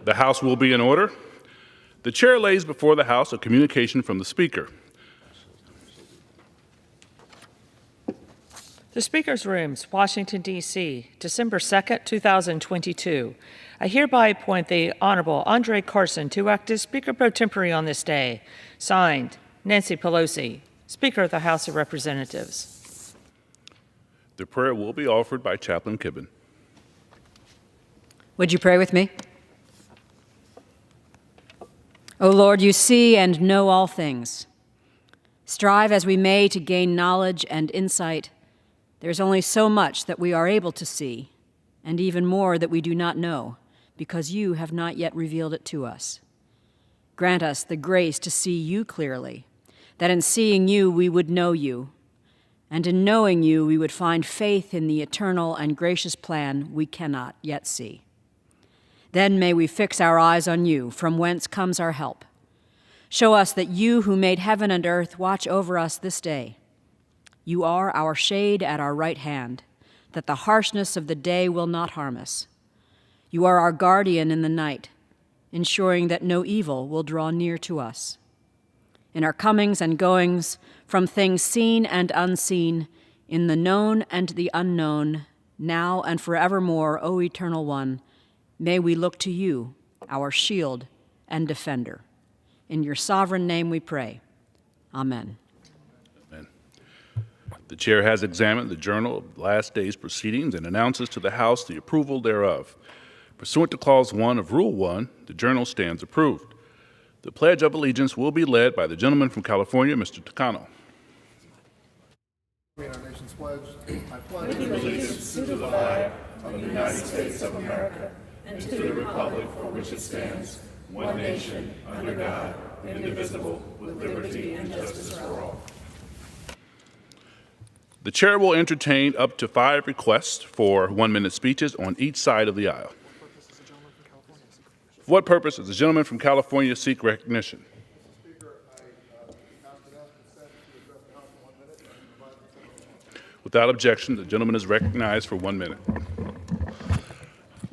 The House will be in order. The chair lays before the House a communication from the Speaker. The Speaker's Rooms, Washington, D.C., December 2nd, 2022. I hereby appoint the Honorable Andre Carson to act as Speaker pro tempore on this day. Signed, Nancy Pelosi, Speaker of the House of Representatives. The prayer will be offered by Chaplain Kibben. Would you pray with me? O Lord, you see and know all things. Strive as we may to gain knowledge and insight, there's only so much that we are able to see, and even more that we do not know, because you have not yet revealed it to us. Grant us the grace to see you clearly, that in seeing you we would know you, and in knowing you we would find faith in the eternal and gracious plan we cannot yet see. Then may we fix our eyes on you, from whence comes our help. Show us that you who made heaven and earth watch over us this day. You are our shade at our right hand, that the harshness of the day will not harm us. You are our guardian in the night, ensuring that no evil will draw near to us. In our comings and goings, from things seen and unseen, in the known and the unknown, now and forevermore, O Eternal One, may we look to you, our shield and defender. In your sovereign name we pray. Amen. Amen. The chair has examined the journal of the last day's proceedings and announces to the House the approval thereof. Pursuant to Clause 1 of Rule 1, the journal stands approved. The Pledge of Allegiance will be led by the gentleman from California, Mr. Takano. Our nation's pledge. I pledge allegiance to the flag of the United States of America and to the republic for which it stands, one nation, under God, indivisible, with liberty and justice for all. The chair will entertain up to 5 requests for 1-minute speeches on each side of the aisle. For what purpose does the gentleman from California seek recognition? Without objection, the gentleman is recognized for 1 minute.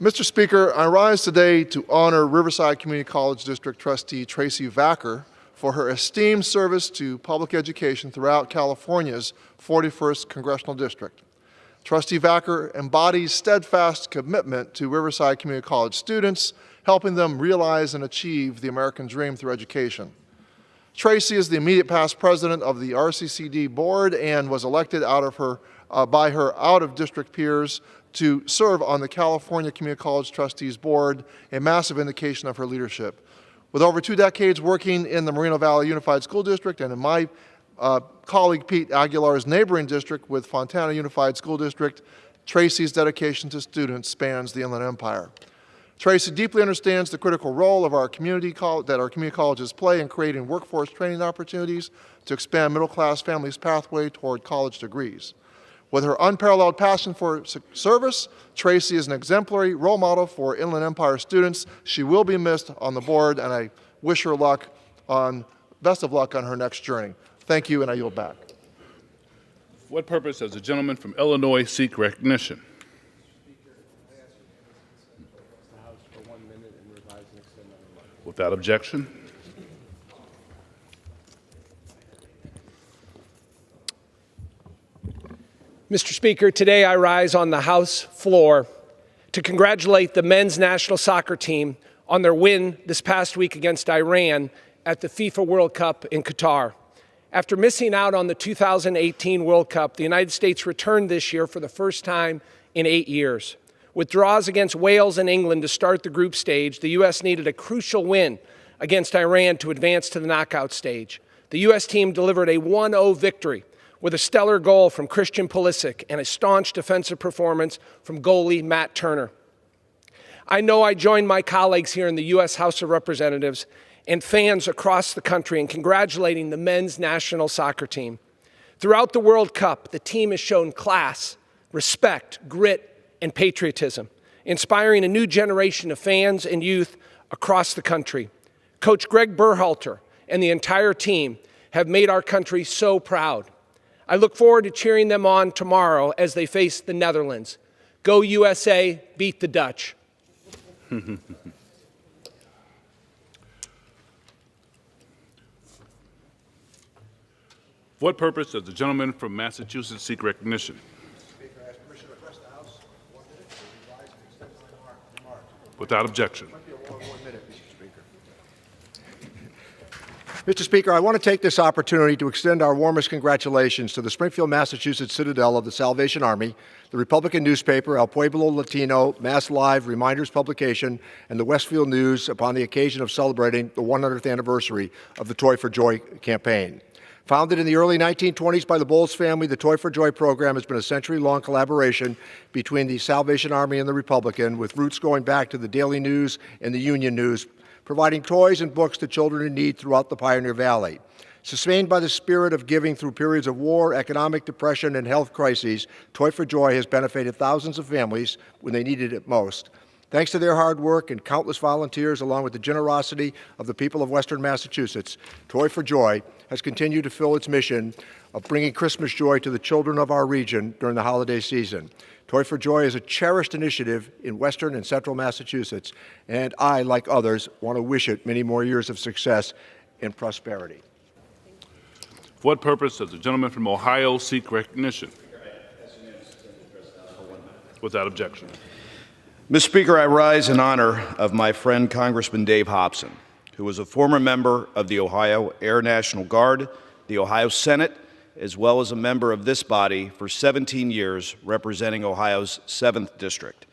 Mr. Speaker, I rise today to honor Riverside Community College District Trustee Tracy Vacker for her esteemed service to public education throughout California's 41st Congressional District. Trustee Vacker embodies steadfast commitment to Riverside Community College students, helping them realize and achieve the American dream through education. Tracy is the immediate past president of the RCCD board and was elected by her out-of-district peers to serve on the California Community College Trustees Board, a massive indication of her leadership. With over 2 decades working in the Moreno Valley Unified School District and in my colleague Pete Aguilar's neighboring district with Fontana Unified School District, Tracy's dedication to students spans the Inland Empire. Tracy deeply understands the critical role of that our community colleges play in creating workforce training opportunities to expand middle-class families' pathway toward college degrees. With her unparalleled passion for service, Tracy is an exemplary role model for Inland Empire students. She will be missed on the board, and I wish her best of luck on her next journey. Thank you, and I yield back. For what purpose does the gentleman from Illinois seek recognition? Without objection. Mr. Speaker, today I rise on the House floor to congratulate the men's national soccer team on their win this past week against Iran at the FIFA World Cup in Qatar. After missing out on the 2018 World Cup, the United States returned this year for the first time in 8 years. With draws against Wales and England to start the group stage, the U.S. needed a crucial win against Iran to advance to the knockout stage. The U.S. team delivered a 1-0 victory with a stellar goal from Christian Pulisic and a staunch defensive performance from goalie Matt Turner. I know I join my colleagues here in the U.S. House of Representatives and fans across the country in congratulating the men's national soccer team. Throughout the World Cup, the team has shown class, respect, grit, and patriotism, inspiring a new generation of fans and youth across the country. Coach Greg Berhalter and the entire team have made our country so proud. I look forward to cheering them on tomorrow as they face the Netherlands. Go USA, beat the Dutch. For what purpose does the gentleman from Massachusetts seek recognition? Speaker, I ask permission to address the House for 1 minute to revise and extend my remarks. Without objection. One minute, Mr. Speaker. Mr. Speaker, I want to take this opportunity to extend our warmest congratulations to the Springfield, Massachusetts Citadel of the Salvation Army, the Republican newspaper El Pueblo Latino, Mass Live, Reminders Publication, and the Westfield News upon the occasion of celebrating the 100th anniversary of the Toy for Joy campaign. Founded in the early 1920s by the Bowles family, the Toy for Joy program has been a century-long collaboration between the Salvation Army and the Republican, with roots going back to the Daily News and the Union News, providing toys and books to children in need throughout the Pioneer Valley. Sustained by the spirit of giving through periods of war, economic depression, and health crises, Toy for Joy has benefited thousands of families when they needed it most. Thanks to their hard work and countless volunteers, along with the generosity of the people of Western Massachusetts, Toy for Joy has continued to fill its mission of bringing Christmas joy to the children of our region during the holiday season. Toy for Joy is a cherished initiative in Western and Central Massachusetts, and I, like others, want to wish it many more years of success and prosperity. For what purpose does the gentleman from Ohio seek recognition? Without objection. Mr. Speaker, I rise in honor of my friend Congressman Dave Hobson, who was a former member of the Ohio Air National Guard, the Ohio Senate, as well as a member of this body for 17 years, representing Ohio's 7th District.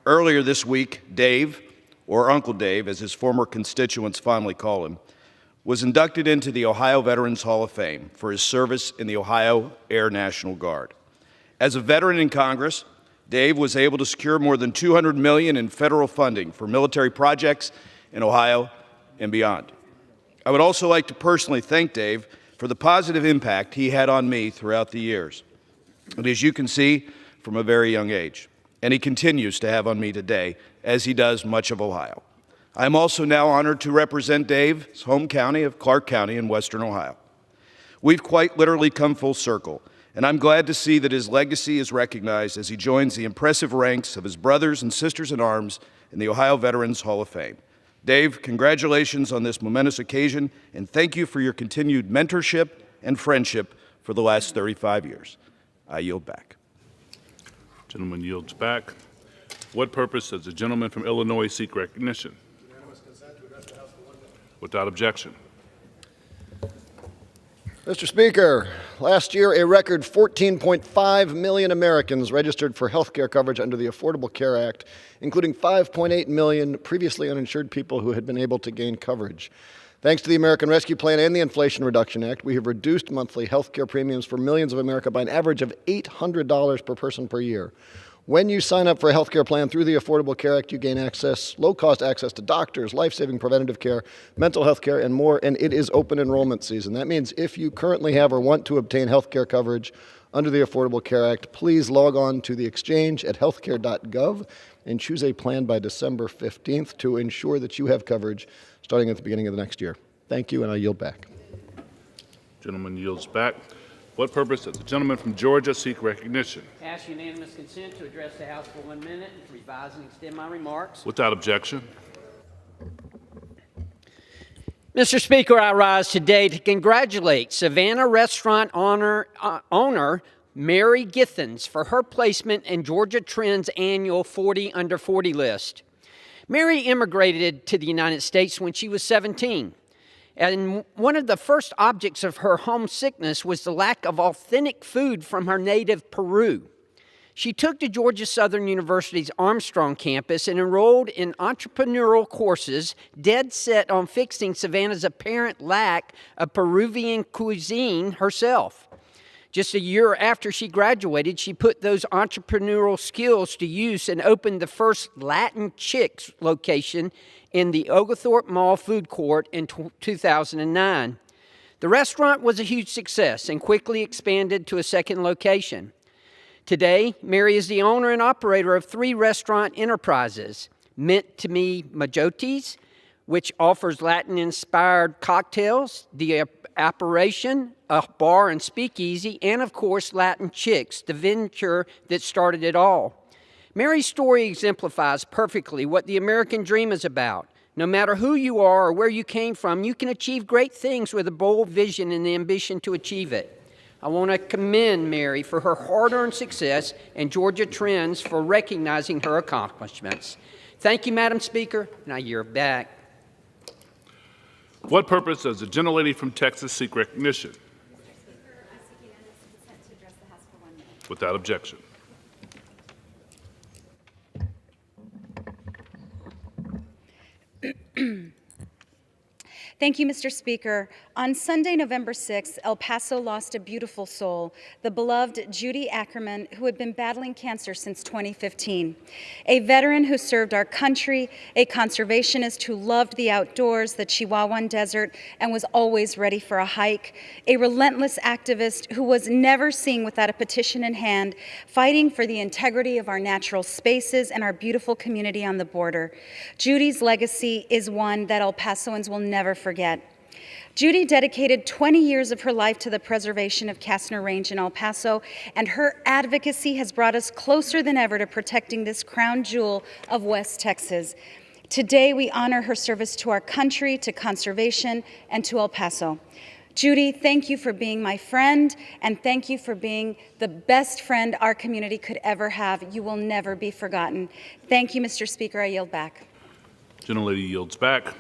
Earlier this week, Dave, or Uncle Dave, as his former constituents fondly call him, was inducted into the Ohio Veterans Hall of Fame for his service in the Ohio Air National Guard. As a veteran in Congress, Dave was able to secure more than $200 million in federal funding for military projects in Ohio and beyond. I would also like to personally thank Dave for the positive impact he had on me throughout the years, and as you can see, from a very young age. And he continues to have on me today, as he does much of Ohio. I am also now honored to represent Dave's home county of Clark County in Western Ohio. We've quite literally come full circle, and I'm glad to see that his legacy is recognized as he joins the impressive ranks of his brothers and sisters in arms in the Ohio Veterans Hall of Fame. Dave, congratulations on this momentous occasion, and thank you for your continued mentorship and friendship for the last 35 years. I yield back. Gentleman yields back. What purpose does the gentleman from Illinois seek recognition? Unanimous consent to address the House for 1 minute. Without objection. Mr. Speaker, last year a record 14.5 million Americans registered for health care coverage under the Affordable Care Act, including 5.8 million previously uninsured people who had been able to gain coverage. Thanks to the American Rescue Plan and the Inflation Reduction Act, we have reduced monthly health care premiums for millions of America by an average of $800 per person per year. When you sign up for a health care plan through the Affordable Care Act, you gain access, low-cost access to doctors, life-saving preventative care, mental health care, and more, and it is open enrollment season. That means if you currently have or want to obtain health care coverage under the Affordable Care Act, please log on to the exchange at healthcare.gov and choose a plan by December 15th to ensure that you have coverage starting at the beginning of the next year. Thank you, and I yield back. Gentleman yields back. What purpose does the gentleman from Georgia seek recognition? Ask unanimous consent to address the House for 1 minute and to revise and extend my remarks. Without objection. Mr. Speaker, I rise today to congratulate Savannah restaurant owner Mary Githens for her placement in Georgia Trend's annual 40 Under 40 list. Mary immigrated to the United States when she was 17. And one of the first objects of her homesickness was the lack of authentic food from her native Peru. She took to Georgia Southern University's Armstrong campus and enrolled in entrepreneurial courses, dead set on fixing Savannah's apparent lack of Peruvian cuisine herself. Just a year after she graduated, she put those entrepreneurial skills to use and opened the first Latin Chicks location in the Oglethorpe Mall food court in 2009. The restaurant was a huge success and quickly expanded to a second location. Today, Mary is the owner and operator of 3 restaurant enterprises, Meant to Me Majotis, which offers Latin-inspired cocktails, The Apparition, a bar and speakeasy, and of course, Latin Chicks, the venture that started it all. Mary's story exemplifies perfectly what the American dream is about. No matter who you are or where you came from, you can achieve great things with a bold vision and the ambition to achieve it. I want to commend Mary for her hard-earned success and Georgia Trends for recognizing her accomplishments. Thank you, Madam Speaker, and I yield back. For what purpose does the gentlelady from Texas seek recognition? Without objection. Thank you, Mr. Speaker. On Sunday, November 6th, El Paso lost a beautiful soul, the beloved Judy Ackerman, who had been battling cancer since 2015. A veteran who served our country, a conservationist who loved the outdoors, the Chihuahuan Desert, and was always ready for a hike, a relentless activist who was never seen without a petition in hand, fighting for the integrity of our natural spaces and our beautiful community on the border. Judy's legacy is one that El Pasoans will never forget. Judy dedicated 20 years of her life to the preservation of Kastner Range in El Paso, and her advocacy has brought us closer than ever to protecting this crown jewel of West Texas. Today, we honor her service to our country, to conservation, and to El Paso. Judy, thank you for being my friend, and thank you for being the best friend our community could ever have. You will never be forgotten. Thank you, Mr. Speaker. I yield back. Gentlelady yields back.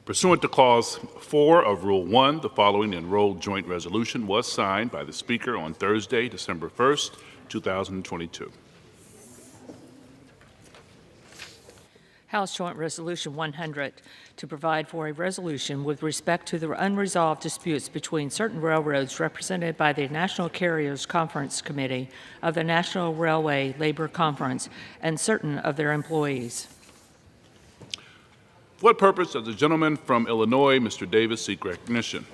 Pursuant to Clause 4 of Rule 1, the following enrolled joint resolution was signed by the Speaker on Thursday, December 1st, 2022. House Joint Resolution 100, to provide for a resolution with respect to the unresolved disputes between certain railroads represented by the National Carriers Conference Committee of the National Railway Labor Conference and certain of their employees. For what purpose does the gentleman from Illinois, Mr. Davis, seek recognition?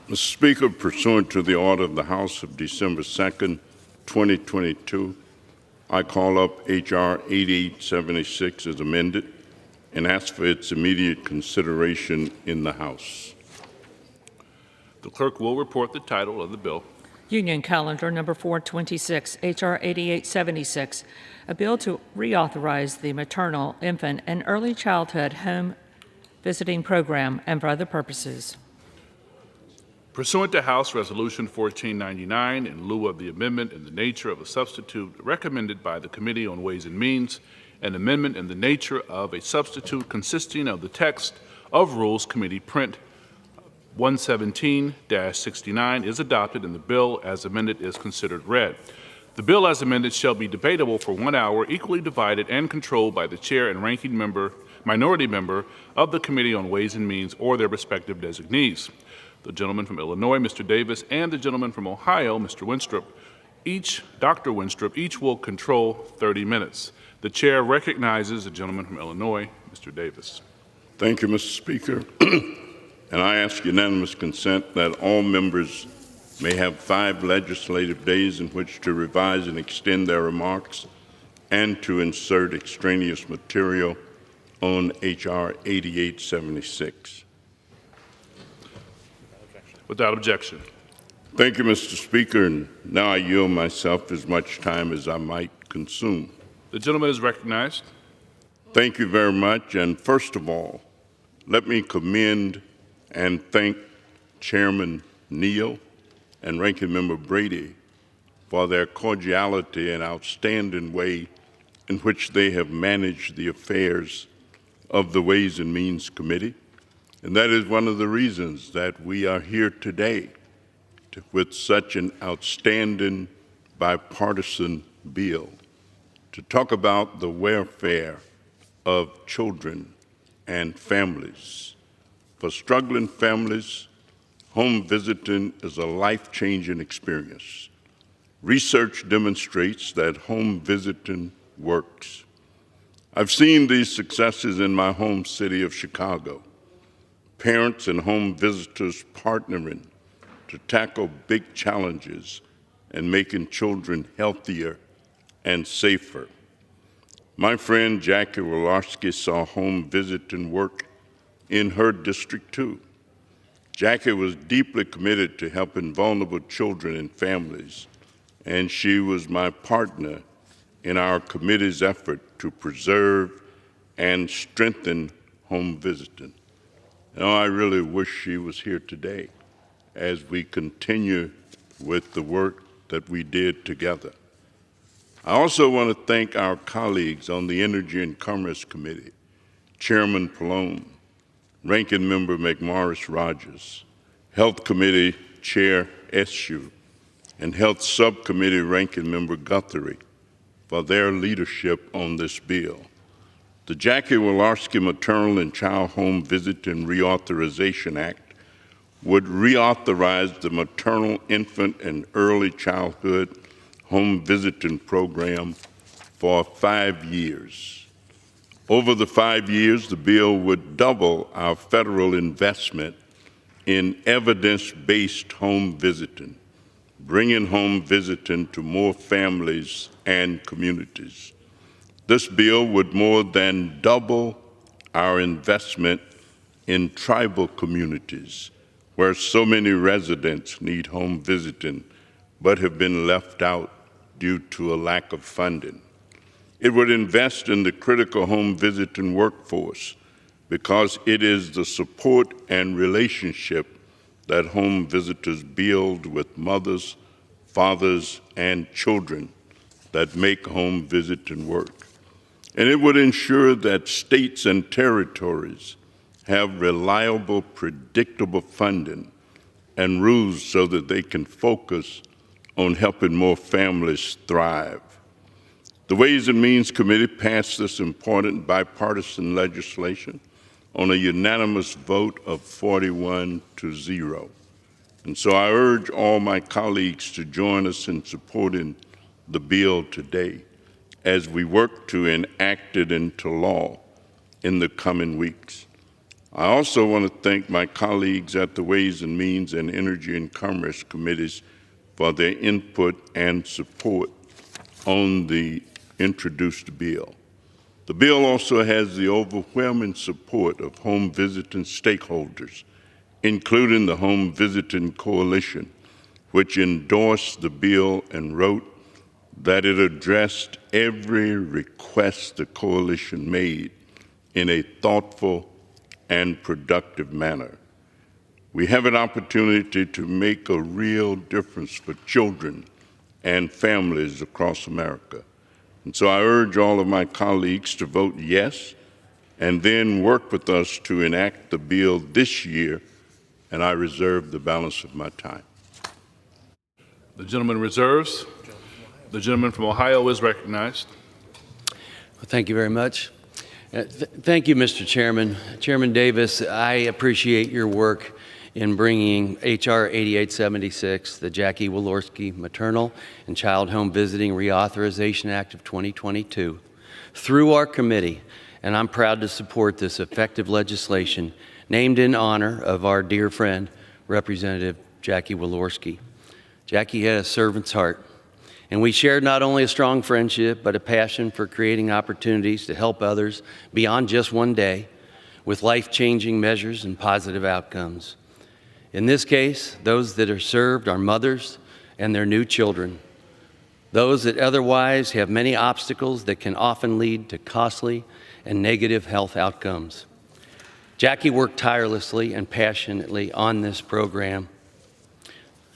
Mr. Speaker, pursuant to the order of the House of December 2nd, 2022, I call up H.R. 8876 as amended and ask for its immediate consideration in the House. The clerk will report the title of the bill. Union Calendar Number 426, H.R. 8876, a bill to reauthorize the maternal, infant, and early childhood home visiting program and for other purposes. Pursuant to House Resolution 1499, in lieu of the amendment in the nature of a substitute recommended by the Committee on Ways and Means, an amendment in the nature of a substitute consisting of the text of Rules Committee Print 117-69 is adopted and the bill as amended is considered read. The bill as amended shall be debatable for 1 hour, equally divided and controlled by the chair and ranking minority member of the Committee on Ways and Means or their respective designees. The gentleman from Illinois, Mr. Davis, and the gentleman from Ohio, Mr. Winstrup, Dr. Winstrup, each will control 30 minutes. The chair recognizes the gentleman from Illinois, Mr. Davis. Thank you, Mr. Speaker. And I ask unanimous consent that all members may have 5 legislative days in which to revise and extend their remarks and to insert extraneous material on H.R. 8876. Without objection. Thank you, Mr. Speaker, and now I yield myself as much time as I might consume. The gentleman is recognized. Thank you very much, and first of all, let me commend and thank Chairman Neal and Ranking Member Brady for their cordiality and outstanding way in which they have managed the affairs of the Ways and Means Committee. And that is one of the reasons that we are here today with such an outstanding bipartisan bill to talk about the welfare of children and families. For struggling families, home visiting is a life-changing experience. Research demonstrates that home visiting works. I've seen these successes in my home city of Chicago. Parents and home visitors partnering to tackle big challenges and making children healthier and safer. My friend Jackie Wolarski saw home visiting work in her district too. Jackie was deeply committed to helping vulnerable children and families, and she was my partner in our committee's effort to preserve and strengthen home visiting. Now, I really wish she was here today as we continue with the work that we did together. I also want to thank our colleagues on the Energy and Commerce Committee, Chairman Pallone, Ranking Member McMorris Rogers, Health Committee Chair Eshu, and Health Subcommittee Ranking Member Guthrie for their leadership on this bill. The Jackie Walorski Maternal and Child Home Visit and Reauthorization Act would reauthorize the maternal, infant, and early childhood home visiting program for 5 years. Over the 5 years, the bill would double our federal investment in evidence-based home visiting, bringing home visiting to more families and communities. This bill would more than double our investment in tribal communities, where so many residents need home visiting but have been left out due to a lack of funding. It would invest in the critical home visiting workforce because it is the support and relationship that home visitors build with mothers, fathers, and children that make home visiting work. And it would ensure that states and territories have reliable, predictable funding and rules so that they can focus on helping more families thrive. The Ways and Means Committee passed this important bipartisan legislation on a unanimous vote of 41-0. And so I urge all my colleagues to join us in supporting the bill today as we work to enact it into law in the coming weeks. I also want to thank my colleagues at the Ways and Means and Energy and Commerce Committees for their input and support on the introduced bill. The bill also has the overwhelming support of home visiting stakeholders, including the Home Visiting Coalition, which endorsed the bill and wrote that it addressed every request the coalition made in a thoughtful and productive manner. We have an opportunity to make a real difference for children and families across America. And so I urge all of my colleagues to vote yes and then work with us to enact the bill this year, and I reserve the balance of my time. The gentleman reserves. The gentleman from Ohio is recognized. Well, thank you very much. Thank you, Mr. Chairman. Chairman Davis, I appreciate your work in bringing H.R. 8876, the Jackie Walorski Maternal and Child Home Visiting Reauthorization Act of 2022, through our committee, and I'm proud to support this effective legislation named in honor of our dear friend, Representative Jackie Walorski. Jackie had a servant's heart, and we shared not only a strong friendship, but a passion for creating opportunities to help others beyond just one day with life-changing measures and positive outcomes. In this case, those that are served are mothers and their new children, those that otherwise have many obstacles that can often lead to costly and negative health outcomes. Jackie worked tirelessly and passionately on this program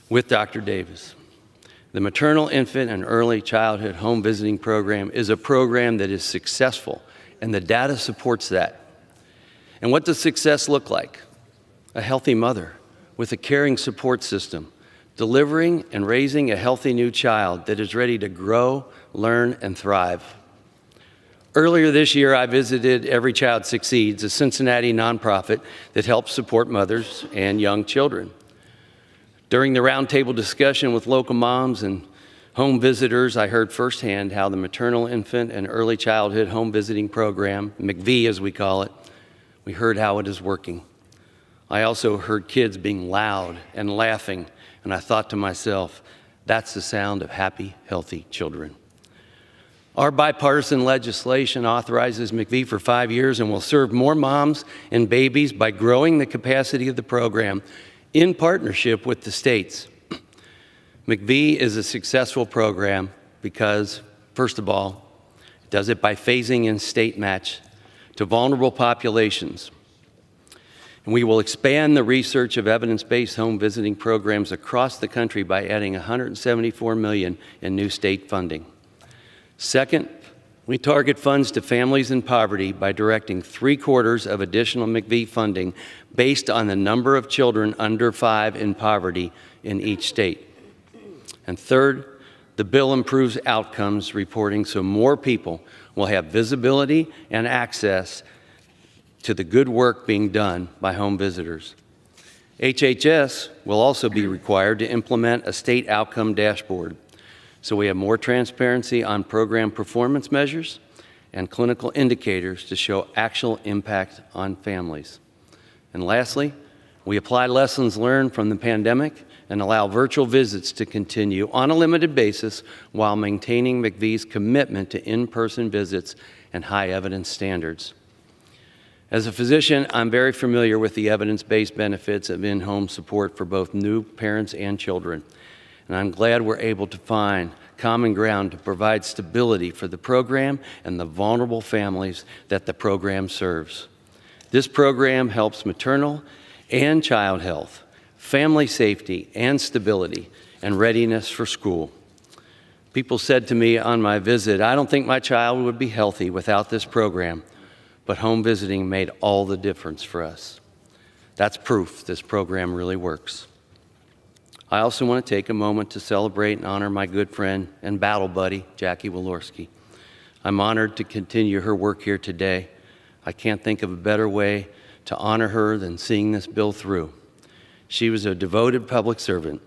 with Dr. Davis. The Maternal, Infant, and Early Childhood Home Visiting Program is a program that is successful, and the data supports that. And what does success look like? A healthy mother with a caring support system, delivering and raising a healthy new child that is ready to grow, learn, and thrive. Earlier this year, I visited Every Child Succeeds, a Cincinnati nonprofit that helps support mothers and young children. During the roundtable discussion with local moms and home visitors, I heard firsthand how the Maternal, Infant, and Early Childhood Home Visiting Program, McV as we call it, we heard how it is working. I also heard kids being loud and laughing, and I thought to myself, that's the sound of happy, healthy children. Our bipartisan legislation authorizes McV for 5 years and will serve more moms and babies by growing the capacity of the program in partnership with the states. McV is a successful program because, first of all, it does it by phasing in state match to vulnerable populations. And we will expand the research of evidence-based home visiting programs across the country by adding $174 million in new state funding. Second, we target funds to families in poverty by directing 3/4 of additional McVie funding based on the number of children under 5 in poverty in each state. And third, the bill improves outcomes reporting so more people will have visibility and access to the good work being done by home visitors. HHS will also be required to implement a state outcome dashboard, so we have more transparency on program performance measures and clinical indicators to show actual impact on families. And lastly, we apply lessons learned from the pandemic and allow virtual visits to continue on a limited basis while maintaining McVie's commitment to in-person visits and high evidence standards. As a physician, I'm very familiar with the evidence-based benefits of in-home support for both new parents and children. And I'm glad we're able to find common ground to provide stability for the program and the vulnerable families that the program serves. This program helps maternal and child health, family safety and stability, and readiness for school. People said to me on my visit, "I don't think my child would be healthy without this program," but home visiting made all the difference for us. That's proof this program really works. I also want to take a moment to celebrate and honor my good friend and battle buddy, Jackie Walorski. I'm honored to continue her work here today. I can't think of a better way to honor her than seeing this bill through. She was a devoted public servant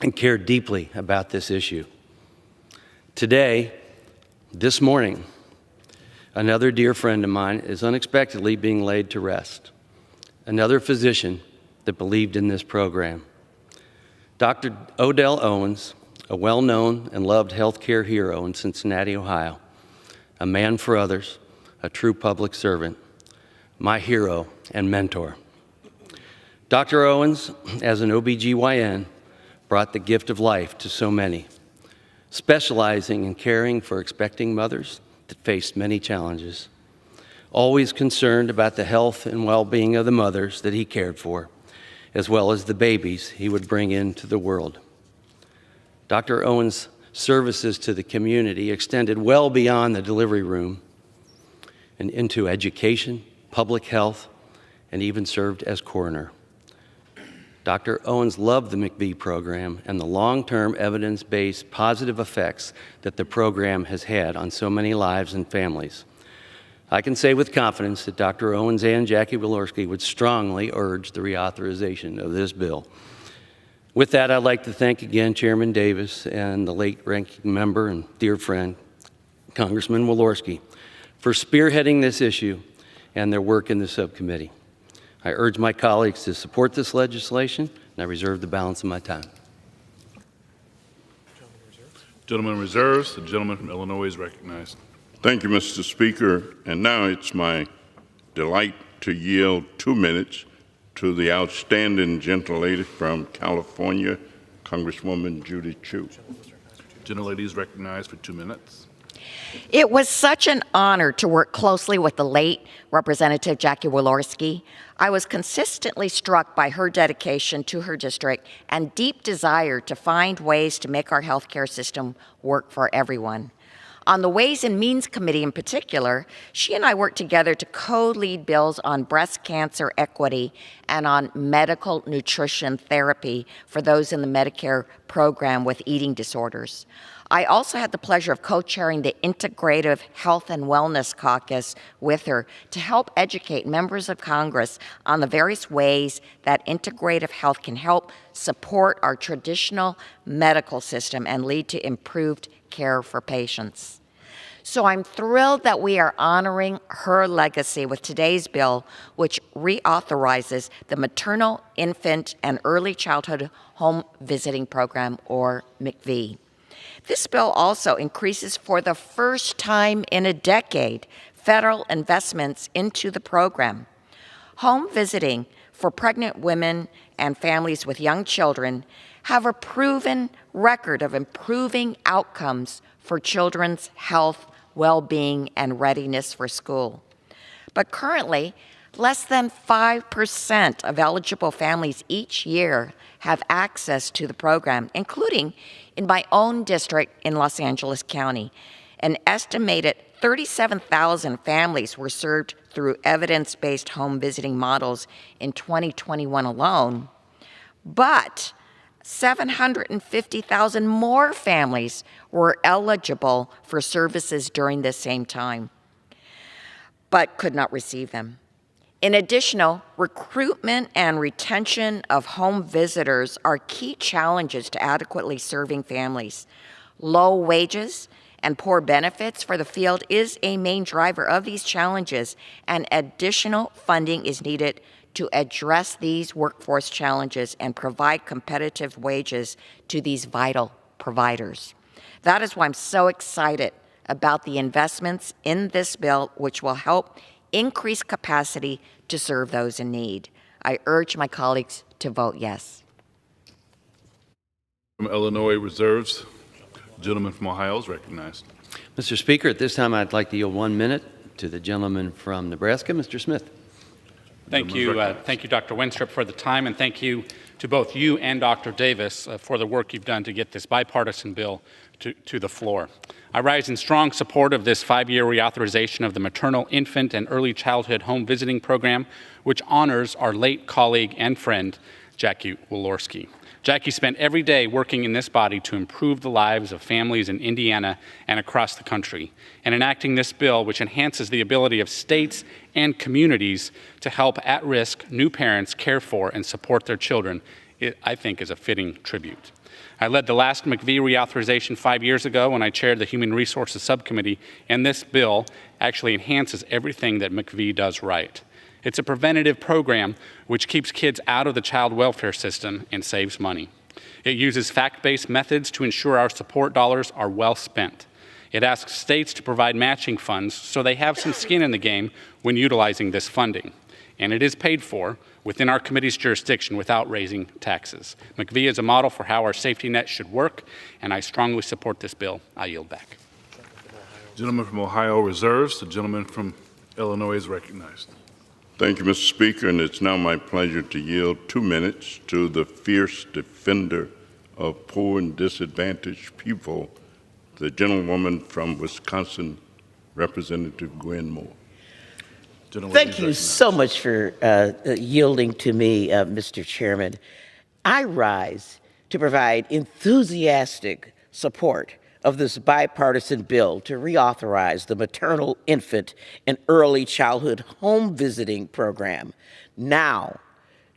and cared deeply about this issue. Today, this morning, another dear friend of mine is unexpectedly being laid to rest. Another physician that believed in this program. Dr. Odell Owens, a well-known and loved healthcare hero in Cincinnati, Ohio, a man for others, a true public servant, my hero and mentor. Dr. Owens, as an OBGYN, brought the gift of life to so many, specializing in caring for expecting mothers that faced many challenges, always concerned about the health and well-being of the mothers that he cared for, as well as the babies he would bring into the world. Dr. Owens' services to the community extended well beyond the delivery room and into education, public health, and even served as coroner. Dr. Owens loved the McVie program and the long-term evidence-based positive effects that the program has had on so many lives and families. I can say with confidence that Dr. Owens and Jackie Walorski would strongly urge the reauthorization of this bill. With that, I'd like to thank again Chairman Davis and the late ranking member and dear friend, Congressman Walorski, for spearheading this issue and their work in the subcommittee. I urge my colleagues to support this legislation, and I reserve the balance of my time. Gentleman reserves. The gentleman from Illinois is recognized. Thank you, Mr. Speaker. And now it's my delight to yield 2 minutes to the outstanding gentlelady from California, Congresswoman Judy Chu. Gentlelady is recognized for 2 minutes. It was such an honor to work closely with the late Representative Jackie Walorski. I was consistently struck by her dedication to her district and deep desire to find ways to make our healthcare system work for everyone. On the Ways and Means Committee in particular, she and I worked together to co-lead bills on breast cancer equity and on medical nutrition therapy for those in the Medicare program with eating disorders. I also had the pleasure of co-chairing the Integrative Health and Wellness Caucus with her to help educate members of Congress on the various ways that integrative health can help support our traditional medical system and lead to improved care for patients. So I'm thrilled that we are honoring her legacy with today's bill, which reauthorizes the Maternal, Infant, and Early Childhood Home Visiting Program, or MCVI. This bill also increases for the first time in a decade federal investments into the program. Home visiting for pregnant women and families with young children have a proven record of improving outcomes for children's health, well-being, and readiness for school. But currently, Less than 5% of eligible families each year have access to the program, including in my own district in Los Angeles County. An estimated 37,000 families were served through evidence-based home visiting models in 2021 alone, but 750,000 more families were eligible for services during this same time, but could not receive them. In addition, recruitment and retention of home visitors are key challenges to adequately serving families. Low wages and poor benefits for the field is a main driver of these challenges, and additional funding is needed to address these workforce challenges and provide competitive wages to these vital providers. That is why I'm so excited about the investments in this bill, which will help increase capacity to serve those in need. I urge my colleagues to vote yes. From Illinois reserves, the gentleman from Ohio is recognized. Mr. Speaker, at this time I'd like to yield 1 minute to the gentleman from Nebraska, Mr. Smith. Thank you, Dr. Winstrup, for the time, and thank you to both you and Dr. Davis for the work you've done to get this bipartisan bill to the floor. I rise in strong support of this 5-year reauthorization of the Maternal, Infant, and Early Childhood Home Visiting Program, which honors our late colleague and friend, Jackie Walorski. Jackie spent every day working in this body to improve the lives of families in Indiana and across the country, and enacting this bill, which enhances the ability of states and communities to help at-risk new parents care for and support their children, I think is a fitting tribute. I led the last McVee reauthorization 5 years ago when I chaired the Human Resources Subcommittee, and this bill actually enhances everything that McVee does right. It's a preventative program which keeps kids out of the child welfare system and saves money. It uses fact-based methods to ensure our support dollars are well spent. It asks states to provide matching funds so they have some skin in the game when utilizing this funding. And it is paid for within our committee's jurisdiction without raising taxes. McVee is a model for how our safety net should work, and I strongly support this bill. I yield back. Gentleman from Ohio reserves, the gentleman from Illinois is recognized. Thank you, Mr. Speaker, and it's now my pleasure to yield 2 minutes to the fierce defender of poor and disadvantaged people, the gentlewoman from Wisconsin, Representative Gwen Moore. Thank you so much for yielding to me, Mr. Chairman. I rise to provide enthusiastic support of this bipartisan bill to reauthorize the Maternal, Infant, and Early Childhood Home Visiting Program, now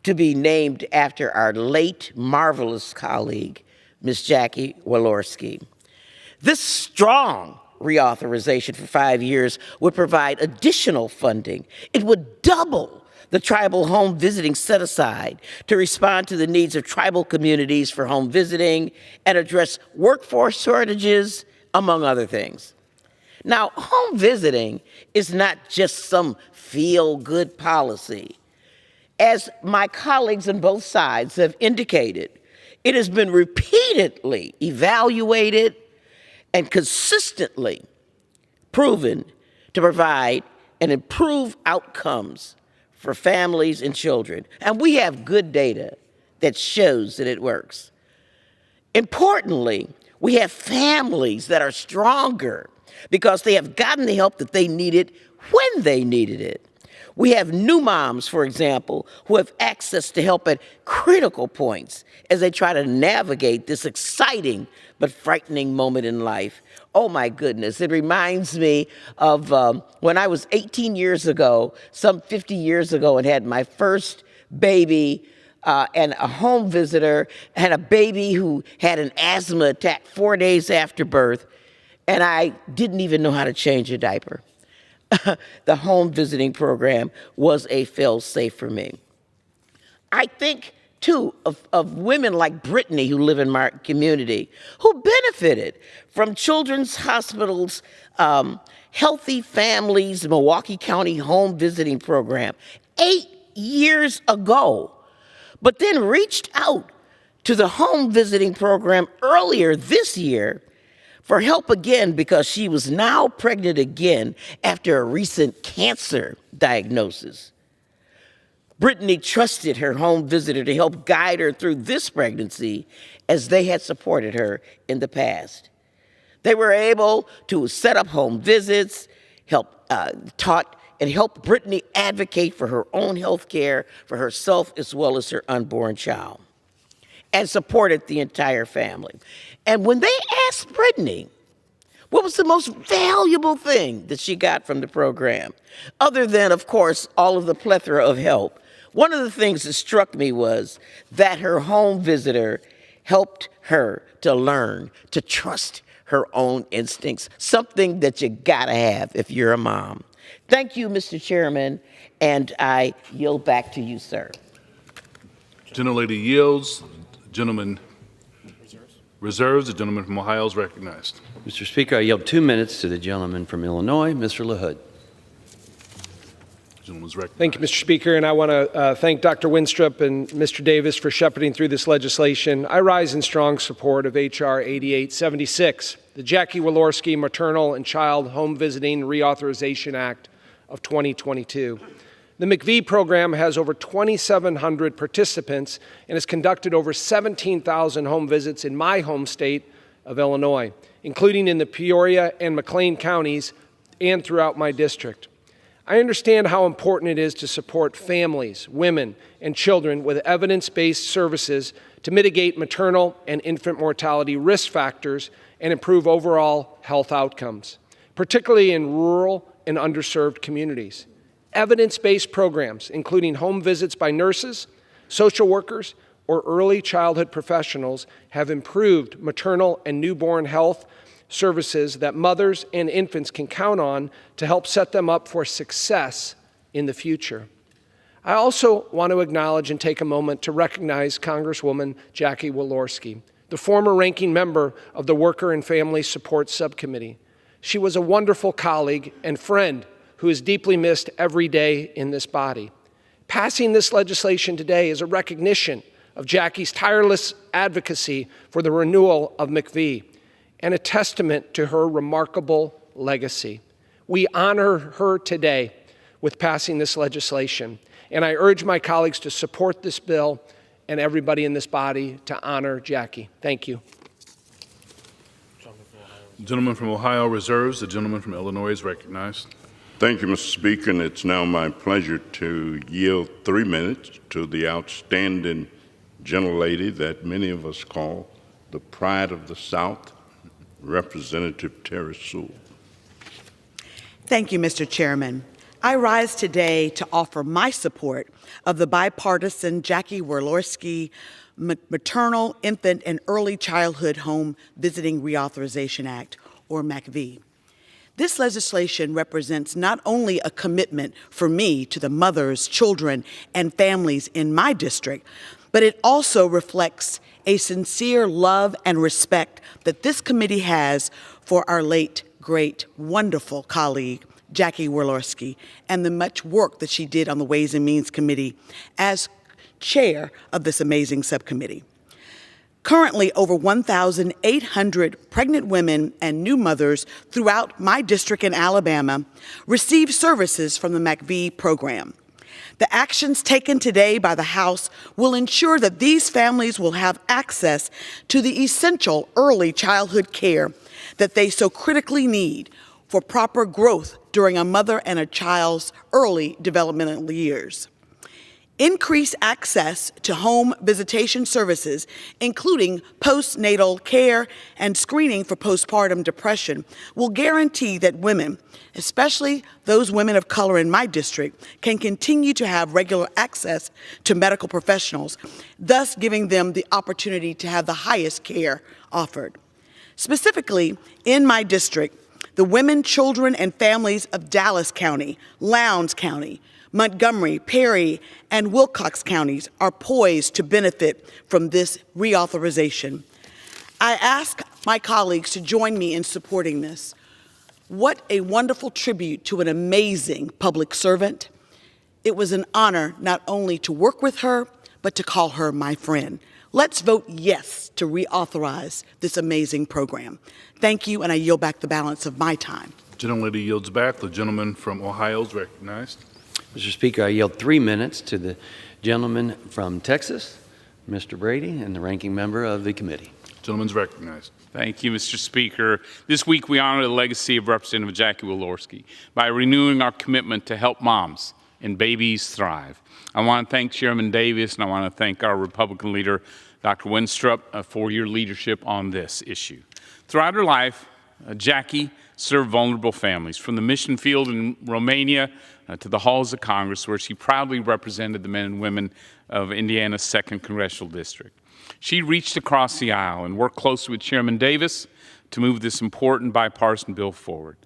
to be named after our late marvelous colleague, Ms. Jackie Walorski. This strong reauthorization for 5 years would provide additional funding. It would double the tribal home visiting set aside to respond to the needs of tribal communities for home visiting and address workforce shortages, among other things. Now, home visiting is not just some feel-good policy. As my colleagues on both sides have indicated, it has been repeatedly evaluated and consistently proven to provide and improve outcomes for families and children. And we have good data that shows that it works. Importantly, we have families that are stronger because they have gotten the help that they needed when they needed it. We have new moms, for example, who have access to help at critical points as they try to navigate this exciting but frightening moment in life. Oh my goodness, it reminds me of when I was 18 years ago, some 50 years ago, and had my first baby and a home visitor, had a baby who had an asthma attack 4 days after birth, and I didn't even know how to change a diaper. The home visiting program was a fail-safe for me. I think, too, of women like Brittany who live in my community who benefited from Children's Hospital's Healthy Families Milwaukee County Home Visiting Program 8 years ago, but then reached out to the home visiting program earlier this year for help again because she was now pregnant again after a recent cancer diagnosis. Brittany trusted her home visitor to help guide her through this pregnancy as they had supported her in the past. They were able to set up home visits, taught and helped Brittany advocate for her own health care for herself as well as her unborn child, and supported the entire family. And when they asked Brittany what was the most valuable thing that she got from the program, other than, of course, all of the plethora of help, one of the things that struck me was that her home visitor helped her to learn to trust her own instincts, something that you gotta have if you're a mom. Thank you, Mr. Chairman, and I yield back to you, sir. Gentlelady yields. Gentleman reserves. The gentleman from Ohio is recognized. Mr. Speaker, I yield 2 minutes to the gentleman from Illinois, Mr. LaHood. Gentleman's recognized. Thank you, Mr. Speaker, and I want to thank Dr. Winstrup and Mr. Davis for shepherding through this legislation. I rise in strong support of H.R. 8876, the Jackie Walorski Maternal and Child Home Visiting Reauthorization Act of 2022. The McVee program has over 2,700 participants and has conducted over 17,000 home visits in my home state of Illinois, including in the Peoria and McLean counties and throughout my district. I understand how important it is to support families, women, and children with evidence-based services to mitigate maternal and infant mortality risk factors and improve overall health outcomes, particularly in rural and underserved communities. Evidence-based programs, including home visits by nurses, social workers, or early childhood professionals, have improved maternal and newborn health services that mothers and infants can count on to help set them up for success in the future. I also want to acknowledge and take a moment to recognize Congresswoman Jackie Walorski, the former ranking member of the Worker and Family Support Subcommittee. She was a wonderful colleague and friend who is deeply missed every day in this body. Passing this legislation today is a recognition of Jackie's tireless advocacy for the renewal of McVee and a testament to her remarkable legacy. We honor her today with passing this legislation, and I urge my colleagues to support this bill and everybody in this body to honor Jackie. Thank you. The gentleman from Ohio reserves. The gentleman from Illinois is recognized. Thank you, Mr. Speaker, and it's now my pleasure to yield 3 minutes to the outstanding gentlelady that many of us call the pride of the South, Representative Terry Sewell. Thank you, Mr. Chairman. I rise today to offer my support of the bipartisan Jackie Walorski Maternal, Infant, and Early Childhood Home Visiting Reauthorization Act, or MACV. This legislation represents not only a commitment for me to the mothers, children, and families in my district, but it also reflects a sincere love and respect that this committee has for our late, great, wonderful colleague, Jackie Walorski, and the much work that she did on the Ways and Means Committee as chair of this amazing subcommittee. Currently, over 1,800 pregnant women and new mothers throughout my district in Alabama receive services from the MACV program. The actions taken today by the House will ensure that these families will have access to the essential early childhood care that they so critically need for proper growth during a mother and a child's early developmental years. Increased access to home visitation services, including postnatal care and screening for postpartum depression, will guarantee that women, especially those women of color in my district, can continue to have regular access to medical professionals, thus giving them the opportunity to have the highest care offered. Specifically, in my district, the women, children, and families of Dallas County, Lowndes County, Montgomery, Perry, and Wilcox counties are poised to benefit from this reauthorization. I ask my colleagues to join me in supporting this. What a wonderful tribute to an amazing public servant. It was an honor not only to work with her, but to call her my friend. Let's vote yes to reauthorize this amazing program. Thank you, and I yield back the balance of my time. Gentlelady yields back. The gentleman from Ohio is recognized. Mr. Speaker, I yield 3 minutes to the gentleman from Texas, Mr. Brady, and the ranking member of the committee. Gentleman's recognized. Thank you, Mr. Speaker. This week we honor the legacy of Representative Jackie Walorski by renewing our commitment to help moms and babies thrive. I want to thank Chairman Davis and I want to thank our Republican leader, Dr. Winstrup, for your leadership on this issue. Throughout her life, Jackie served vulnerable families, from the mission field in Romania to the halls of Congress, where she proudly represented the men and women of Indiana's 2nd Congressional District. She reached across the aisle and worked closely with Chairman Davis to move this important bipartisan bill forward.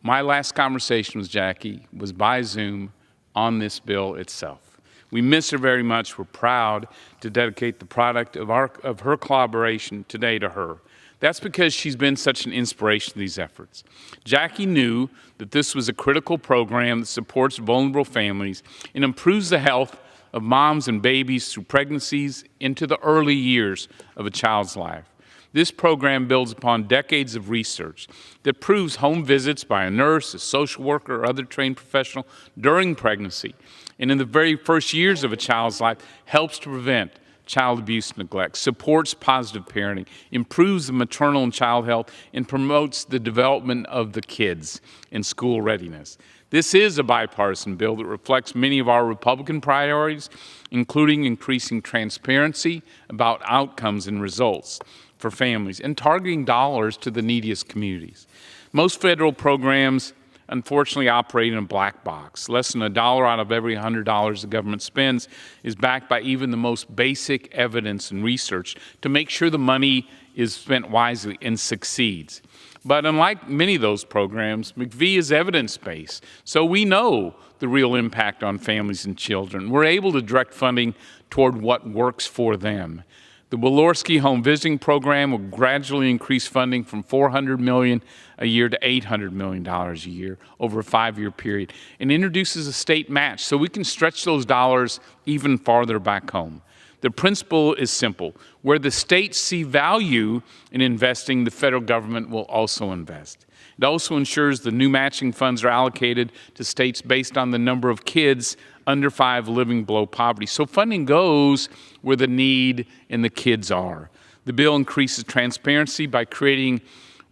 My last conversation with Jackie was by Zoom on this bill itself. We miss her very much. We're proud to dedicate the product of her collaboration today to her. That's because she's been such an inspiration to these efforts. Jackie knew that this was a critical program that supports vulnerable families and improves the health of moms and babies through pregnancies into the early years of a child's life. This program builds upon decades of research that proves home visits by a nurse, a social worker, or other trained professional during pregnancy and in the very first years of a child's life helps to prevent child abuse and neglect, supports positive parenting, improves the maternal and child health, and promotes the development of the kids in school readiness. This is a bipartisan bill that reflects many of our Republican priorities, including increasing transparency about outcomes and results for families and targeting dollars to the neediest communities. Most federal programs unfortunately operate in a black box. Less than $1 out of every $100 the government spends is backed by even the most basic evidence and research to make sure the money is spent wisely and succeeds. But unlike many of those programs, McVie is evidence-based, so we know the real impact on families and children. We're able to direct funding toward what works for them. The Walorski Home Visiting Program will gradually increase funding from $400 million a year to $800 million a year over a 5-year period and introduces a state match so we can stretch those dollars even farther back home. The principle is simple. Where the states see value in investing, the federal government will also invest. It also ensures the new matching funds are allocated to states based on the number of kids under 5 living below poverty. So funding goes where the need and the kids are. The bill increases transparency by creating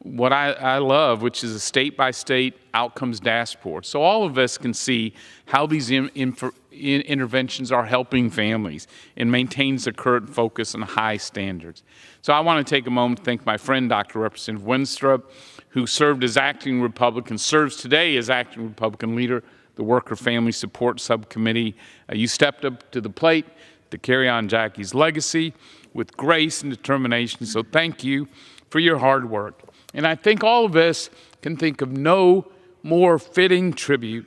what I love, which is a state-by-state outcomes dashboard. So all of us can see how these interventions are helping families and maintains the current focus on high standards. So I want to take a moment to thank my friend, Dr. Representative Winstrup, who served as acting Republican, serves today as acting Republican leader, the Worker Family Support Subcommittee. You stepped up to the plate to carry on Jackie's legacy with grace and determination. So thank you for your hard work. And I think all of us can think of no more fitting tribute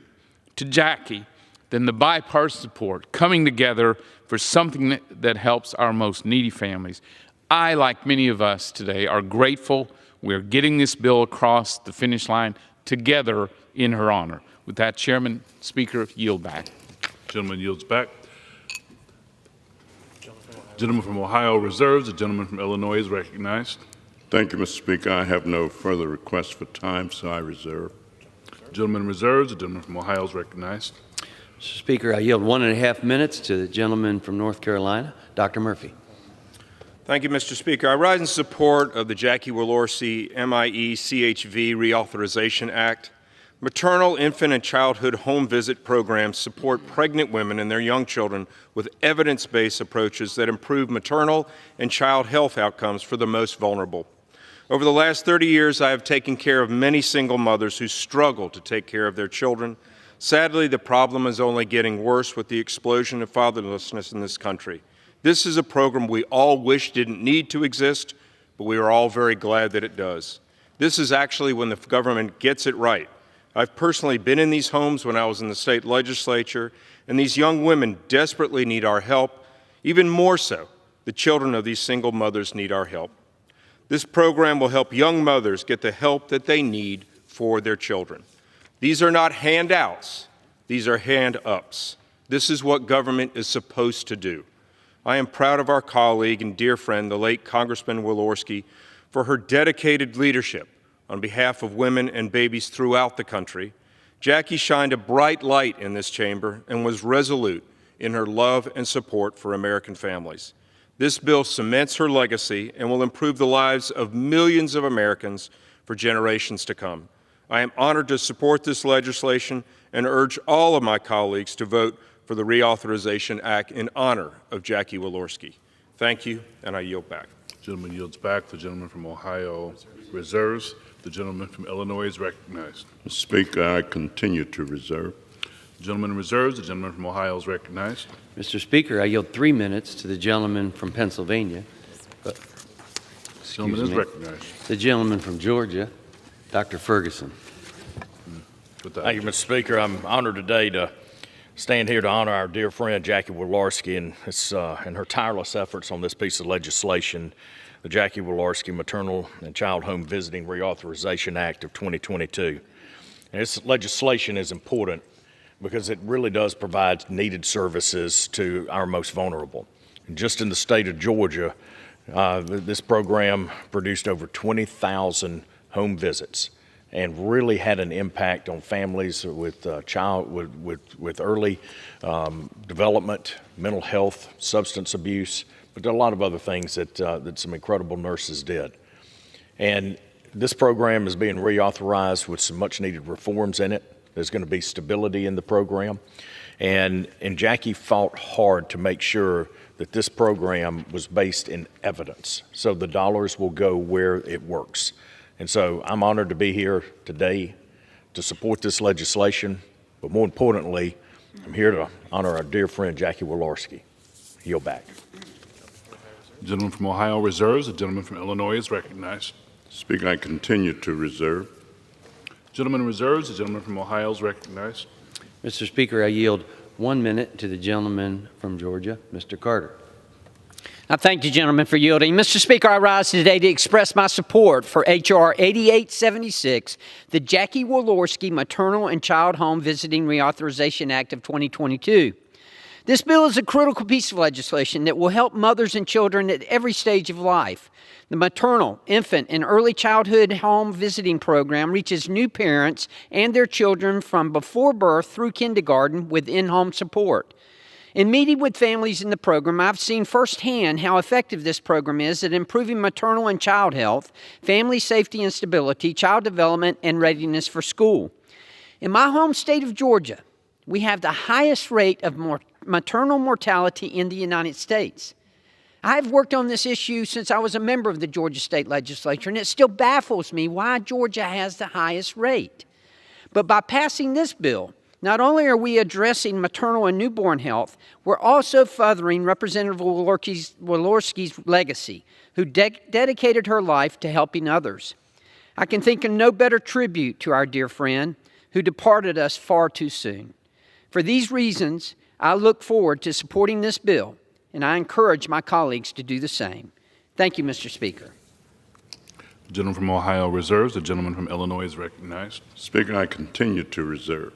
to Jackie than the bipartisan support coming together for something that helps our most needy families. I, like many of us today, are grateful we're getting this bill across the finish line together in her honor. With that, Chairman, Speaker, yield back. Gentleman yields back. Gentleman from Ohio reserves. The gentleman from Illinois is recognized. Thank you, Mr. Speaker. I have no further requests for time, so I reserve. Gentleman reserves. The gentleman from Ohio is recognized. Mr. Speaker, I yield 1.5 minutes to the gentleman from North Carolina, Dr. Murphy. Thank you, Mr. Speaker. I rise in support of the Jackie Walorski MIE-CHV Reauthorization Act. Maternal, infant, and childhood home visit programs support pregnant women and their young children with evidence-based approaches that improve maternal and child health outcomes for the most vulnerable. Over the last 30 years, I have taken care of many single mothers who struggle to take care of their children. Sadly, the problem is only getting worse with the explosion of fatherlessness in this country. This is a program we all wish didn't need to exist, but we are all very glad that it does. This is actually when the government gets it right. I've personally been in these homes when I was in the state legislature, and these young women desperately need our help. Even more so, the children of these single mothers need our help. This program will help young mothers get the help that they need for their children. These are not handouts, these are hand-ups. This is what government is supposed to do. I am proud of our colleague and dear friend, the late Congressman Walorski, for her dedicated leadership on behalf of women and babies throughout the country. Jackie shined a bright light in this chamber and was resolute in her love and support for American families. This bill cements her legacy and will improve the lives of millions of Americans for generations to come. I am honored to support this legislation and urge all of my colleagues to vote for the Reauthorization Act in honor of Jackie Walorski. Thank you, and I yield back. The gentleman yields back. The gentleman from Ohio reserves. The gentleman from Illinois is recognized. Mr. Speaker, I continue to reserve. The gentleman reserves. The gentleman from Ohio is recognized. Mr. Speaker, I yield 3 minutes to the gentleman from Pennsylvania. The gentleman is recognized. The gentleman from Georgia, Dr. Ferguson. Thank you, Mr. Speaker. I'm honored today to stand here to honor our dear friend Jackie Walorski and her tireless efforts on this piece of legislation, the Jackie Walorski Maternal and Child Home Visiting Reauthorization Act of 2022. And this legislation is important because it really does provide needed services to our most vulnerable. And just in the state of Georgia, this program produced over 20,000 home visits and really had an impact on families with with early development, mental health, substance abuse, but there are a lot of other things that some incredible nurses did. And this program is being reauthorized with some much needed reforms in it. There's going to be stability in the program. And Jackie fought hard to make sure that this program was based in evidence, so the dollars will go where it works. And so I'm honored to be here today to support this legislation, but more importantly, I'm here to honor our dear friend Jackie Walorski. Yield back. The gentleman from Ohio reserves. The gentleman from Illinois is recognized. Speaker, I continue to reserve. Gentleman reserves. The gentleman from Ohio is recognized. Mr. Speaker, I yield 1 minute to the gentleman from Georgia, Mr. Carter. I thank the gentleman for yielding. Mr. Speaker, I rise today to express my support for H.R. 8876, the Jackie Walorski Maternal and Child Home Visiting Reauthorization Act of 2022. This bill is a critical piece of legislation that will help mothers and children at every stage of life. The Maternal, Infant, and Early Childhood Home Visiting Program reaches new parents and their children from before birth through kindergarten with in-home support. In meeting with families in the program, I've seen firsthand how effective this program is at improving maternal and child health, family safety and stability, child development, and readiness for school. In my home state of Georgia, we have the highest rate of maternal mortality in the United States. I've worked on this issue since I was a member of the Georgia State Legislature, and it still baffles me why Georgia has the highest rate. But by passing this bill, not only are we addressing maternal and newborn health, we're also furthering Representative Walorski's legacy, who dedicated her life to helping others. I can think of no better tribute to our dear friend who departed us far too soon. For these reasons, I look forward to supporting this bill, and I encourage my colleagues to do the same. Thank you, Mr. Speaker. The gentleman from Ohio reserves. The gentleman from Illinois is recognized. Speaker, I continue to reserve.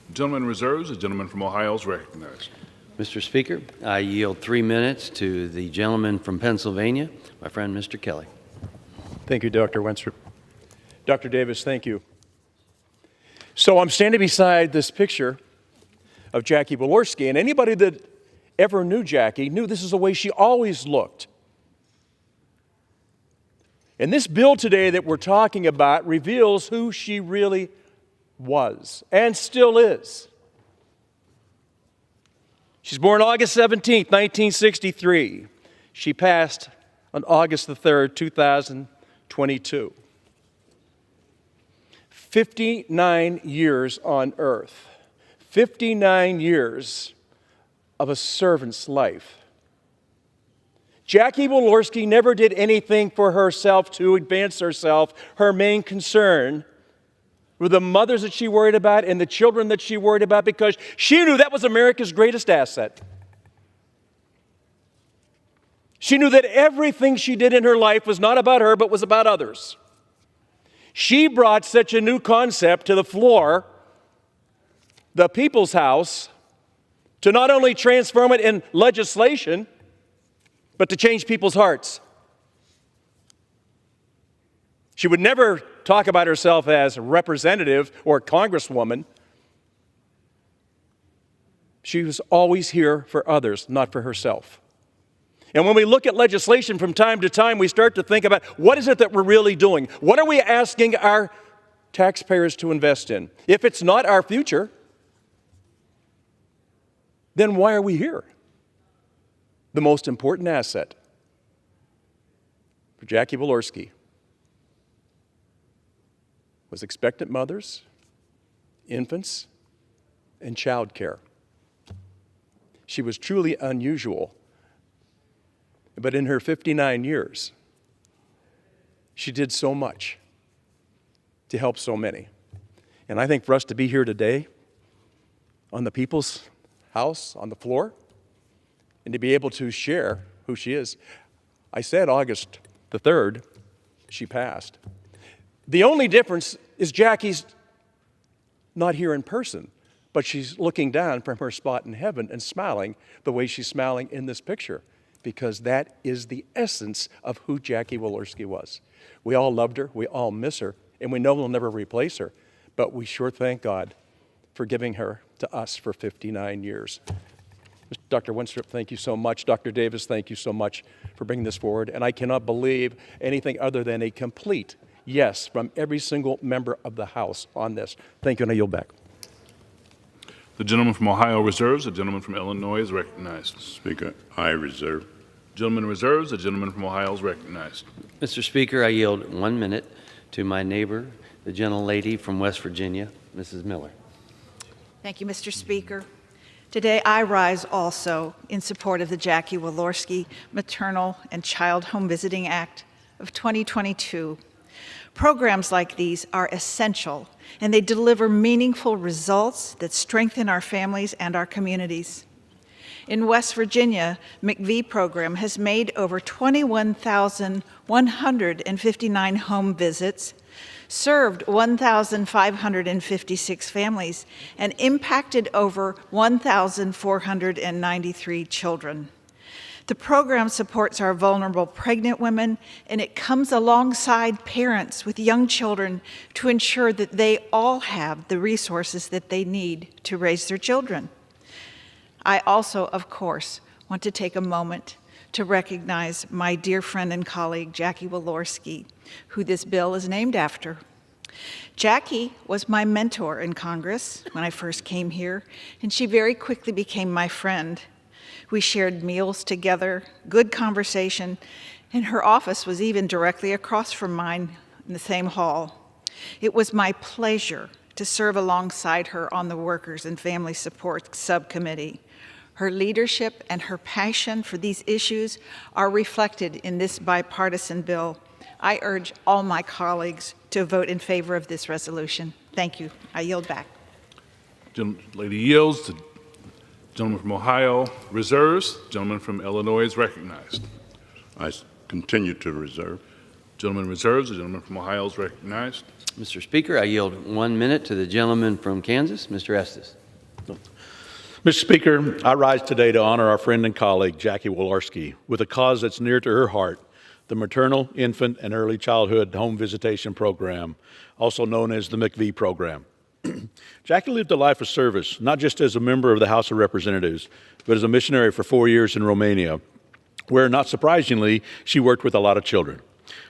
The gentleman reserves. The gentleman from Ohio is recognized. Mr. Speaker, I yield 3 minutes to the gentleman from Pennsylvania, my friend Mr. Kelly. Thank you, Dr. Wenstrup. Dr. Davis, thank you. So I'm standing beside this picture of Jackie Walorski, and anybody that ever knew Jackie knew this is the way she always looked. And this bill today that we're talking about reveals who she really was and still is. She's born August 17th, 1963. She passed on August the 3rd, 2022. 59 years on earth. 59 years of a servant's life. Jackie Walorski never did anything for herself to advance herself. Her main concern were the mothers that she worried about and the children that she worried about, because she knew that was America's greatest asset. She knew that everything she did in her life was not about her, but was about others. She brought such a new concept to the floor, the People's House, to not only transform it in legislation, but to change people's hearts. She would never talk about herself as representative or congresswoman. She was always here for others, not for herself. And when we look at legislation from time to time, we start to think about what is it that we're really doing? What are we asking our taxpayers to invest in? If it's not our future, then why are we here? The most important asset for Jackie Walorski was expectant mothers, infants, and child care. She was truly unusual. But in her 59 years, she did so much to help so many. And I think for us to be here today on the People's House, on the floor, and to be able to share who she is. I said August the 3rd, she passed. The only difference is Jackie's not here in person, but she's looking down from her spot in heaven and smiling the way she's smiling in this picture, because that is the essence of who Jackie Walorski was. We all loved her, we all miss her, and we know we'll never replace her, but we sure thank God for giving her to us for 59 years. Dr. Winstrup, thank you so much. Dr. Davis, thank you so much for bringing this forward. And I cannot believe anything other than a complete yes from every single member of the House on this. Thank you, and I yield back. The gentleman from Ohio reserves. The gentleman from Illinois is recognized. Speaker, I reserve. Gentleman reserves. The gentleman from Ohio is recognized. Mr. Speaker, I yield 1 minute to my neighbor, the gentlelady from West Virginia, Mrs. Miller. Thank you, Mr. Speaker. Today, I rise also in support of the Jackie Walorski Maternal and Child Home Visiting Act of 2022. Programs like these are essential, and they deliver meaningful results that strengthen our families and our communities. In West Virginia, McVie program has made over 21,159 home visits, served 1,556 families, and impacted over 1,493 children. The program supports our vulnerable pregnant women, and it comes alongside parents with young children to ensure that they all have the resources that they need to raise their children. I also, of course, want to take a moment to recognize my dear friend and colleague, Jackie Walorski, who this bill is named after. Jackie was my mentor in Congress when I first came here, and she very quickly became my friend. We shared meals together, good conversation, and her office was even directly across from mine in the same hall. It was my pleasure to serve alongside her on the Workers and Family Support Subcommittee. Her leadership and her passion for these issues are reflected in this bipartisan bill. I urge all my colleagues to vote in favor of this resolution. Thank you. I yield back. Lady yields. The gentleman from Ohio reserves. Gentleman from Illinois is recognized. I continue to reserve. Gentleman reserves. The gentleman from Ohio is recognized. Mr. Speaker, I yield 1 minute to the gentleman from Kansas, Mr. Estes. Mr. Speaker, I rise today to honor our friend and colleague, Jackie Walorski, with a cause that's near to her heart, the Maternal, Infant, and Early Childhood Home Visitation Program, also known as the McVie Program. Jackie lived a life of service, not just as a member of the House of Representatives, but as a missionary for 4 years in Romania, where, not surprisingly, she worked with a lot of children.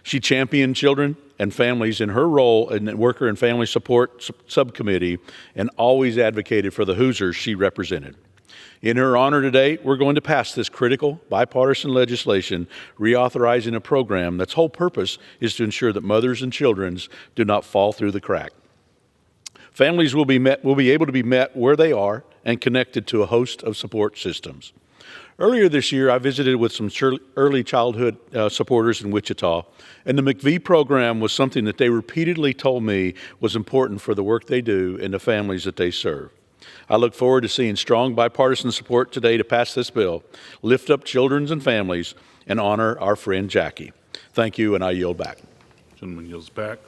She championed children and families in her role in the Worker and Family Support Subcommittee and always advocated for the Hoosiers she represented. In her honor today, we're going to pass this critical bipartisan legislation reauthorizing a program that's whole purpose is to ensure that mothers and children do not fall through the crack. Families will be able to be met where they are and connected to a host of support systems. Earlier this year, I visited with some early childhood supporters in Wichita, and the McVie program was something that they repeatedly told me was important for the work they do and the families that they serve. I look forward to seeing strong bipartisan support today to pass this bill, lift up children and families, and honor our friend Jackie. Thank you, and I yield back. Gentleman yields back.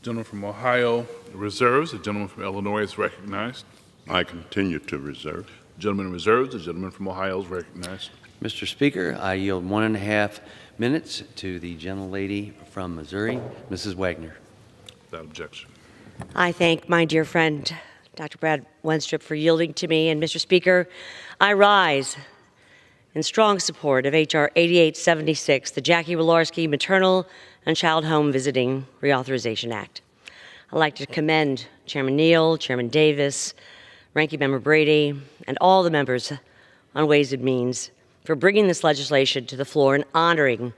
Gentleman from Ohio reserves. The gentleman from Illinois is recognized. I continue to reserve. Gentleman reserves. The gentleman from Ohio is recognized. Mr. Speaker, I yield 1.5 minutes to the gentlelady from Missouri, Mrs. Wagner. Without objection. I thank my dear friend, Dr. Brad Wenstrup for yielding to me. And Mr. Speaker, I rise in strong support of H.R. 8876, the Jackie Walorski Maternal and Child Home Visiting Reauthorization Act. I'd like to commend Chairman Neal, Chairman Davis, Ranking Member Brady, and all the members on Ways and Means for bringing this legislation to the floor and honoring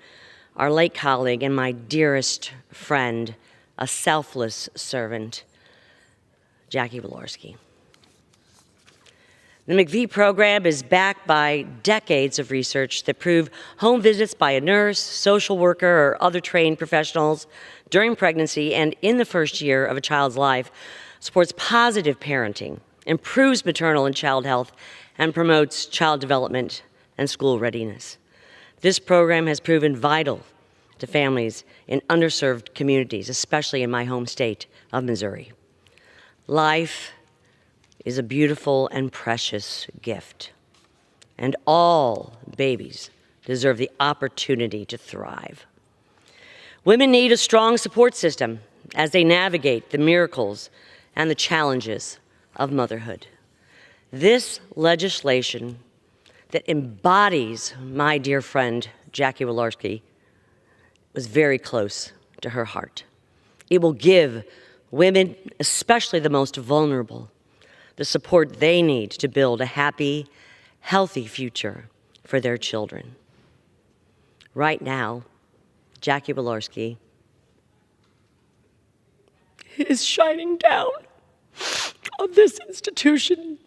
our late colleague and my dearest friend, a selfless servant, Jackie Walorski. The McVie program is backed by decades of research that prove home visits by a nurse, social worker, or other trained professionals during pregnancy and in the first year of a child's life supports positive parenting, improves maternal and child health, and promotes child development and school readiness. This program has proven vital to families in underserved communities, especially in my home state of Missouri. Life is a beautiful and precious gift, and all babies deserve the opportunity to thrive. Women need a strong support system as they navigate the miracles and the challenges of motherhood. This legislation that embodies my dear friend, Jackie Walorski, was very close to her heart. It will give women, especially the most vulnerable, the support they need to build a happy, healthy future for their children. Right now, Jackie Walorski is shining down on this institution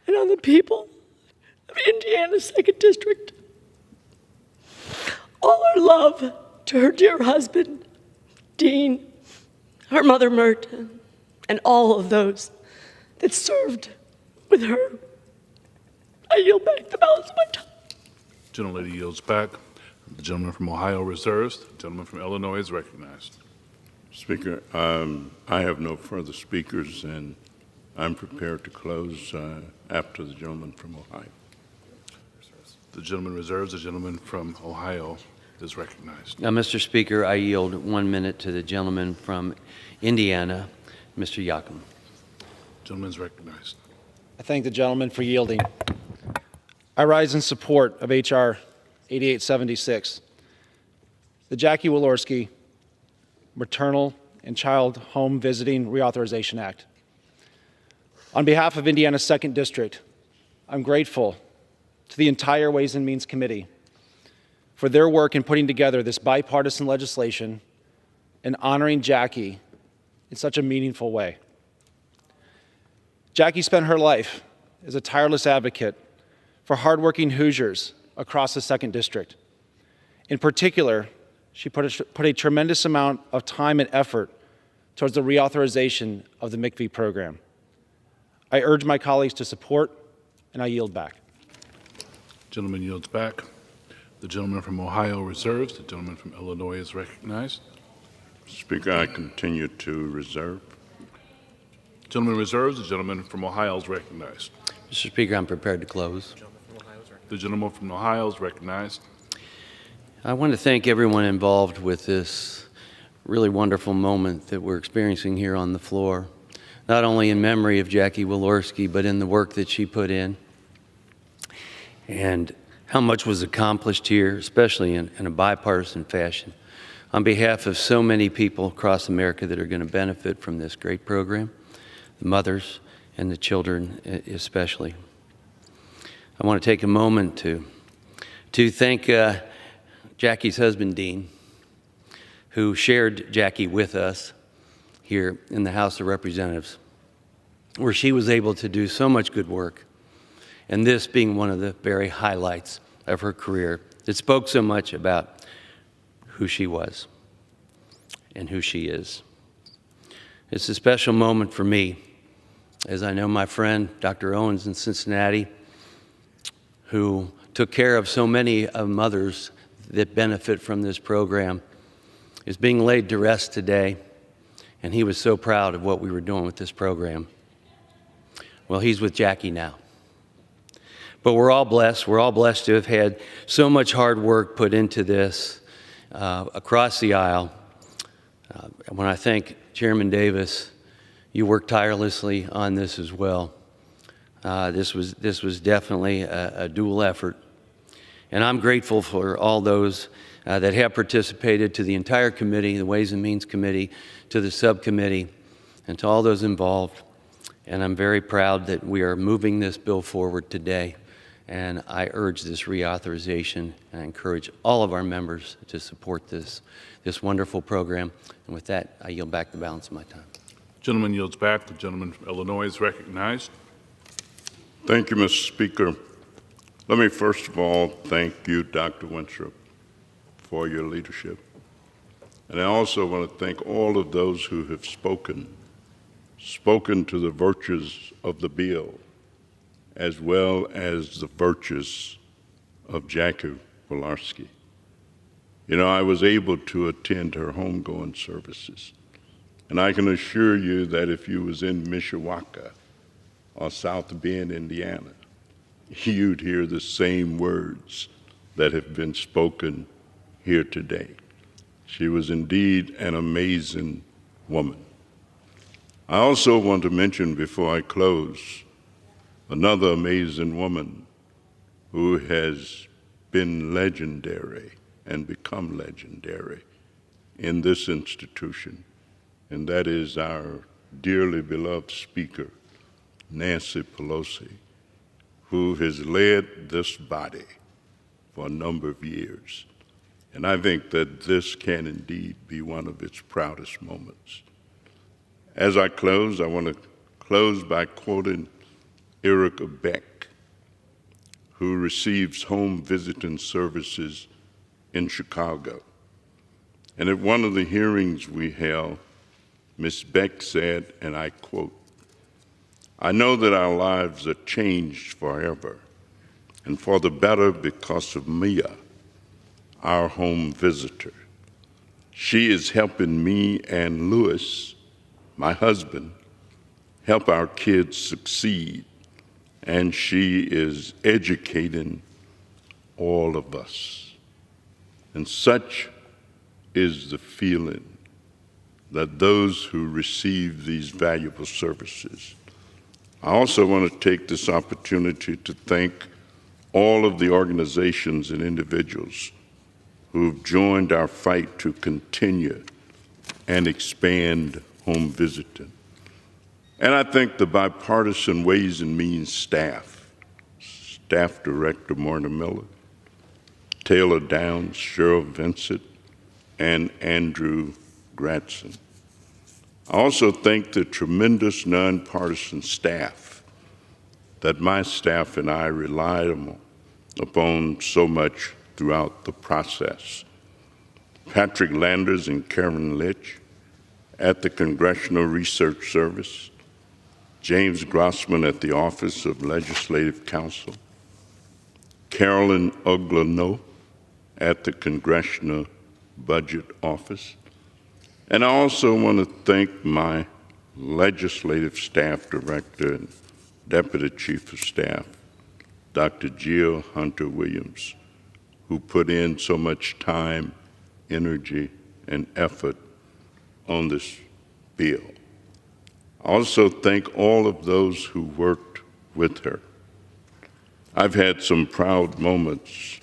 and on the people of Indiana's 2nd District. All our love to her dear husband, Dean, her mother, Mert, and all of those that served with her. I yield back the balance of my time. Gentlelady yields back. The gentleman from Ohio reserves. The gentleman from Illinois is recognized. Speaker, I have no further speakers, and I'm prepared to close after the gentleman from Ohio. The gentleman reserves. The gentleman from Ohio is recognized. Now, Mr. Speaker, I yield 1 minute to the gentleman from Indiana, Mr. Yakum. Gentleman is recognized. I thank the gentleman for yielding. I rise in support of H.R. 8876, the Jackie Walorski Maternal and Child Home Visiting Reauthorization Act. On behalf of Indiana's 2nd District, I'm grateful to the entire Ways and Means Committee for their work in putting together this bipartisan legislation and honoring Jackie in such a meaningful way. Jackie spent her life as a tireless advocate for hardworking Hoosiers across the 2nd District. In particular, she put a tremendous amount of time and effort towards the reauthorization of the McVie program. I urge my colleagues to support, and I yield back. Gentleman yields back. The gentleman from Ohio reserves. The gentleman from Illinois is recognized. Speaker, I continue to reserve. Gentleman reserves. The gentleman from Ohio is recognized. Mr. Speaker, I'm prepared to close. The gentleman from Ohio is recognized. I want to thank everyone involved with this really wonderful moment that we're experiencing here on the floor, not only in memory of Jackie Walorski, but in the work that she put in and how much was accomplished here, especially in a bipartisan fashion, on behalf of so many people across America that are going to benefit from this great program, the mothers and the children especially. I want to take a moment to thank Jackie's husband, Dean, who shared Jackie with us here in the House of Representatives, where she was able to do so much good work, and this being one of the very highlights of her career that spoke so much about who she was and who she is. It's a special moment for me, as I know my friend, Dr. Owens in Cincinnati, who took care of so many mothers that benefit from this program, is being laid to rest today, and he was so proud of what we were doing with this program. Well, he's with Jackie now. But we're all blessed. We're all blessed to have had so much hard work put into this across the aisle. When I thank Chairman Davis You worked tirelessly on this as well. This was definitely a dual effort. And I'm grateful for all those that have participated, to the entire committee, the Ways and Means Committee, to the subcommittee, and to all those involved. And I'm very proud that we are moving this bill forward today. And I urge this reauthorization, and I encourage all of our members to support this wonderful program. And with that, I yield back the balance of my time. Gentleman yields back. The gentleman from Illinois is recognized. Thank you, Mr. Speaker. Let me first of all thank you, Dr. Winstrup, for your leadership. And I also want to thank all of those who have spoken to the virtues of the bill, as well as the virtues of Jackie Walorski. You know, I was able to attend her homegoing services, and I can assure you that if you was in Mishawaka or South Bend, Indiana, you'd hear the same words that have been spoken here today. She was indeed an amazing woman. I also want to mention before I close another amazing woman who has been legendary and become legendary in this institution, and that is our dearly beloved Speaker, Nancy Pelosi, who has led this body for a number of years. And I think that this can indeed be one of its proudest moments. As I close, I want to close by quoting Erica Beck, who receives home visiting services in Chicago. And at one of the hearings we held, Ms. Beck said, and I quote, "I know that our lives are changed forever, and for the better because of Mia, our home visitor. She is helping me and Louis, my husband, help our kids succeed, and she is educating all of us." And such is the feeling that those who receive these valuable services. I also want to take this opportunity to thank all of the organizations and individuals who've joined our fight to continue and expand home visiting. And I thank the bipartisan Ways and Means staff, Staff Director Marta Miller, Taylor Downs, Cheryl Vincent, and Andrew Gratson. I also thank the tremendous nonpartisan staff that my staff and I relied upon so much throughout the process. Patrick Landers and Karen Litch at the Congressional Research Service, James Grossman at the Office of Legislative Counsel, Carolyn Uglano at the Congressional Budget Office. And I also want to thank my Legislative Staff Director and Deputy Chief of Staff, Dr. Jill Hunter-Williams, who put in so much time, energy, and effort on this bill. I also thank all of those who worked with her. I've had some proud moments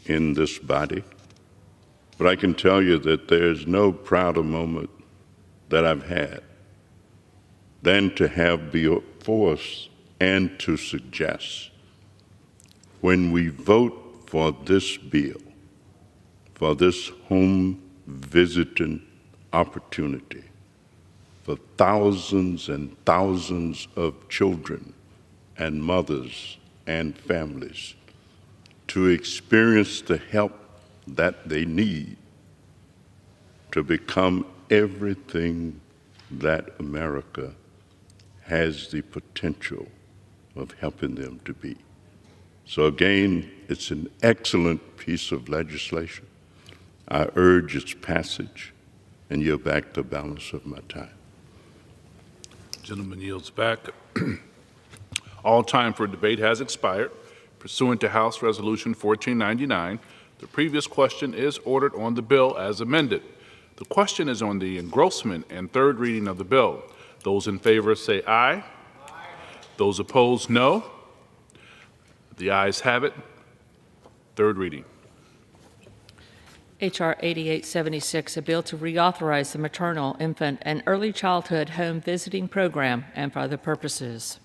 in this body, but I can tell you that there's no prouder moment that I've had than to have before us and to suggest, when we vote for this bill, for this home visiting opportunity for thousands and thousands of children and mothers and families to experience the help that they need to become everything that America has the potential of helping them to be. So again, it's an excellent piece of legislation. I urge its passage and yield back the balance of my time. Gentleman yields back. All time for debate has expired. Pursuant to House Resolution 1499, the previous question is ordered on the bill as amended. The question is on the engrossment and third reading of the bill. Those in favor say aye. Those opposed, no. The ayes have it. Third reading. H.R. 8876, a bill to reauthorize the maternal, infant, and early childhood home visiting program and for other purposes.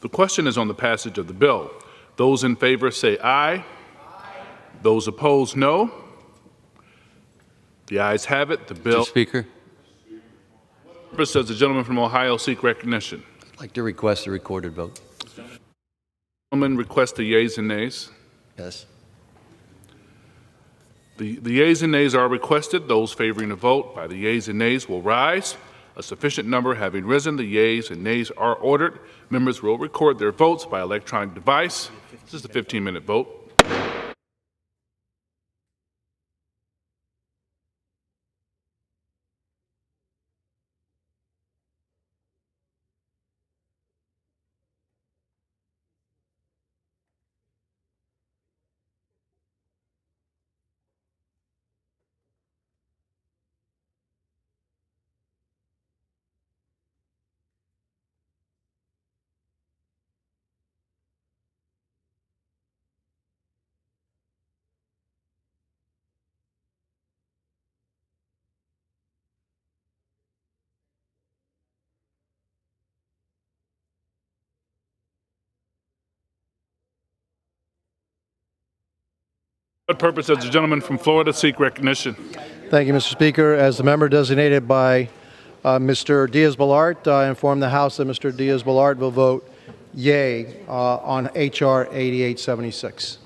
The question is on the passage of the bill. Those in favor say aye. Those opposed, no. The ayes have it. The bill. Mr. Speaker, Purpose does the gentleman from Ohio seek recognition? I'd like to request a recorded vote. Gentleman request the yeas and nays. Yes. The yeas and nays are requested. Those favoring a vote by the yeas and nays will rise. A sufficient number having risen, the yeas and nays are ordered. Members will record their votes by electronic device. This is the 15-minute vote. What purpose does the gentleman from Florida seek recognition? Thank you, Mr. Speaker. As the member designated by Mr. Diaz-Balart, I inform the House that Mr. Diaz-Balart will vote yea on H.R. 8876.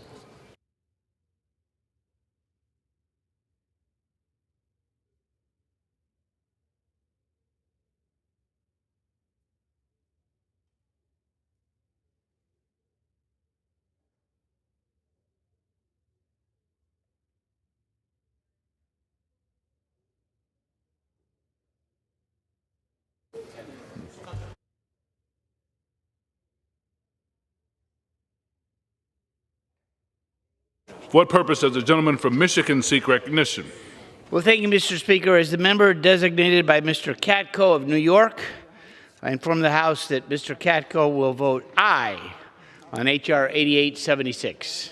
What purpose does the gentleman from Michigan seek recognition? Well, thank you, Mr. Speaker. As the member designated by Mr. Katko of New York, I inform the House that Mr. Katko will vote aye on H.R. 8876.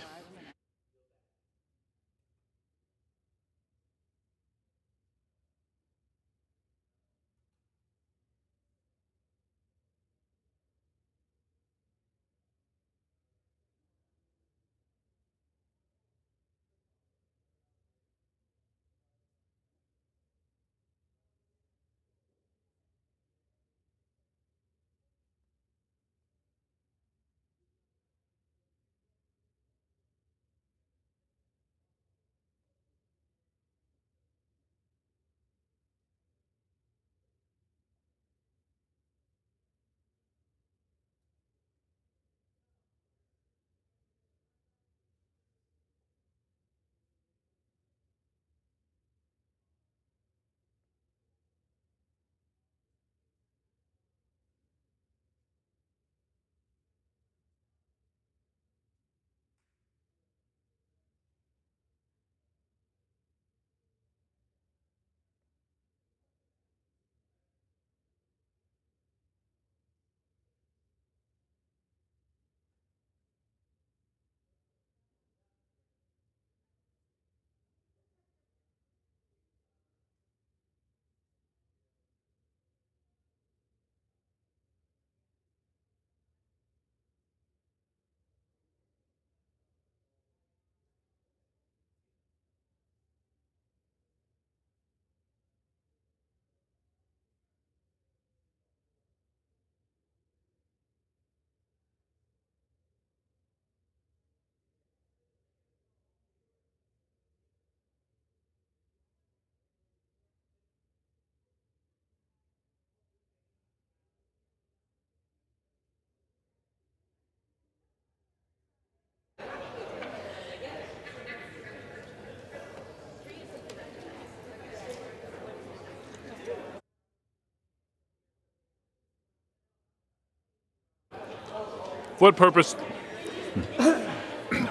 What purpose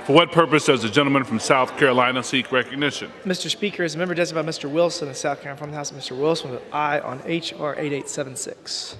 For what purpose does the gentleman from South Carolina seek recognition? Mr. Speaker, as a member designated by Mr. Wilson of South Carolina from the House, Mr. Wilson with aye on H.R. 8876.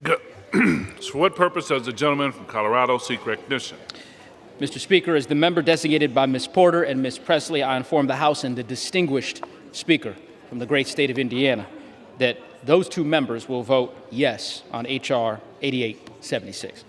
For what purpose does the gentleman from Colorado seek recognition? Mr. Speaker, as the member designated by Ms. Porter and Ms. Presley, I inform the House and the distinguished speaker from the great state of Indiana that those two members will vote yes on H.R. 8876.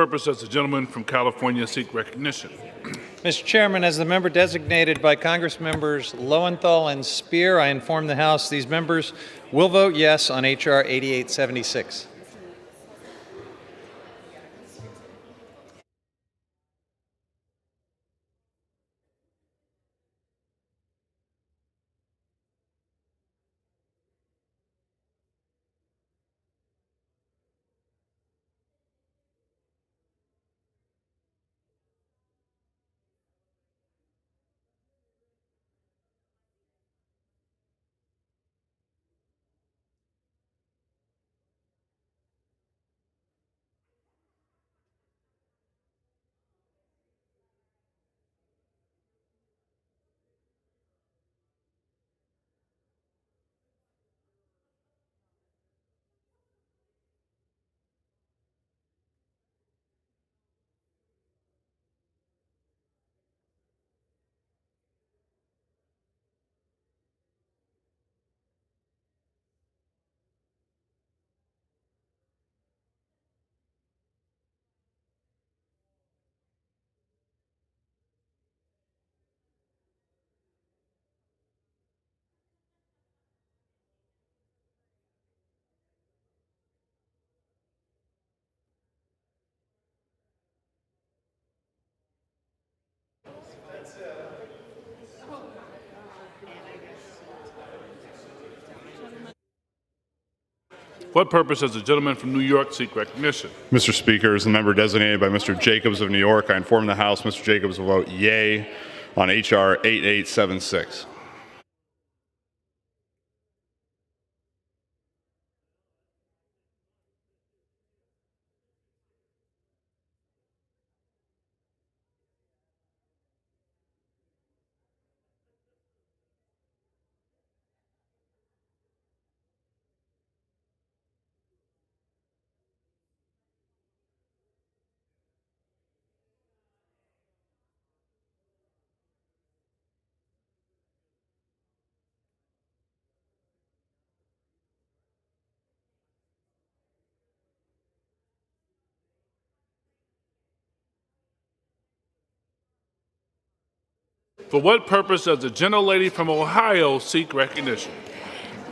purpose does the gentleman from California seek recognition? Mr. Chairman, as the member designated by Congress members Lowenthal and Spear, I inform the House these members will vote yes on H.R. 8876. What purpose does the gentleman from New York seek recognition? Mr. Speaker, as the member designated by Mr. Jacobs of New York, I inform the House Mr. Jacobs will vote yea on H.R. 8876. For what purpose does the gentlelady from Ohio seek recognition?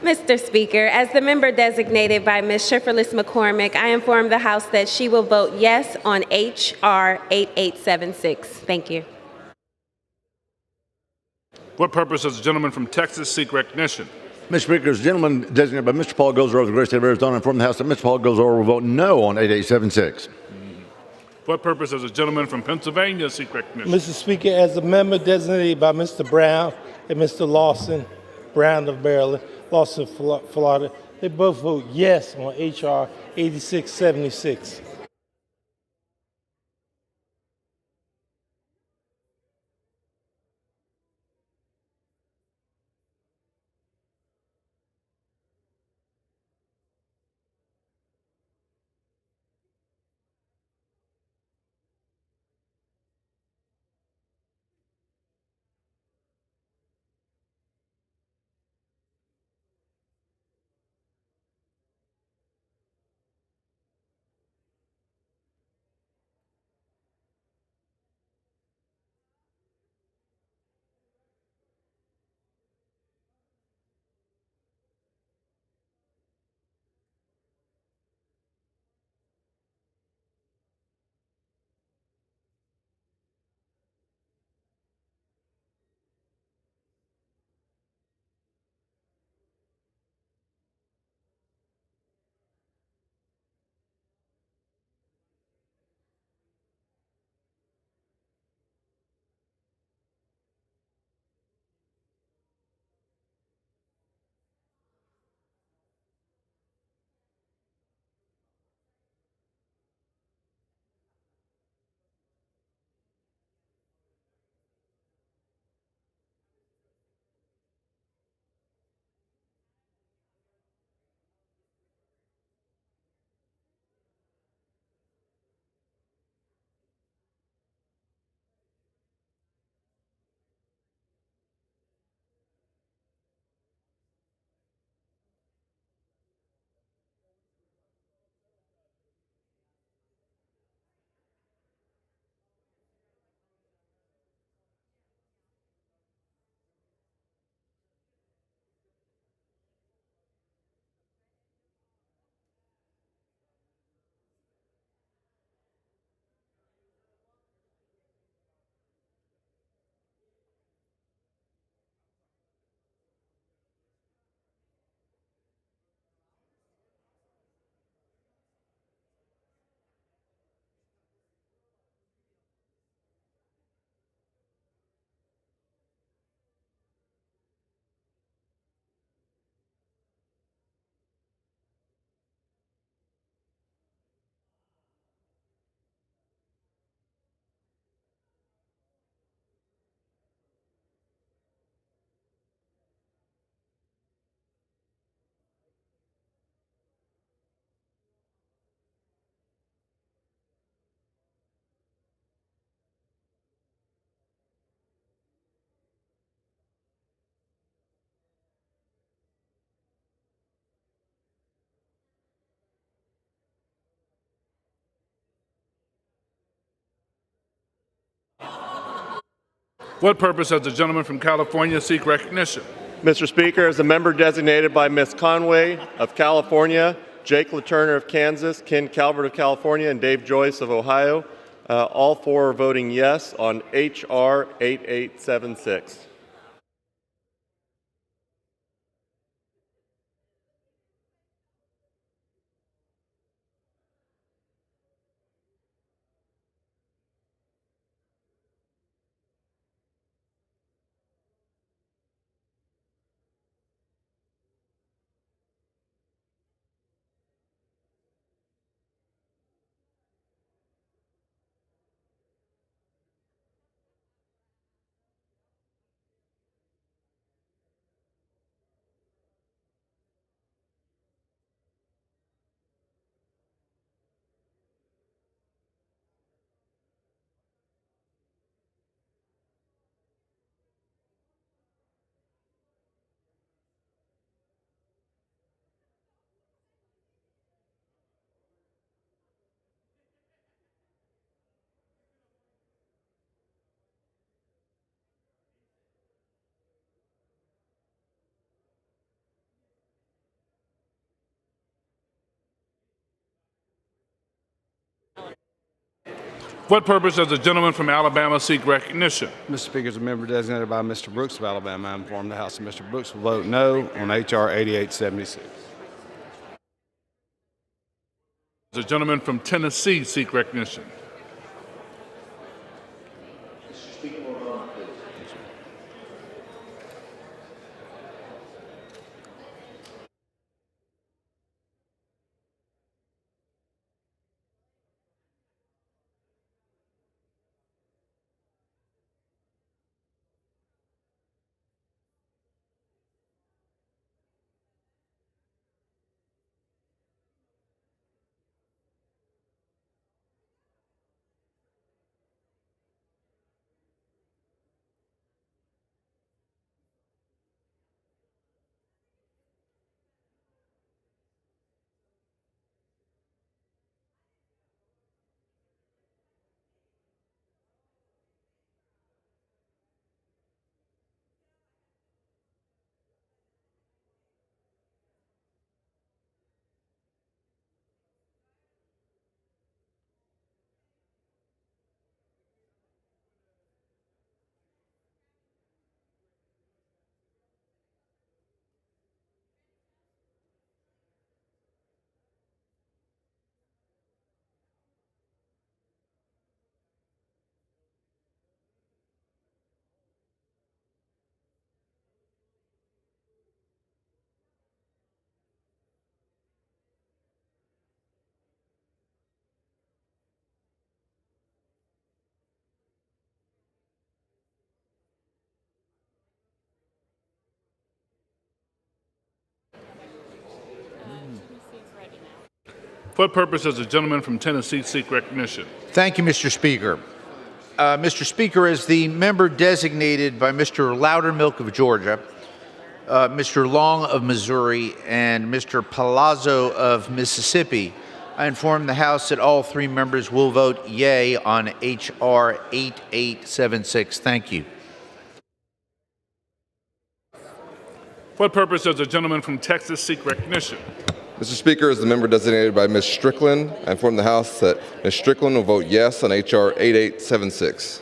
Mr. Speaker, as the member designated by Ms. Shifferlis McCormick, I inform the House that she will vote yes on H.R. 8876. Thank you. What purpose does the gentleman from Texas seek recognition? Mr. Speaker, as the gentleman designated by Mr. Paul Gosar of the great state of Arizona, I inform the House that Mr. Paul Gosar will vote no on 8876. What purpose does the gentleman from Pennsylvania seek recognition? Mr. Speaker, as a member designated by Mr. Brown and Mr. Lawson, Brown of Maryland, Lawson, Florida, they both vote yes on H.R. 8676. What purpose does the gentleman from California seek recognition? Mr. Speaker, as a member designated by Ms. Conway of California, Jake LaTurner of Kansas, Ken Calvert of California, and Dave Joyce of Ohio, all four are voting yes on H.R. 8876. What purpose does the gentleman from Alabama seek recognition? Mr. Speaker, as a member designated by Mr. Brooks of Alabama, I inform the House that Mr. Brooks will vote no on H.R. 8876. Does the gentleman from Tennessee seek recognition? What purpose does the gentleman from Tennessee seek recognition? Thank you, Mr. Speaker. Mr. Speaker, as the member designated by Mr. Loudermilk of Georgia, Mr. Long of Missouri, and Mr. Palazzo of Mississippi, I inform the House that all three members will vote yea on H.R. 8876. Thank you. What purpose does the gentleman from Texas seek recognition? Mr. Speaker, as the member designated by Ms. Strickland, I inform the House that Ms. Strickland will vote yes on H.R. 8876.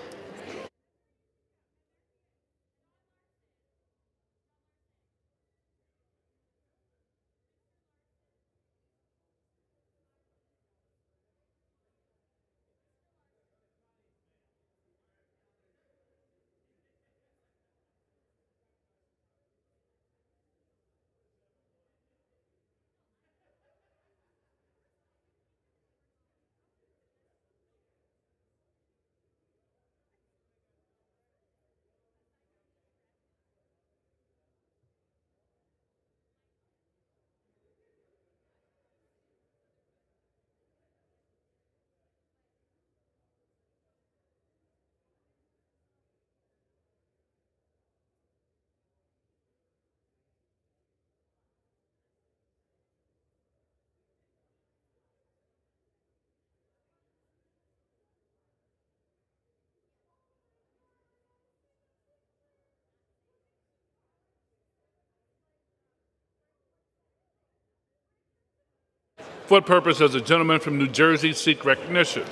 For what purpose does the gentleman from New Jersey seek recognition?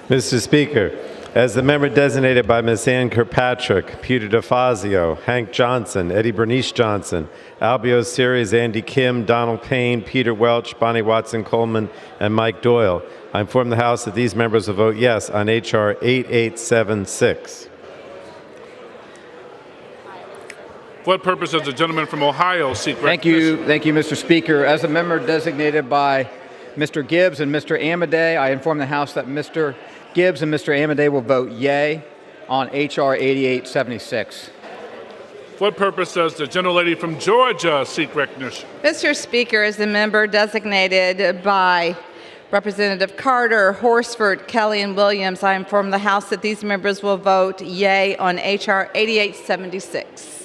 Mr. Speaker, as the member designated by Ms. Ann Kirkpatrick, Peter DeFazio, Hank Johnson, Eddie Bernice Johnson, Albio Series, Andy Kim, Donald Payne, Peter Welch, Bonnie Watson Coleman, and Mike Doyle, I inform the House that these members will vote yes on H.R. 8876. For what purpose does the gentleman from Ohio seek Thank recognition? you, Mr. Speaker. As a member designated by Mr. Gibbs and Mr. Amadei, I inform the House that Mr. Gibbs and Mr. Amadei will vote yea on H.R. 8876. For what purpose does the gentlelady from Georgia seek recognition? Mr. Speaker, as the member designated by Representative Carter, Horsford, Kelly, and Williams, I inform the House that these members will vote yea on H.R. 8876.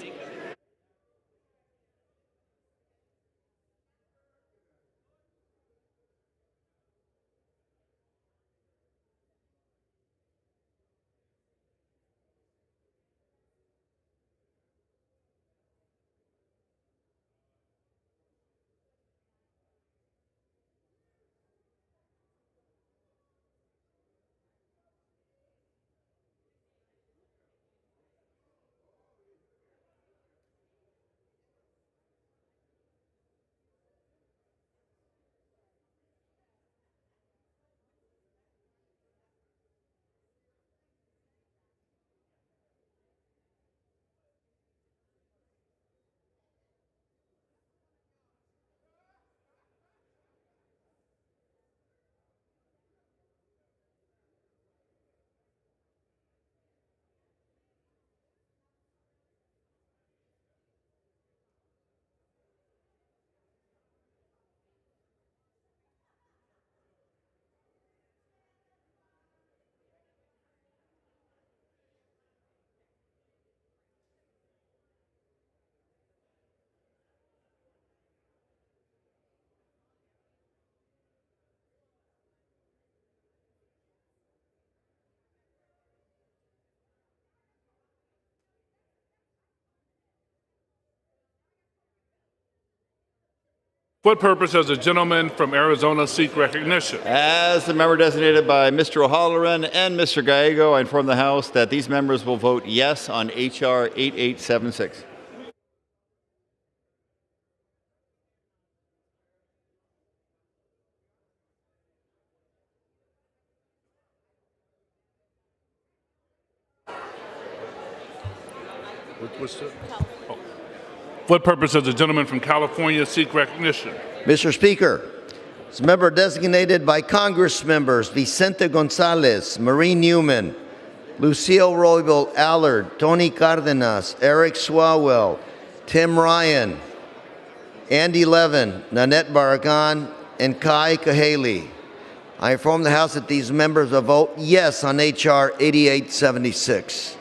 For what purpose does the gentleman from Arizona seek recognition? As the member designated by Mr. O'Halloran and Mr. Gallego, I inform the House that these members will vote yes on H.R. 8876. What's the? Oh. For what purpose does the gentleman from California seek recognition? Mr. Speaker, as a member designated by Congress members Vicente Gonzalez, Marie Newman, Lucille Roybal Allard, Tony Cardenas, Eric Swalwell, Tim Ryan, Andy Levin, Nanette Barragan, and Kai Cahaley. I inform the House that these members will vote yes on H.R. 8876.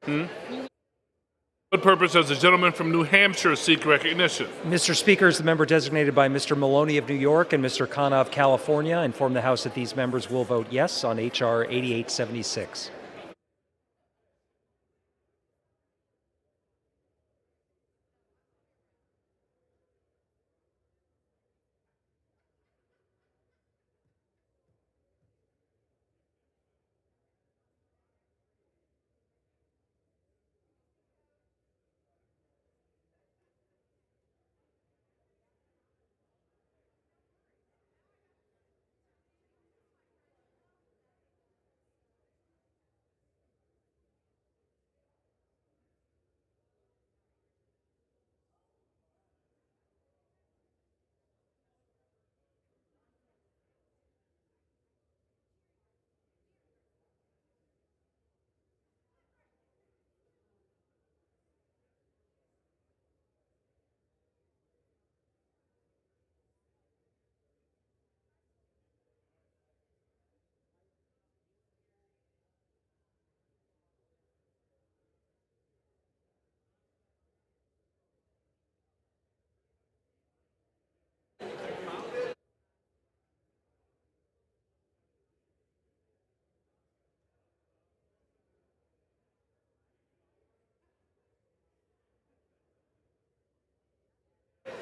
What purpose does the gentleman from New Hampshire seek recognition? Mr. Speaker, as the member designated by Mr. Maloney of New York and Mr. Khanna of California, I inform the House that these members will vote yes on H.R. 8876.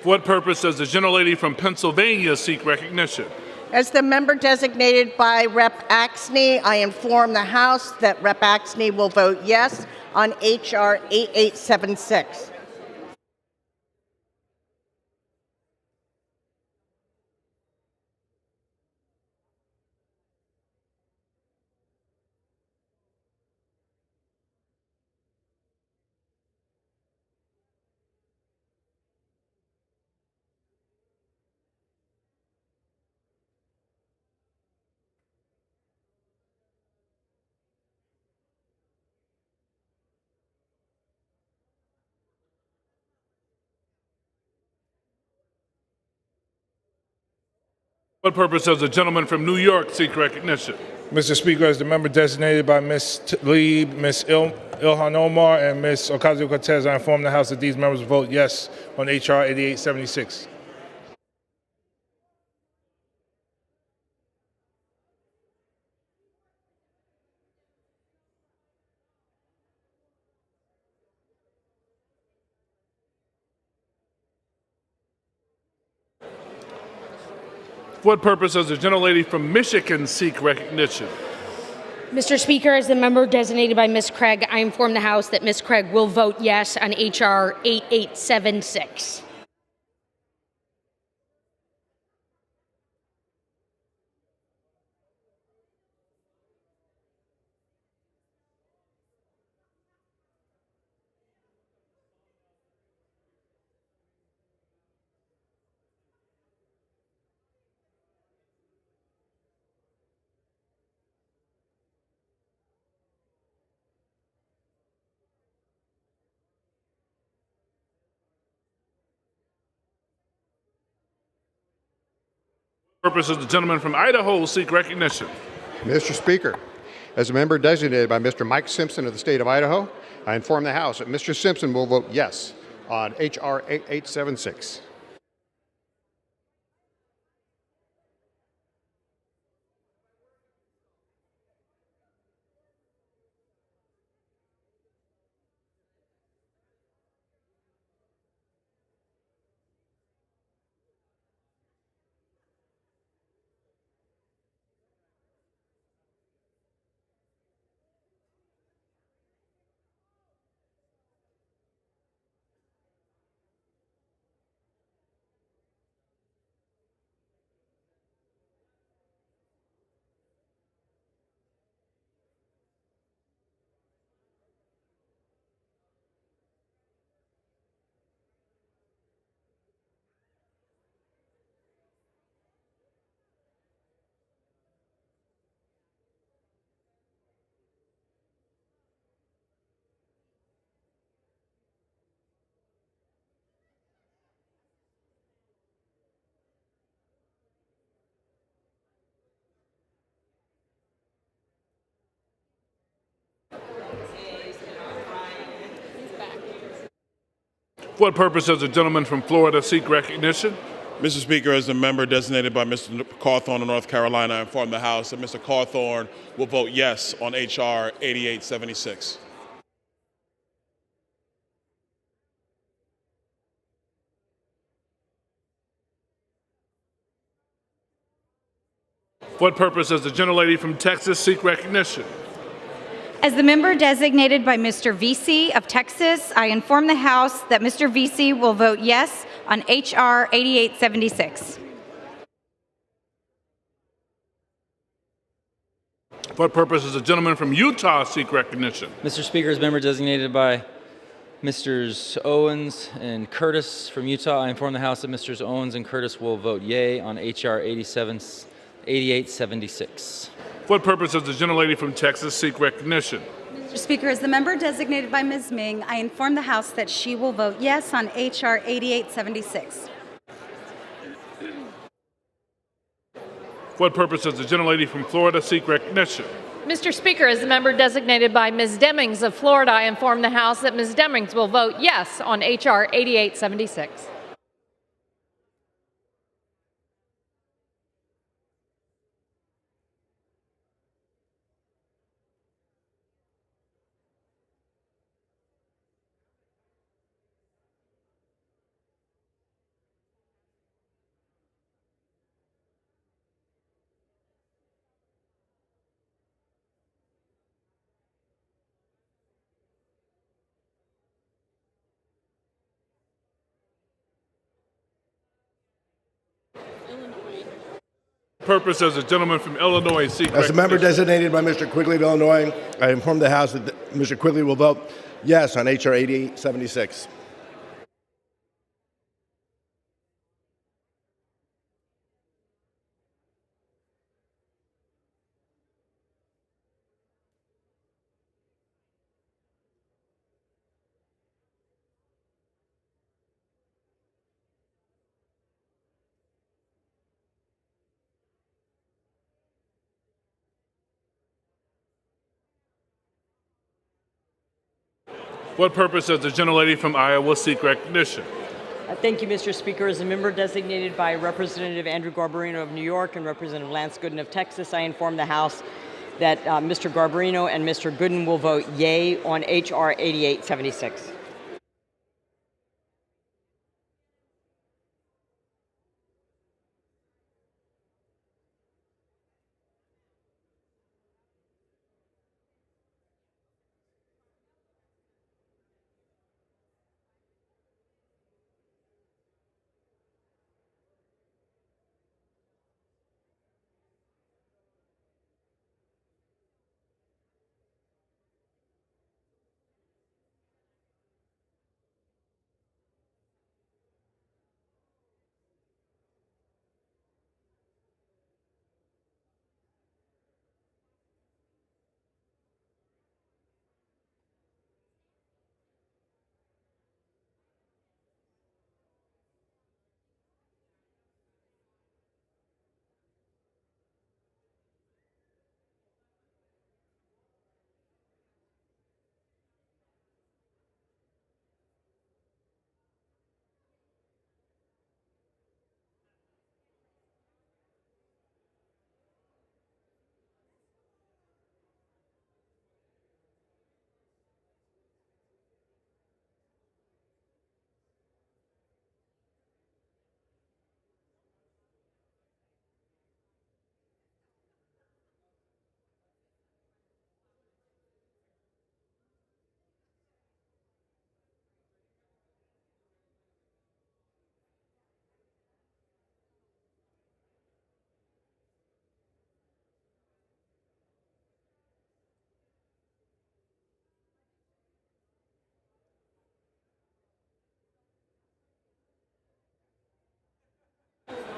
For what purpose does the gentlelady from Pennsylvania seek recognition? As the member designated by Rep. Axney, I inform the House that Rep. Axney will vote yes on H.R. 8876. What purpose does the gentleman from New York seek recognition? Mr. Speaker, as the member designated by Ms. Tlaib, Ms. Ilhan Omar, and Ms. Ocasio-Cortez, I inform the House that these members will vote yes on H.R. 8876. For what purpose does the gentlelady from Michigan seek recognition? Mr. Speaker, as the member designated by Ms. Craig, I inform the House that Ms. Craig will vote yes on H.R. 8876. For what purpose does the gentleman from Idaho seek recognition? Mr. Speaker, as a member designated by Mr. Mike Simpson of the state of Idaho, I inform the House that Mr. Simpson will vote yes on H.R. 8876. For what purpose does the gentleman from Florida seek recognition? Mr. Speaker, as a member designated by Mr. Cawthorn of North Carolina, I inform the House that Mr. Cawthorn will vote yes on H.R. 8876. For what purpose does the gentlelady from Texas seek recognition? As the member designated by Mr. Vesey of Texas, I inform the House that Mr. Vesey will vote yes on H.R. 8876. For what purpose does the gentleman from Utah seek recognition? Mr. Speaker, as member designated by Misters Owens and Curtis from Utah, I inform the House that Misters Owens and Curtis will vote yea on H.R. 8876. For what purpose does the gentlelady from Texas seek recognition? Mr. Speaker, as the member designated by Ms. Ming, I inform the House that she will vote yes on H.R. 8876. For what purpose does the gentlelady from Florida seek recognition? Mr. Speaker, as the member designated by Ms. Demings of Florida, I inform the House that Ms. Demings will vote yes on H.R. 8876. Purpose does the gentleman from Illinois seek As a member recognition? designated by Mr. Quigley of Illinois, I inform the House that Mr. Quigley will vote yes on H.R. 8876. What purpose does the gentlelady from Iowa seek recognition? Thank you, Mr. Speaker. As a member designated by Representative Andrew Garbarino of New York and Representative Lance Gooden of Texas, I inform the House that Mr. Garbarino and Mr. Gooden will vote yea on H.R. 8876.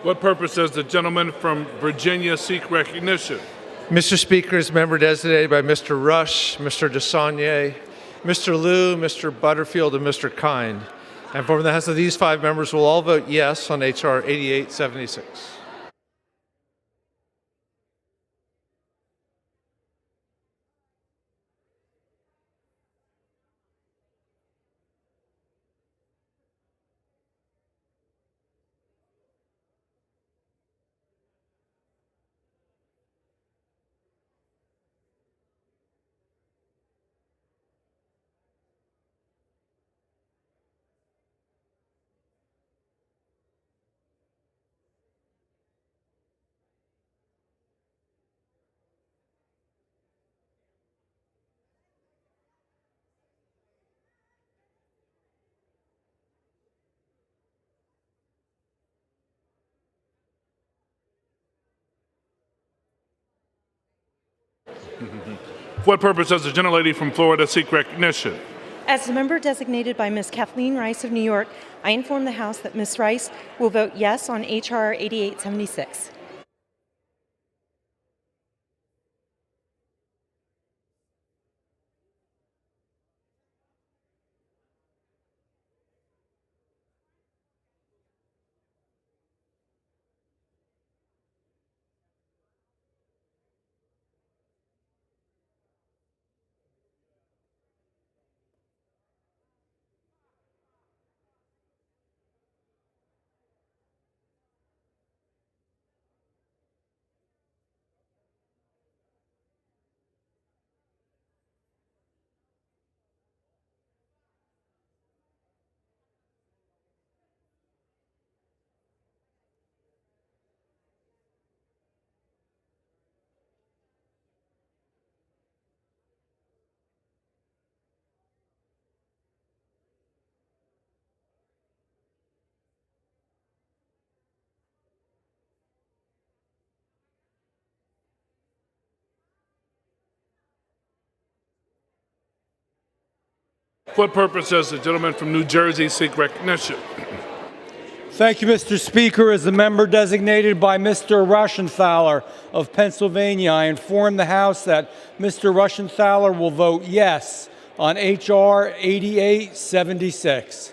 What purpose does the gentleman from Virginia seek recognition? Mr. Speaker, as member designated by Mr. Rush, Mr. DeSaulnier, Mr. Liu, Mr. Butterfield, and Mr. Kind. I inform the House that these 5 members will all vote yes on H.R. 8876. For what purpose does the gentlelady from Florida seek recognition? As the member designated by Ms. Kathleen Rice of New York, I inform the House that Ms. Rice will vote yes on H.R. 8876. For what purpose does the gentleman from New Jersey seek recognition? Thank you, Mr. Speaker. As the member designated by Mr. Rushenthaler of Pennsylvania, I inform the House that Mr. Rushenthaler will vote yes on H.R. 8876.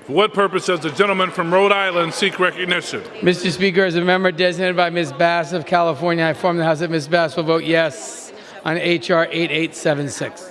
For what purpose does the gentleman from Rhode Island seek recognition? Mr. Speaker, as a member designated by Ms. Bass of California, I inform the House that Ms. Bass will vote yes on H.R. 8876.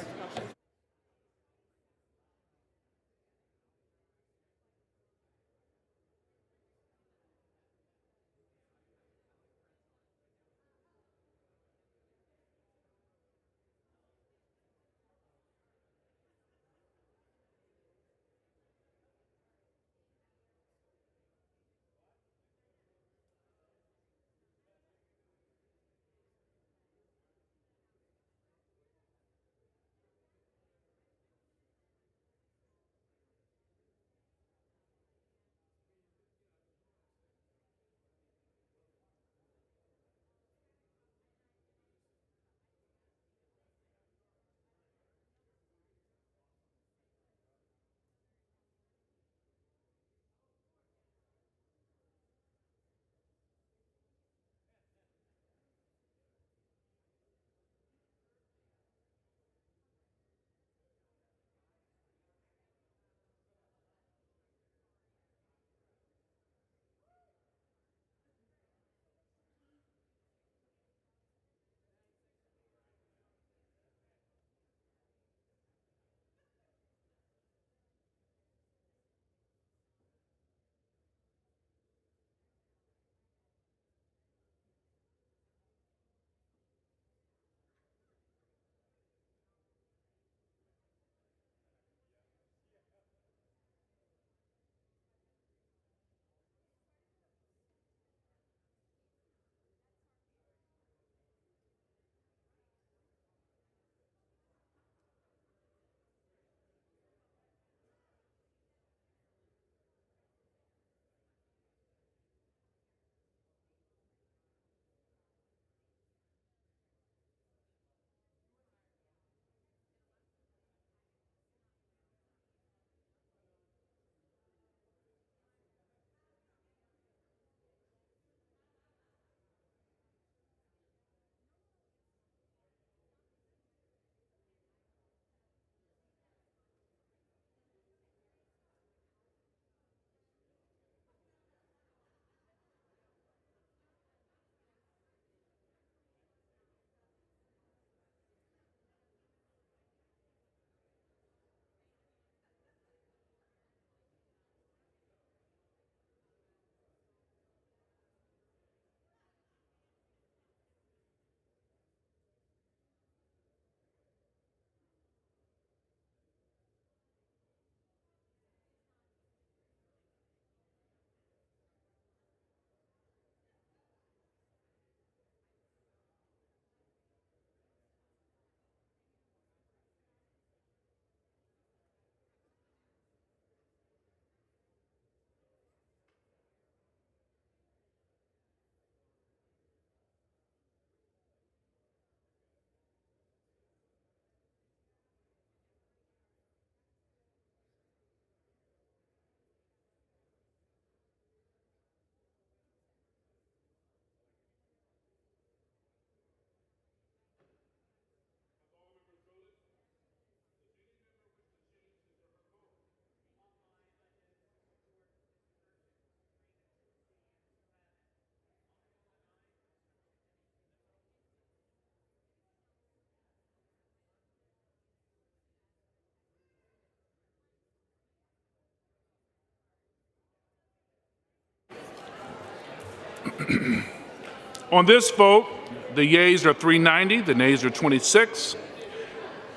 On this vote, the yeas are 390, the nays are 26.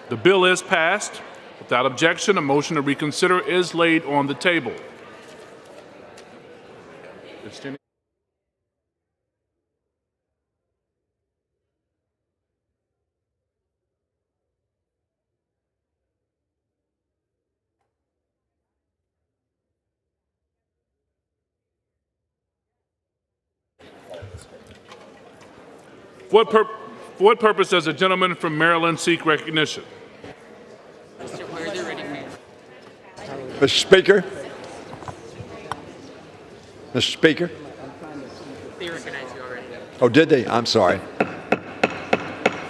The bill is passed. Without objection, a motion to reconsider is laid on the table. For what purpose does the gentleman from Maryland seek recognition? Mr. Speaker. Mr. Speaker. They recognized you already. Oh, did they? I'm sorry.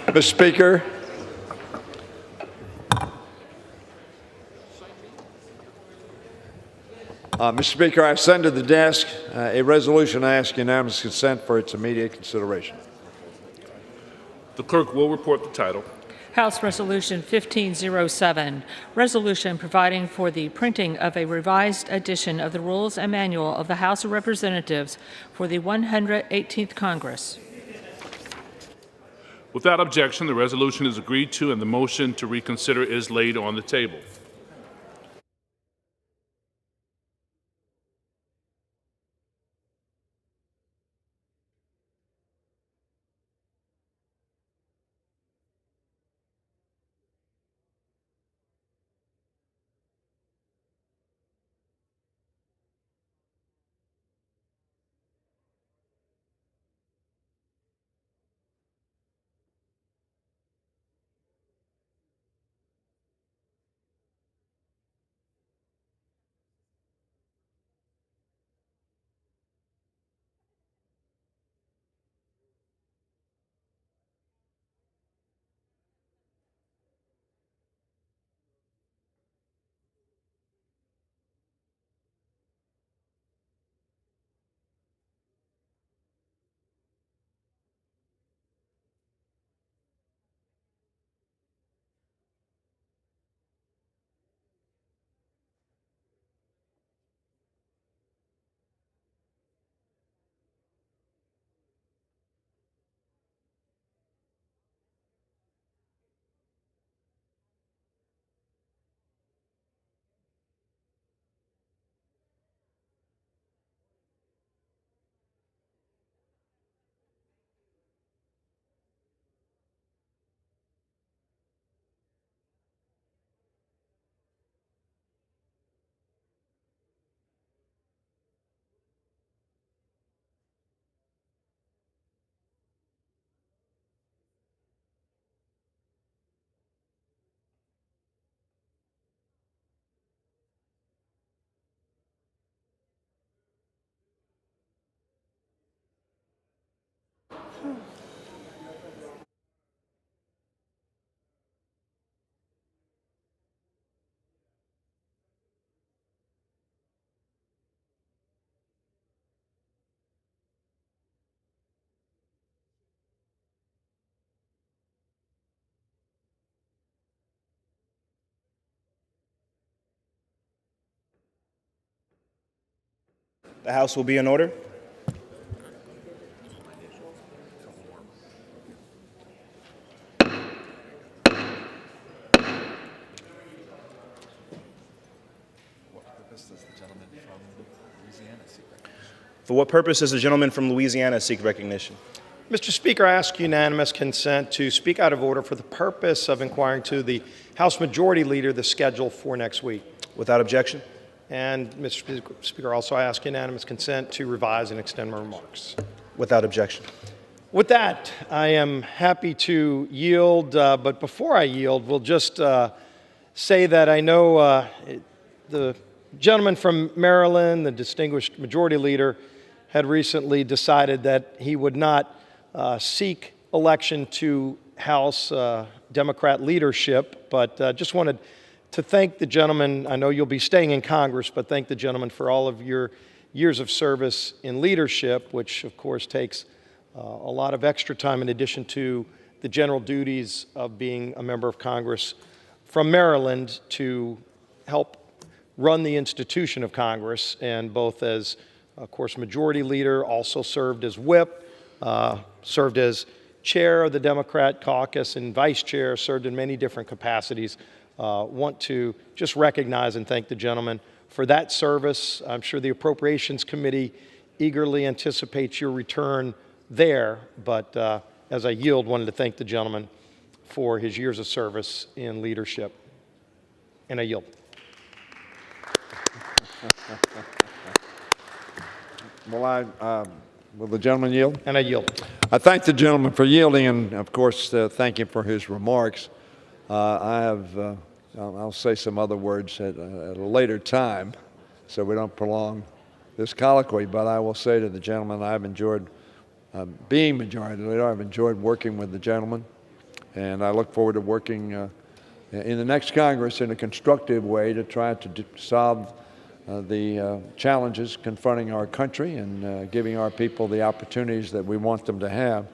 Mr. Speaker. Mr. Speaker, I send to the desk a resolution. I ask unanimous consent for its immediate consideration. The clerk will report the title. House Resolution 1507, resolution providing for the printing of a revised edition of the Rules and Manual of the House of Representatives for the 118th Congress. Without objection, the resolution is agreed to and the motion to reconsider is laid on the table. The House will be in order. For what purpose does the gentleman from Louisiana seek recognition? Mr. Speaker, I ask unanimous consent to speak out of order for the purpose of inquiring to the House Majority Leader the schedule for next week. Without objection. And, Mr. Speaker, also I ask unanimous consent to revise and extend my remarks. Without objection. With that, I am happy to yield, but before I yield, we'll just say that I know the gentleman from Maryland, the distinguished Majority Leader, had recently decided that he would not seek election to House Democrat leadership, but just wanted to thank the gentleman. I know you'll be staying in Congress, but thank the gentleman for all of your years of service in leadership, which of course takes a lot of extra time in addition to the general duties of being a member of Congress from Maryland to help run the institution of Congress, and both as Of course, Majority Leader also served as whip, served as chair of the Democrat caucus and vice chair, served in many different capacities. Want to just recognize and thank the gentleman for that service. I'm sure the Appropriations Committee eagerly anticipates your return there, but as I yield, wanted to thank the gentleman for his years of service in leadership. And I yield. Will the gentleman yield? And I yield. I thank the gentleman for yielding, and of course, thank him for his remarks. I'll say some other words at a later time, so we don't prolong this colloquy. But I will say to the gentleman, I've enjoyed being Majority Leader. I've enjoyed working with the gentleman, and I look forward to working in the next Congress in a constructive way to try to solve the challenges confronting our country and giving our people the opportunities that we want them to have.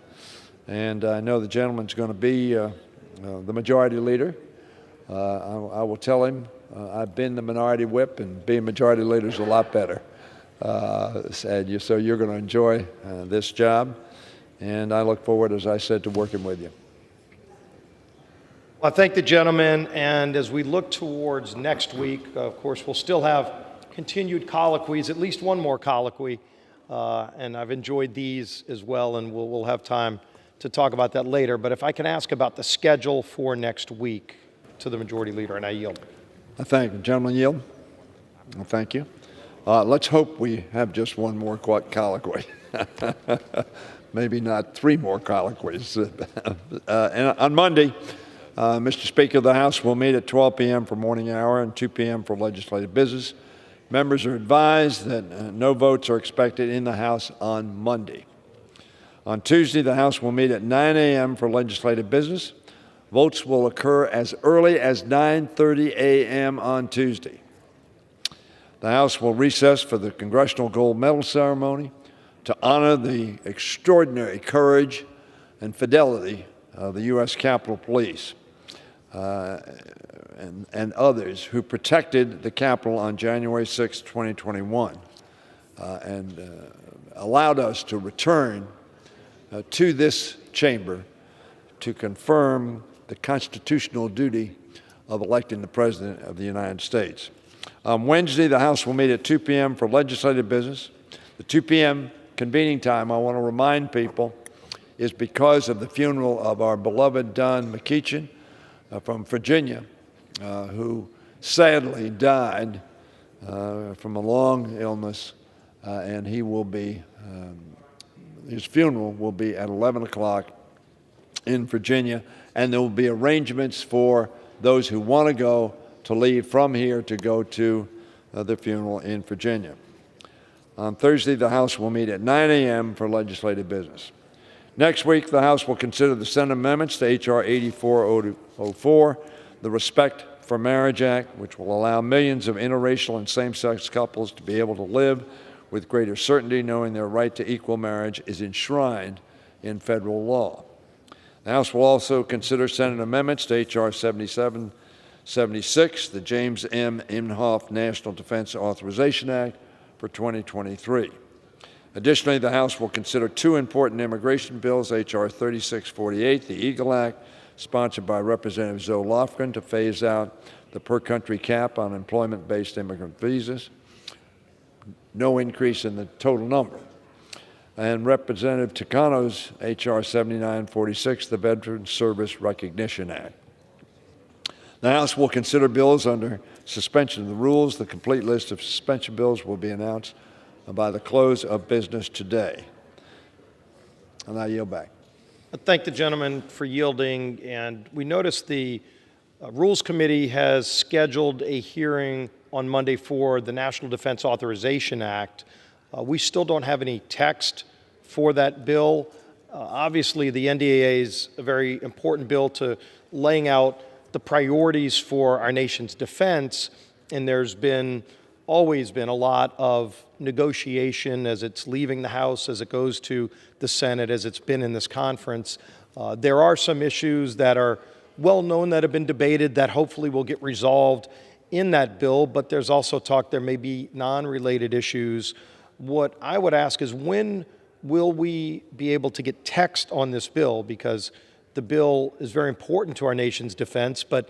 And I know the gentleman's going to be the Majority Leader. I will tell him I've been the Minority Whip, and being Majority Leader is a lot better. So you're going to enjoy this job, and I look forward, as I said, to working with you. Well, I thank the gentleman, and as we look towards next week, of course, we'll still have continued colloquies, at least one more colloquy, and I've enjoyed these as well, and we'll have time to talk about that later. But if I can ask about the schedule for next week to the Majority Leader, and I yield. I thank the gentleman. Yield. Well, thank you. Let's hope we have just one more colloquy. Maybe not three more colloquies. And on Monday, Mr. Speaker, the House will meet at 12 p.m. for morning hour and 2 p.m. for legislative business. Members are advised that no votes are expected in the House on Monday. On Tuesday, the House will meet at 9 a.m. for legislative business. Votes will occur as early as 9:30 a.m. on Tuesday. The House will recess for the Congressional Gold Medal ceremony to honor the extraordinary courage and fidelity of the U.S. Capitol Police and others who protected the Capitol on January 6, 2021, and allowed us to return to this chamber to confirm the constitutional duty of electing the President of the United States. On Wednesday, the House will meet at 2 p.m. for legislative business. The 2 p.m. convening time, I want to remind people, is because of the funeral of our beloved Don McEachin from Virginia, who sadly died from a long illness, and he will be, his funeral will be at 11 o'clock in Virginia, and there will be arrangements for those who want to go to leave from here to go to the funeral in Virginia. On Thursday, the House will meet at 9 a.m. for legislative business. Next week, the House will consider the Senate amendments to H.R. 8404, the Respect for Marriage Act, which will allow millions of interracial and same-sex couples to be able to live with greater certainty, knowing their right to equal marriage is enshrined in federal law. The House will also consider Senate amendments to H.R. 7776, the James M. Inhofe National Defense Authorization Act for 2023. Additionally, the House will consider two important immigration bills, H.R. 3648, the EAGLE Act, sponsored by Representative Zoe Lofgren, to phase out the per-country cap on employment-based immigrant visas, no increase in the total number, and Representative Takano's H.R. 7946, the Veterans Service Recognition Act. The House will consider bills under suspension of the rules. The complete list of suspension bills will be announced by the close of business today. And I yield back. I thank the gentleman for yielding, and we notice the Rules Committee has scheduled a hearing on Monday for the National Defense Authorization Act. We still don't have any text for that bill. Obviously, the NDAA is a very important bill to laying out the priorities for our nation's defense, and there's always been a lot of negotiation as it's leaving the House, as it goes to the Senate, as it's been in this conference. There are some issues that are well known that have been debated that hopefully will get resolved in that bill, but there's also talk there may be non-related issues What I would ask is, when will we be able to get text on this bill? Because the bill is very important to our nation's defense, but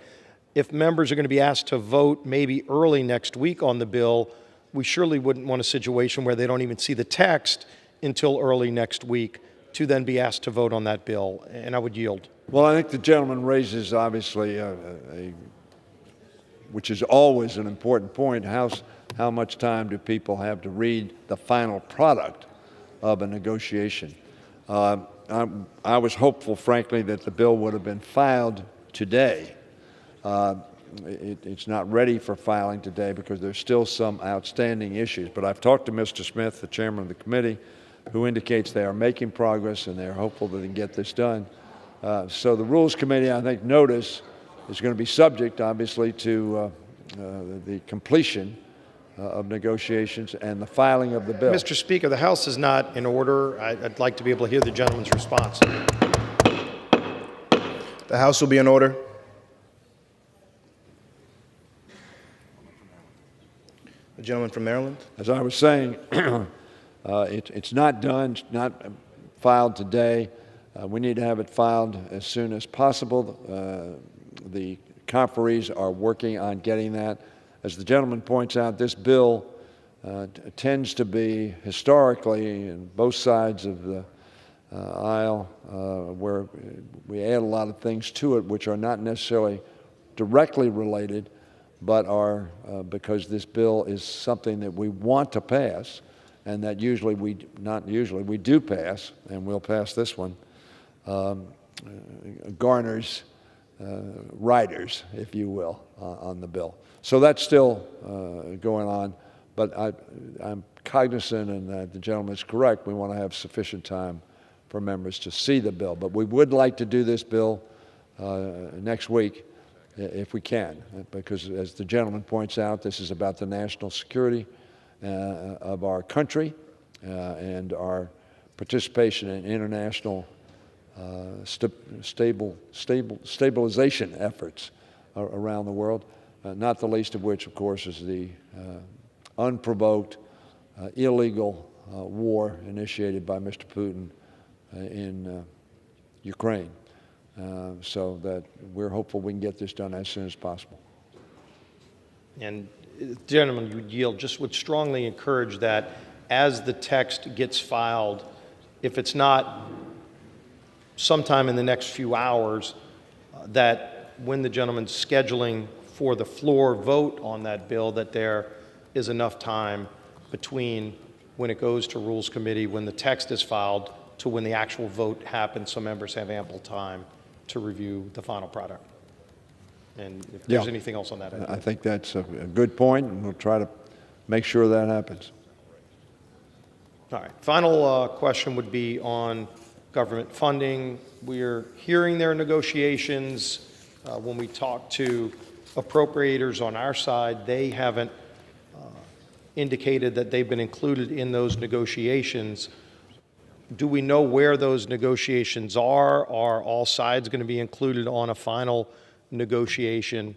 if members are going to be asked to vote maybe early next week on the bill, we surely wouldn't want a situation where they don't even see the text until early next week to then be asked to vote on that bill. And I would yield. Well, I think the gentleman raises obviously which is always an important point. How much time do people have to read the final product of a negotiation? I was hopeful, frankly, that the bill would have been filed today. It's not ready for filing today because there's still some outstanding issues. But I've talked to Mr. Smith, the chairman of the committee, who indicates they are making progress and they're hopeful that they can get this done. So the Rules Committee, I think, notice is going to be subject, obviously, to the completion of negotiations and the filing of the bill. Mr. Speaker, the House is not in order. I'd like to be able to hear the gentleman's response. The House will be in order. The gentleman from Maryland. As I was saying, it's not done, it's not filed today. We need to have it filed as soon as possible. The conferees are working on getting that. As the gentleman points out, this bill tends to be historically in both sides of the aisle where we add a lot of things to it which are not necessarily directly related, but are because this bill is something that we want to pass, and that we do pass, and we'll pass this one, garners riders, if you will, on the bill. So that's still going on, but I'm cognizant, and the gentleman is correct, we want to have sufficient time for members to see the bill. But we would like to do this bill next week, if we can, because as the gentleman points out, this is about the national security of our country and our participation in international stabilization efforts around the world, not the least of which, of course, is the unprovoked, illegal war initiated by Mr. Putin in Ukraine. So that we're hopeful we can get this done as soon as possible. And gentlemen, you yield, just would strongly encourage that as the text gets filed, if it's not sometime in the next few hours, that when the gentleman's scheduling for the floor vote on that bill, that there is enough time between when it goes to Rules Committee, when the text is filed, to when the actual vote happens, so members have ample time to review the final product. And if there's anything else on that, I think that's a good point, and we'll try to make sure that happens. All right. Final question would be on government funding. We're hearing their negotiations. When we talk to appropriators on our side, they haven't indicated that they've been included in those negotiations. Do we know where those negotiations are? Are all sides going to be included on a final negotiation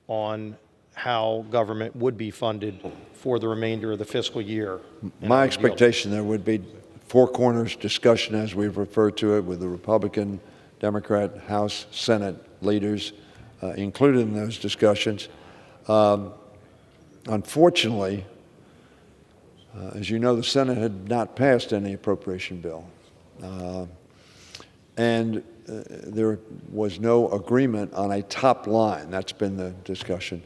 on how government would be funded for the remainder of the fiscal year? My expectation there would be four corners discussion, as we've referred to it, with the Republican, Democrat, House, Senate leaders included in those discussions. Unfortunately, as you know, the Senate had not passed any appropriation bill. And there was no agreement on a top line. That's been the discussion.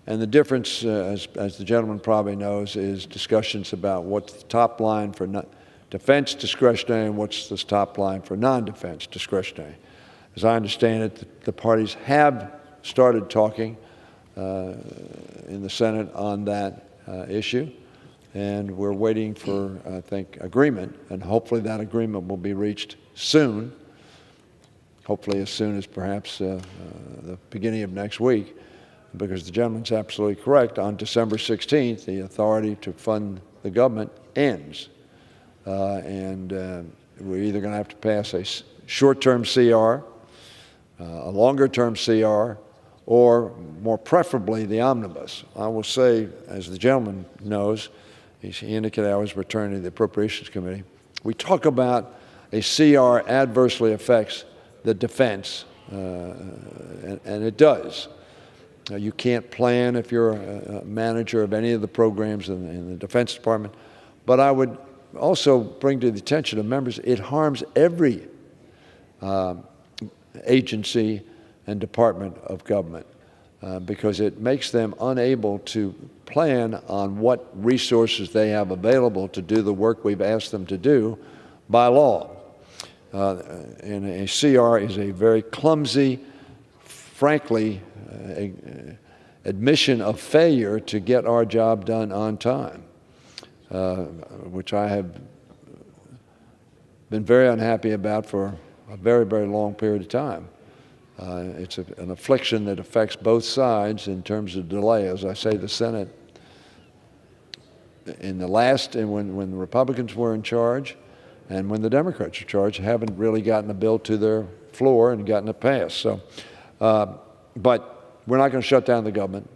And the difference, as the gentleman probably knows, is discussions about what's the top line for defense discretionary and what's the top line for non-defense discretionary. As I understand it, the parties have started talking in the Senate on that issue. And we're waiting for, I think, agreement, and hopefully that agreement will be reached soon, hopefully as soon as perhaps the beginning of next week, because the gentleman's absolutely correct. On December 16th, the authority to fund the government ends. And we're either going to have to pass a short-term CR, a longer-term CR, or more preferably the omnibus. I will say, as the gentleman knows, he indicated I was returning to the Appropriations Committee. We talk about a CR adversely affects the defense, and it does. You can't plan if you're a manager of any of the programs in the Defense Department. But I would also bring to the attention of members, it harms every agency and department of government because it makes them unable to plan on what resources they have available to do the work we've asked them to do by law. And a CR is a very clumsy, frankly, admission of failure to get our job done on time, which I have been very unhappy about for a very, very long period of time. It's an affliction that affects both sides in terms of delay. As I say, the Senate, in the last, and when the Republicans were in charge, and when the Democrats are in charge, haven't really gotten a bill to their floor and gotten it passed. So, but we're not going to shut down the government.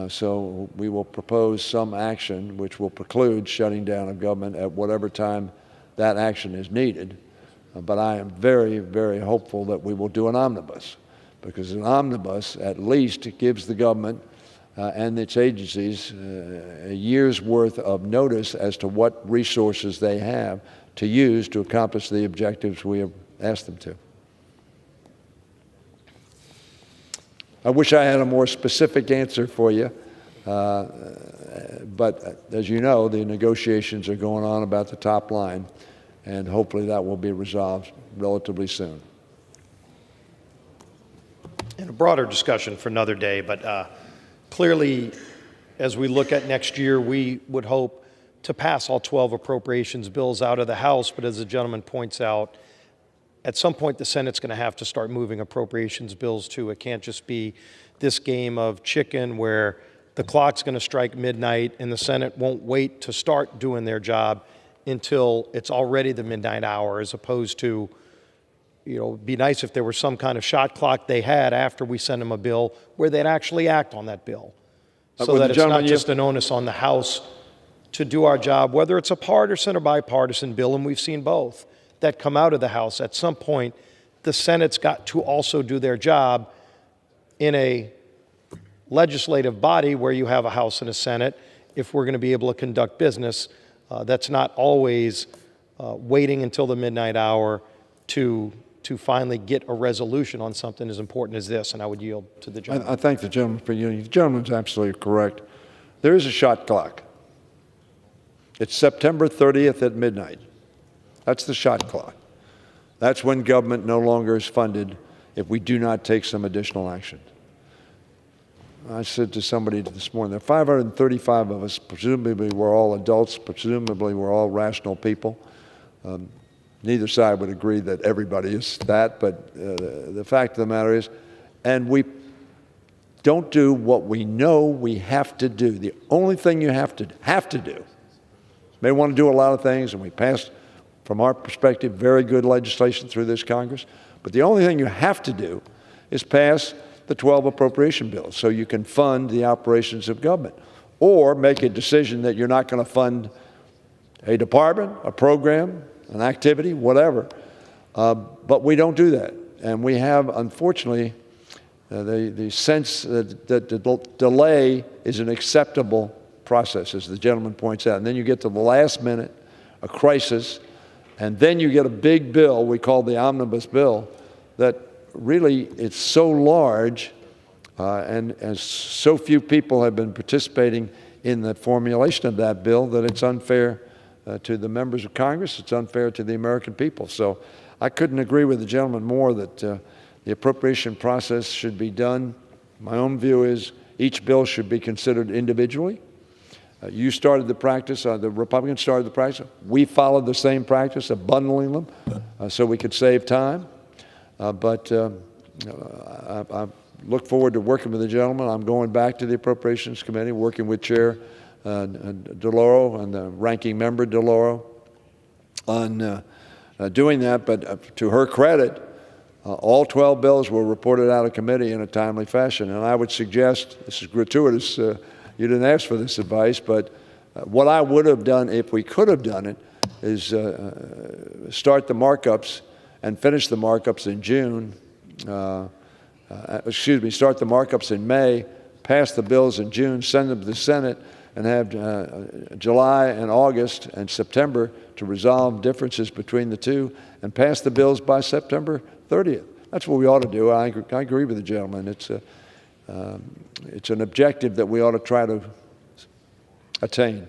So we will propose some action which will preclude shutting down of government at whatever time that action is needed. But I am very, very hopeful that we will do an omnibus, because an omnibus at least gives the government and its agencies a year's worth of notice as to what resources they have to use to accomplish the objectives we have asked them to. I wish I had a more specific answer for you, but as you know, the negotiations are going on about the top line, and hopefully that will be resolved relatively soon. And a broader discussion for another day, but clearly, as we look at next year, we would hope to pass all 12 appropriations bills out of the House, but as the gentleman points out, at some point the Senate's going to have to start moving appropriations bills too. It can't just be this game of chicken where the clock's going to strike midnight and the Senate won't wait to start doing their job until it's already the midnight hour, as opposed to, you know, it'd be nice if there was some kind of shot clock they had after we send them a bill where they'd actually act on that bill. So that it's not just an onus on the House to do our job, whether it's a partisan or bipartisan bill, and we've seen both that come out of the House. At some point, the Senate's got to also do their job in a legislative body where you have a House and a Senate if we're going to be able to conduct business. That's not always waiting until the midnight hour to finally get a resolution on something as important as this, and I would yield to the gentleman. I thank the gentleman for yielding. The gentleman's absolutely correct. There is a shot clock. It's September 30th at midnight. That's the shot clock. That's when government no longer is funded if we do not take some additional action. I said to somebody this morning, there are 535 of us, presumably we're all adults, presumably we're all rational people. Neither side would agree that everybody is that, but the fact of the matter is, and we don't do what we know we have to do. The only thing you have to do, may want to do a lot of things, and we passed, from our perspective, very good legislation through this Congress, but the only thing you have to do is pass the 12 appropriation bills so you can fund the operations of government, or make a decision that you're not going to fund a department, a program, an activity, whatever. But we don't do that. And we have, unfortunately, the sense that the delay is an acceptable process, as the gentleman points out. And then you get to the last minute, a crisis, and then you get a big bill we call the omnibus bill that really it's so large and as so few people have been participating in the formulation of that bill that it's unfair to the members of Congress, it's unfair to the American people. So I couldn't agree with the gentleman more that the appropriation process should be done. My own view is each bill should be considered individually. You started the practice, the Republicans started the practice. We followed the same practice of bundling them so we could save time. But I look forward to working with the gentleman. I'm going back to the Appropriations Committee, working with Chair DeLauro and the Ranking Member DeLauro on doing that. But to her credit, all 12 bills were reported out of committee in a timely fashion. And I would suggest, this is gratuitous, you didn't ask for this advice, but What I would have done if we could have done it is start the markups and finish the markups in June. Start the markups in May, pass the bills in June, send them to the Senate, and have July and August and September to resolve differences between the two, and pass the bills by September 30th. That's what we ought to do. I agree with the gentleman. It's an objective that we ought to try to attain.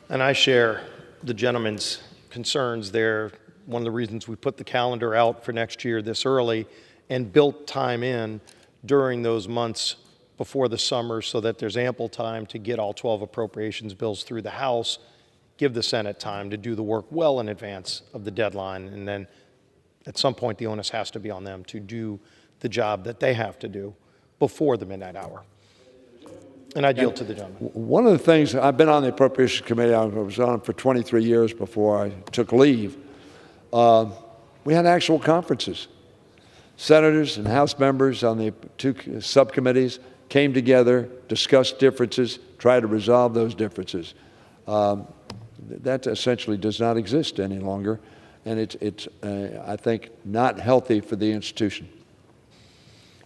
And I share the gentleman's concerns there. One of the reasons we put the calendar out for next year this early and built time in during those months before the summer so that there's ample time to get all 12 appropriations bills through the House, give the Senate time to do the work well in advance of the deadline, and then at some point the onus has to be on them to do the job that they have to do before the midnight hour. And I yield to the gentleman. One of the things, I've been on the Appropriations Committee, I was on it for 23 years before I took leave. We had actual conferences. Senators and House members on the two subcommittees came together, discussed differences, tried to resolve those differences. That essentially does not exist any longer, and it's I think, not healthy for the institution.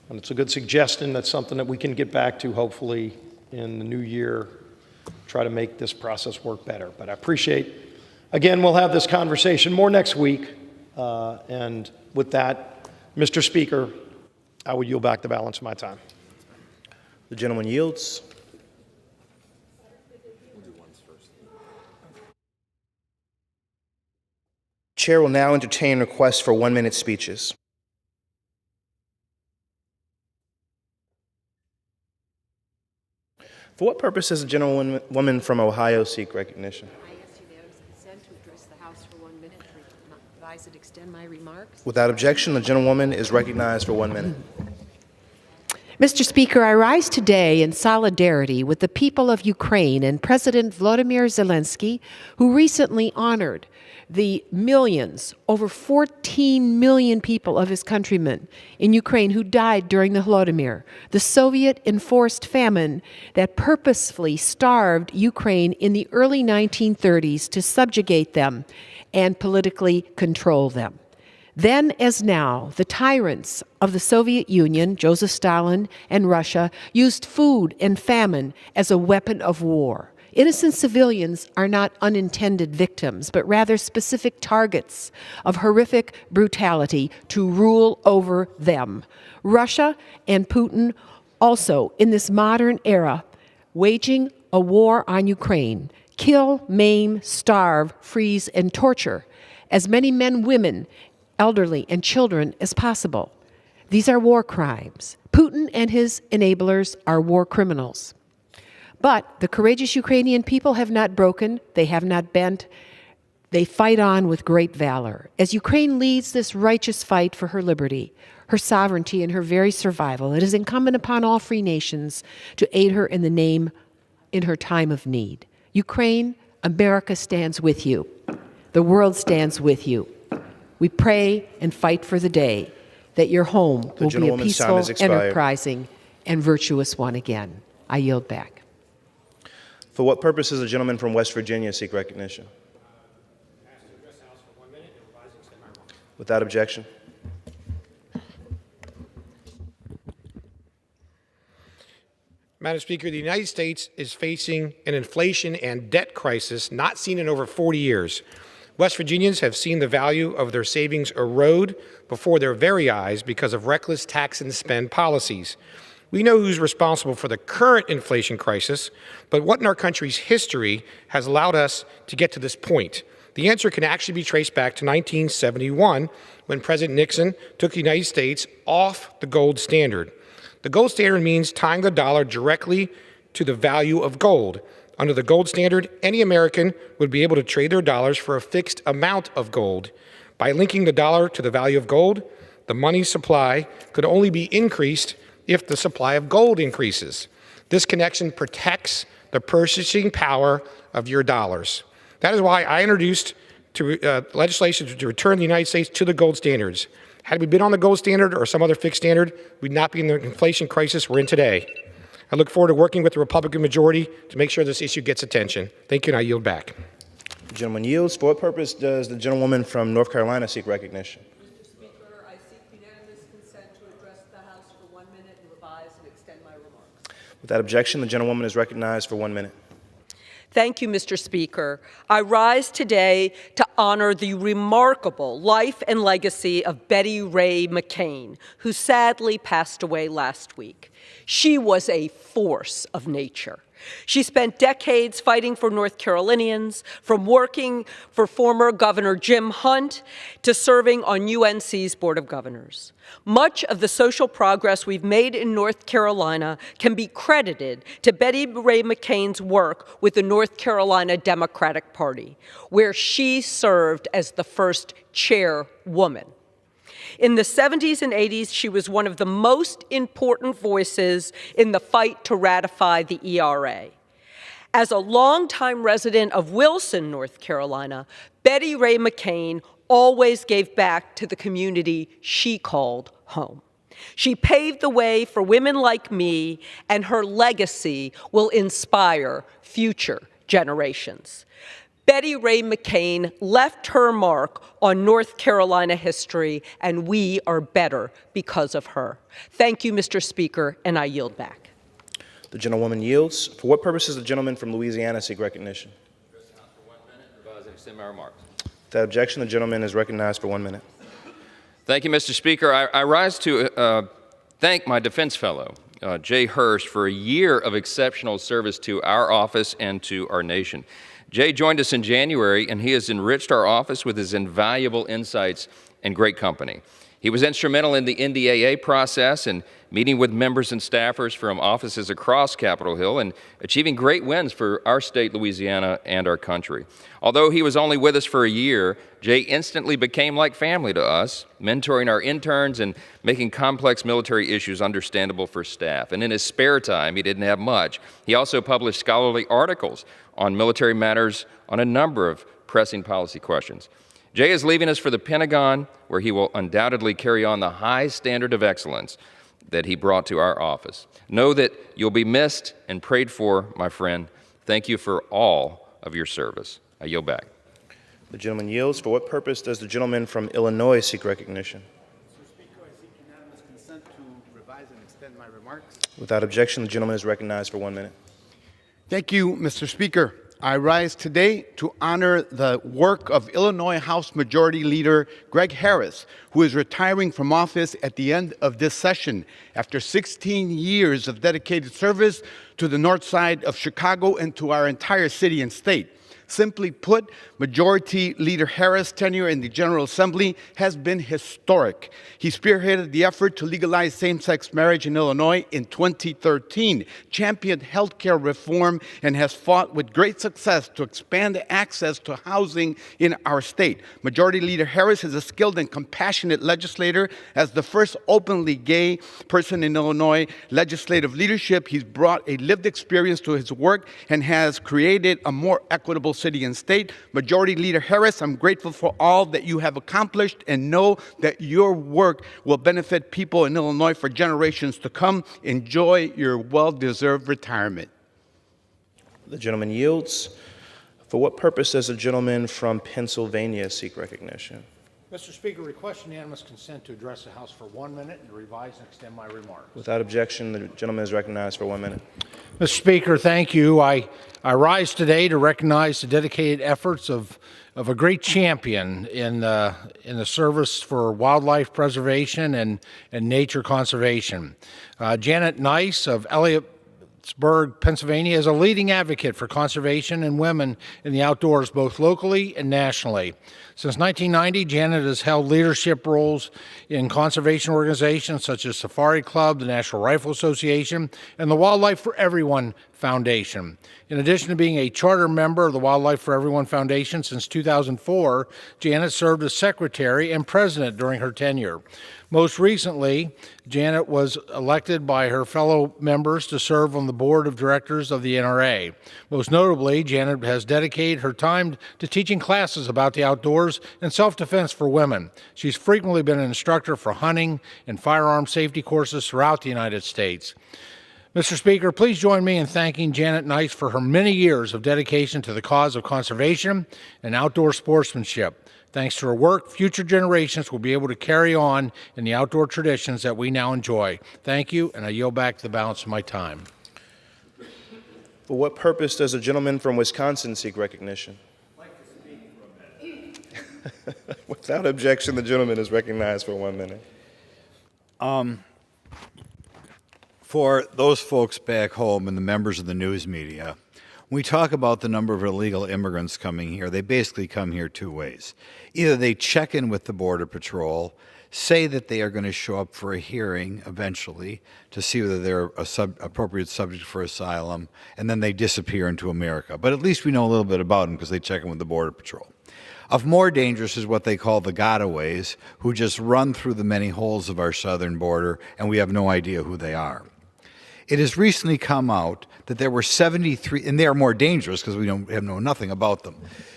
And it's a good suggestion. That's something that we can get back to, hopefully, in the new year, try to make this process work better. But I appreciate, again, we'll have this conversation more next week. And with that, Mr. Speaker, I will yield back the balance of my time. The gentleman yields. Chair will now entertain requests for 1-minute speeches. For what purpose does the gentlewoman from Ohio seek recognition? I ask unanimous consent to address the House for 1 minute to revise and extend my remarks. Without objection, the gentlewoman is recognized for 1 minute. Mr. Speaker, I rise today in solidarity with the people of Ukraine and President Volodymyr Zelensky, who recently honored the millions, over 14 million people of his countrymen in Ukraine who died during the Holodomor, the Soviet-enforced famine that purposefully starved Ukraine in the early 1930s to subjugate them and politically control them. Then, as now, the tyrants of the Soviet Union, Joseph Stalin and Russia, used food and famine as a weapon of war. Innocent civilians are not unintended victims, but rather specific targets of horrific brutality to rule over them. Russia and Putin also, in this modern era, waging a war on Ukraine, kill, maim, starve, freeze, and torture as many men, women, elderly, and children as possible. These are war crimes. Putin and his enablers are war criminals. But the courageous Ukrainian people have not broken, they have not bent, they fight on with great valor. As Ukraine leads this righteous fight for her liberty, her sovereignty, and her very survival, it is incumbent upon all free nations to aid her in her time of need. Ukraine, America stands with you. The world stands with you. We pray and fight for the day that your home will be a peaceful, enterprising, and virtuous one again. I yield back. For what purpose does the gentleman from West Virginia seek recognition? Without objection. Madam Speaker, the United States is facing an inflation and debt crisis not seen in over 40 years. West Virginians have seen the value of their savings erode before their very eyes because of reckless tax and spend policies. We know who's responsible for the current inflation crisis, but what in our country's history has allowed us to get to this point? The answer can actually be traced back to 1971, when President Nixon took the United States off the gold standard. The gold standard means tying the dollar directly to the value of gold. Under the gold standard, any American would be able to trade their dollars for a fixed amount of gold. By linking the dollar to the value of gold, the money supply could only be increased if the supply of gold increases. This connection protects the purchasing power of your dollars. That is why I introduced legislation to return the United States to the gold standards. Had we been on the gold standard or some other fixed standard, we'd not be in the inflation crisis we're in today. I look forward to working with the Republican majority to make sure this issue gets attention. Thank you, and I yield back. The gentleman yields. For what purpose does the gentlewoman from North Carolina seek recognition? Mr. Speaker, I seek unanimous consent to address the House for 1 minute and revise and extend my remarks. Without objection, the gentlewoman is recognized for 1 minute. Thank you, Mr. Speaker. I rise today to honor the remarkable life and legacy of Betty Ray McCain, who sadly passed away last week. She was a force of nature. She spent decades fighting for North Carolinians, from working for former Governor Jim Hunt to serving on UNC's Board of Governors. Much of the social progress we've made in North Carolina can be credited to Betty Ray McCain's work with the North Carolina Democratic Party, where she served as the first chairwoman. In the 70s and 80s, she was one of the most important voices in the fight to ratify the ERA. As a longtime resident of Wilson, North Carolina, Betty Ray McCain always gave back to the community she called home. She paved the way for women like me, and her legacy will inspire future generations. Betty Ray McCain left her mark on North Carolina history, and we are better because of her. Thank you, Mr. Speaker, and I yield back. The gentlewoman yields. For what purpose does the gentleman from Louisiana seek recognition? Address the House for 1 minute and revise and extend my remarks. Without objection, the gentleman is recognized for 1 minute. Thank you, Mr. Speaker. I rise to thank my defense fellow, Jay Hirsch, for a year of exceptional service to our office and to our nation. Jay joined us in January, and he has enriched our office with his invaluable insights and great company. He was instrumental in the NDAA process and meeting with members and staffers from offices across Capitol Hill and achieving great wins for our state, Louisiana, and our country. Although he was only with us for a year, Jay instantly became like family to us, mentoring our interns and making complex military issues understandable for staff. And in his spare time, he didn't have much, he also published scholarly articles on military matters on a number of pressing policy questions. Jay is leaving us for the Pentagon, where he will undoubtedly carry on the high standard of excellence that he brought to our office. Know that you'll be missed and prayed for, my friend. Thank you for all of your service. I yield back. The gentleman yields. For what purpose does the gentleman from Illinois seek recognition? Mr. Speaker, I seek unanimous consent to revise and extend my remarks. Without objection, the gentleman is recognized for 1 minute. Thank you, Mr. Speaker. I rise today to honor the work of Illinois House Majority Leader Greg Harris, who is retiring from office at the end of this session after 16 years of dedicated service to the north side of Chicago and to our entire city and state. Simply put, Majority Leader Harris' tenure in the General Assembly has been historic. He spearheaded the effort to legalize same-sex marriage in Illinois in 2013, championed health care reform, and has fought with great success to expand access to housing in our state. Majority Leader Harris is a skilled and compassionate legislator. As the first openly gay person in Illinois legislative leadership, he's brought a lived experience to his work and has created a more equitable city and state. Majority Leader Harris, I'm grateful for all that you have accomplished and know that your work will benefit people in Illinois for generations to come. Enjoy your well-deserved retirement. The gentleman yields. For what purpose does the gentleman from Pennsylvania seek recognition? Mr. Speaker, request unanimous consent to address the House for 1 minute and revise and extend my remarks. Without objection, the gentleman is recognized for 1 minute. Mr. Speaker, thank you. I rise today to recognize the dedicated efforts of a great champion in the service for wildlife preservation and nature conservation. Janet Nice of Elliotsburg, Pennsylvania, is a leading advocate for conservation and women in the outdoors, both locally and nationally. Since 1990, Janet has held leadership roles in conservation organizations such as Safari Club, the National Rifle Association, and the Wildlife for Everyone Foundation. In addition to being a charter member of the Wildlife for Everyone Foundation since 2004, Janet served as secretary and president during her tenure. Most recently, Janet was elected by her fellow members to serve on the board of directors of the NRA. Most notably, Janet has dedicated her time to teaching classes about the outdoors and self-defense for women. She's frequently been an instructor for hunting and firearm safety courses throughout the United States. Mr. Speaker, please join me in thanking Janet Nice for her many years of dedication to the cause of conservation and outdoor sportsmanship. Thanks to her work, future generations will be able to carry on in the outdoor traditions that we now enjoy. Thank you, and I yield back the balance of my time. For what purpose does a gentleman from Wisconsin seek recognition? Without objection, the gentleman is recognized for 1 minute. For those folks back home and the members of the news media, when we talk about the number of illegal immigrants coming here, they basically come here two ways. Either they check in with the Border Patrol, say that they are going to show up for a hearing eventually to see whether they're appropriate subject for asylum, and then they disappear into America. But at least we know a little bit about them because they check in with the Border Patrol. Of more dangerous is what they call the gotaways, who just run through the many holes of our southern border, and we have no idea who they are. It has recently come out that there were 73, and they are more dangerous because we have know nothing about them.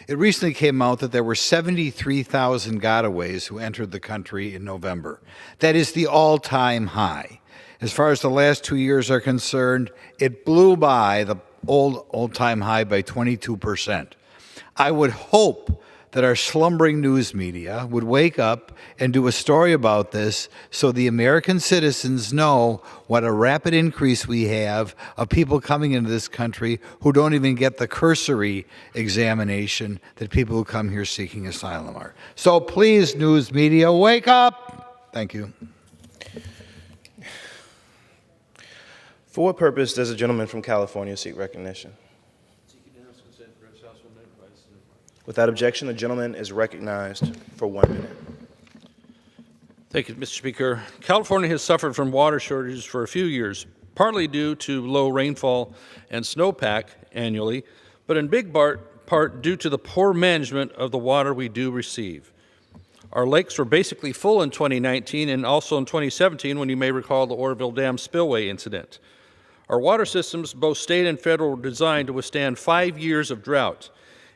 It recently came out that there were 73,000 gotaways who entered the country in November. That is the all-time high. As far as the last 2 years are concerned, it blew by the old-time high by 22%. I would hope that our slumbering news media would wake up and do a story about this so the American citizens know what a rapid increase we have of people coming into this country who don't even get the cursory examination that people who come here seeking asylum are. So please, news media, wake up! Thank you. For what purpose does a gentleman from California seek recognition? Without objection, the gentleman is recognized for 1 minute. Thank you, Mr. Speaker. California has suffered from water shortages for a few years, partly due to low rainfall and snowpack annually, but in big part due to the poor management of the water we do receive. Our lakes were basically full in 2019 and also in 2017, when you may recall the Oroville Dam spillway incident. Our water systems, both state and federal, were designed to withstand 5 years of drought.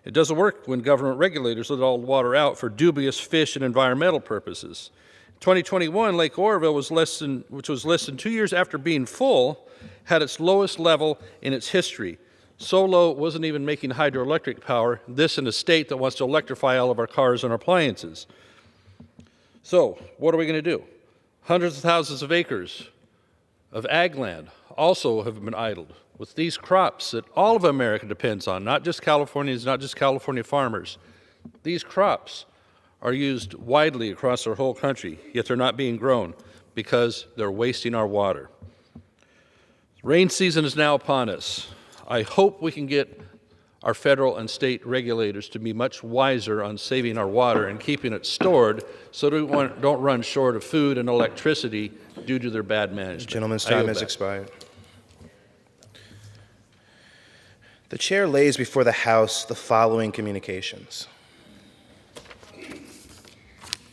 It doesn't work when government regulators let all the water out for dubious fish and environmental purposes. In 2021, Lake Oroville, which was less than 2 years after being full, had its lowest level in its history. So low it wasn't even making hydroelectric power, this in a state that wants to electrify all of our cars and our appliances. So, what are we going to do? Hundreds of thousands of acres of ag land also have been idled with these crops that all of America depends on, not just Californians, not just California farmers. These crops are used widely across our whole country, yet they're not being grown because they're wasting our water. Rain season is now upon us. I hope we can get our federal and state regulators to be much wiser on saving our water and keeping it stored so that we don't run short of food and electricity due to their bad management. The gentleman's time has expired. The chair lays before the House the following communications.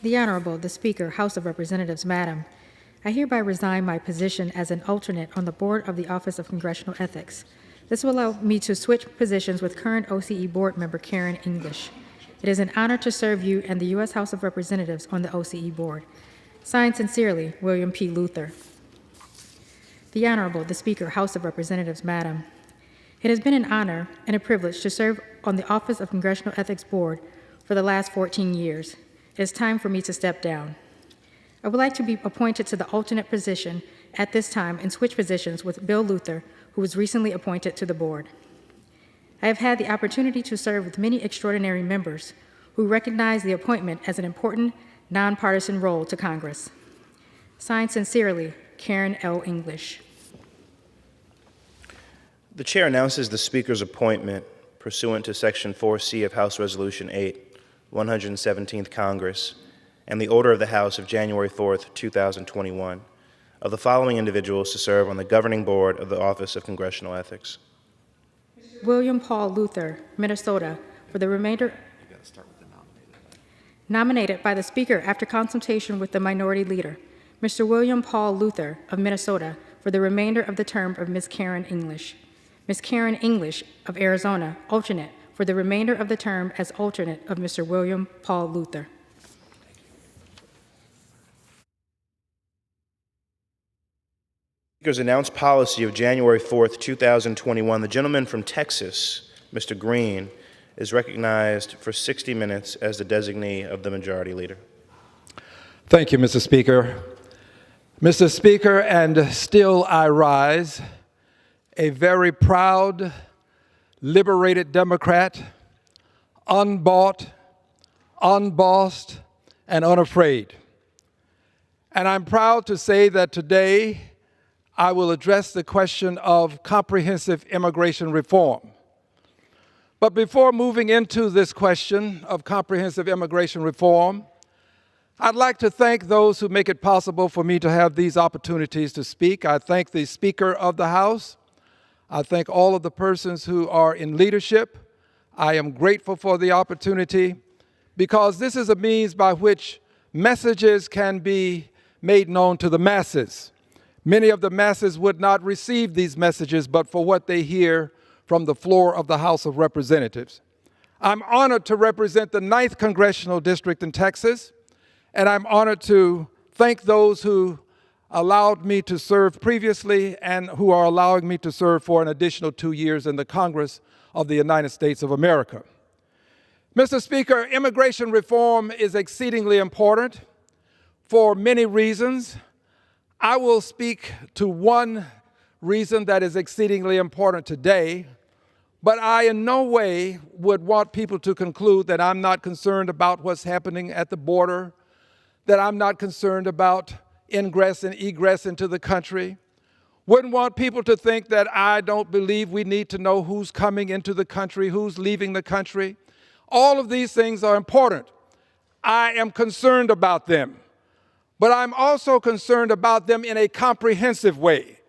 The Honorable, the Speaker, House of Representatives, Madam, I hereby resign my position as an alternate on the board of the Office of Congressional Ethics. This will allow me to switch positions with current OCE board member Karen English. It is an honor to serve you and the U.S. House of Representatives on the OCE board. Signed sincerely, William P. Luther. The Honorable, the Speaker, House of Representatives, Madam, it has been an honor and a privilege to serve on the Office of Congressional Ethics Board for the last 14 years. It is time for me to step down. I would like to be appointed to the alternate position at this time and switch positions with Bill Luther, who was recently appointed to the board. I have had the opportunity to serve with many extraordinary members who recognize the appointment as an important, nonpartisan role to Congress. Signed sincerely, Karen L. English. The chair announces the Speaker's appointment pursuant to Section 4C of House Resolution 8, 117th Congress, and the Order of the House of January 4th, 2021, of the following individuals to serve on the governing board of the Office of Congressional Ethics. William Paul Luther, Minnesota, for the remainder. Nominated by the Speaker after consultation with the Minority Leader, Mr. William Paul Luther of Minnesota, for the remainder of the term of Ms. Karen English. Ms. Karen English of Arizona, alternate, for the remainder of the term as alternate of Mr. William Paul Luther. Speaker's announced policy of January 4th, 2021. The gentleman from Texas, Mr. Green, is recognized for 60 minutes as the designee of the Majority Leader. Thank you, Mr. Speaker. Mr. Speaker, and still I rise, a very proud, liberated Democrat, unbought, unbossed, and unafraid. And I'm proud to say that today I will address the question of comprehensive immigration reform. But before moving into this question of comprehensive immigration reform, I'd like to thank those who make it possible for me to have these opportunities to speak. I thank the Speaker of the House. I thank all of the persons who are in leadership. I am grateful for the opportunity because this is a means by which messages can be made known to the masses. Many of the masses would not receive these messages but for what they hear from the floor of the House of Representatives. I'm honored to represent the 9th Congressional District in Texas, and I'm honored to thank those who allowed me to serve previously and who are allowing me to serve for an additional 2 years in the Congress of the United States of America. Mr. Speaker, immigration reform is exceedingly important for many reasons. I will speak to one reason that is exceedingly important today, but I in no way would want people to conclude that I'm not concerned about what's happening at the border, that I'm not concerned about ingress and egress into the country. Wouldn't want people to think that I don't believe we need to know who's coming into the country, who's leaving the country. All of these things are important. I am concerned about them. But I'm also concerned about them in a comprehensive way.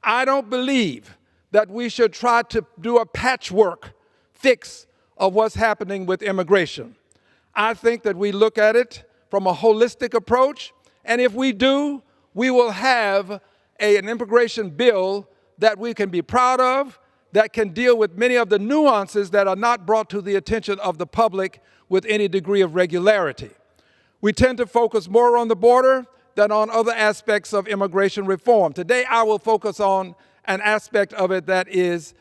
I don't believe that we should try to do a patchwork fix of what's happening with immigration. I think that we look at it from a holistic approach, and if we do, we will have an immigration bill that we can be proud of, that can deal with many of the nuances that are not brought to the attention of the public with any degree of regularity. We tend to focus more on the border than on other aspects of immigration reform. Today, I will focus on an aspect of it that is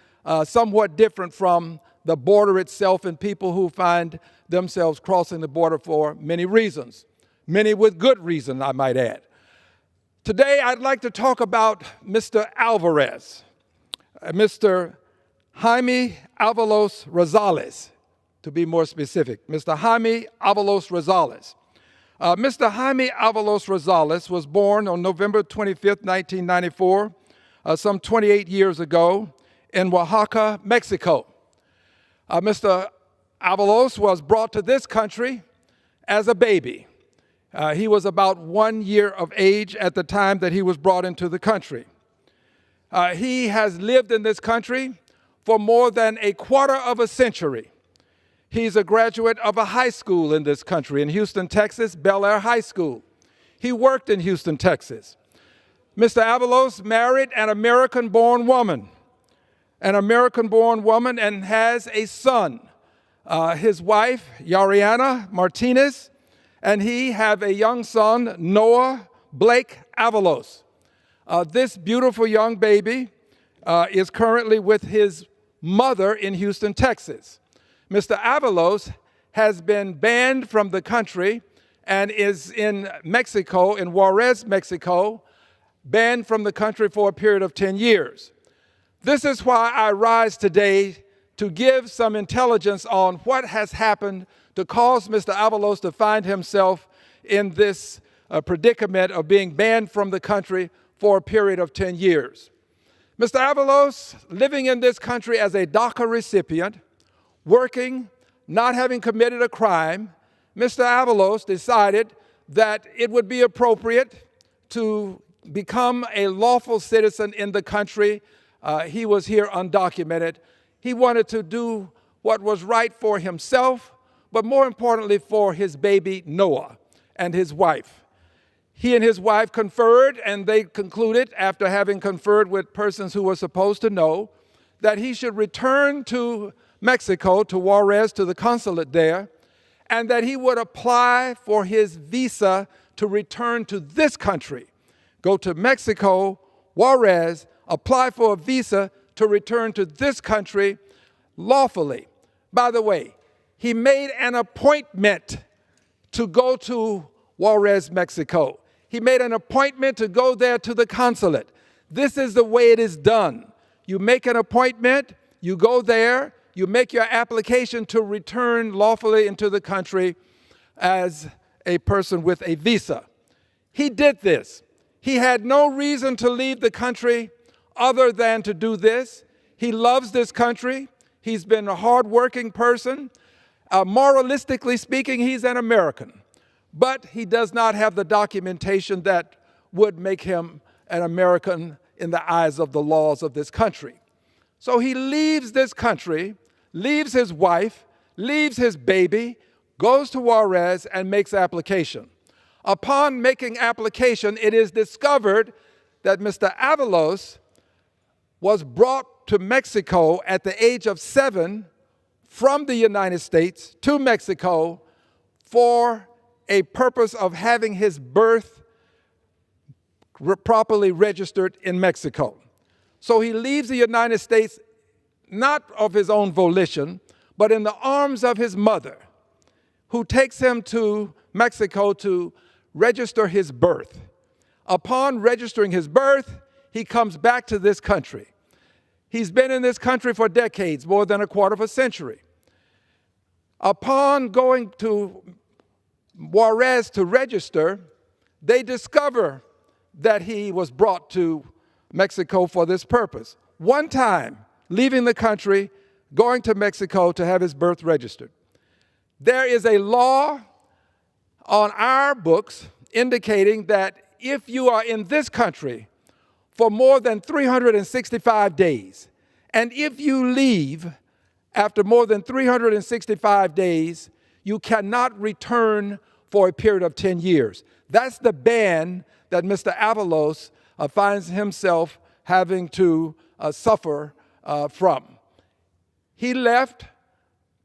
somewhat different from the border itself and people who find themselves crossing the border for many reasons, many with good reason, I might add. Today, I'd like to talk about Mr. Alvarez, Mr. Jaime Avalos Rosales, to be more specific, Mr. Jaime Avalos Rosales. Mr. Jaime Avalos Rosales was born on November 25th, 1994, some 28 years ago, in Oaxaca, Mexico. Mr. Avalos was brought to this country as a baby. He was about 1 year of age at the time that he was brought into the country. He has lived in this country for more than a quarter of a century. He's a graduate of a high school in this country, in Houston, Texas, Bel Air High School. He worked in Houston, Texas. Mr. Avalos married an American-born woman, and has a son. His wife, Yariana Martinez, and he have a young son, Noah Blake Avalos. This beautiful young baby is currently with his mother in Houston, Texas. Mr. Avalos has been banned from the country and is in Mexico, in Juarez, Mexico, banned from the country for a period of 10 years. This is why I rise today to give some intelligence on what has happened to cause Mr. Avalos to find himself in this predicament of being banned from the country for a period of 10 years. Mr. Avalos, living in this country as a DACA recipient, working, not having committed a crime, Mr. Avalos decided that it would be appropriate to become a lawful citizen in the country. He was here undocumented. He wanted to do what was right for himself, but more importantly for his baby Noah and his wife. He and his wife conferred, and they concluded, after having conferred with persons who were supposed to know, that he should return to Mexico, to Juarez, to the consulate there, and that he would apply for his visa to return to this country, go to Mexico, Juarez apply for a visa to return to this country lawfully. By the way, he made an appointment to go to Juarez, Mexico. He made an appointment to go there to the consulate. This is the way it is done. You make an appointment, you go there, you make your application to return lawfully into the country as a person with a visa. He did this. He had no reason to leave the country other than to do this. He loves this country. He's been a hardworking person. Moralistically speaking, he's an American. But he does not have the documentation that would make him an American in the eyes of the laws of this country. So he leaves this country, leaves his wife, leaves his baby, goes to Juarez and makes application. Upon making application, it is discovered that Mr. Avalos was brought to Mexico at the age of 7 from the United States to Mexico for a purpose of having his birth properly registered in Mexico. So he leaves the United States not of his own volition, but in the arms of his mother, who takes him to Mexico to register his birth. Upon registering his birth, he comes back to this country. He's been in this country for decades, more than a quarter of a century. Upon going to Juarez to register, they discover that he was brought to Mexico for this purpose. One time, leaving the country, going to Mexico to have his birth registered. There is a law on our books indicating that if you are in this country for more than 365 days, and if you leave after more than 365 days, you cannot return for a period of 10 years. That's the ban that Mr. Avalos finds himself having to suffer from. He left,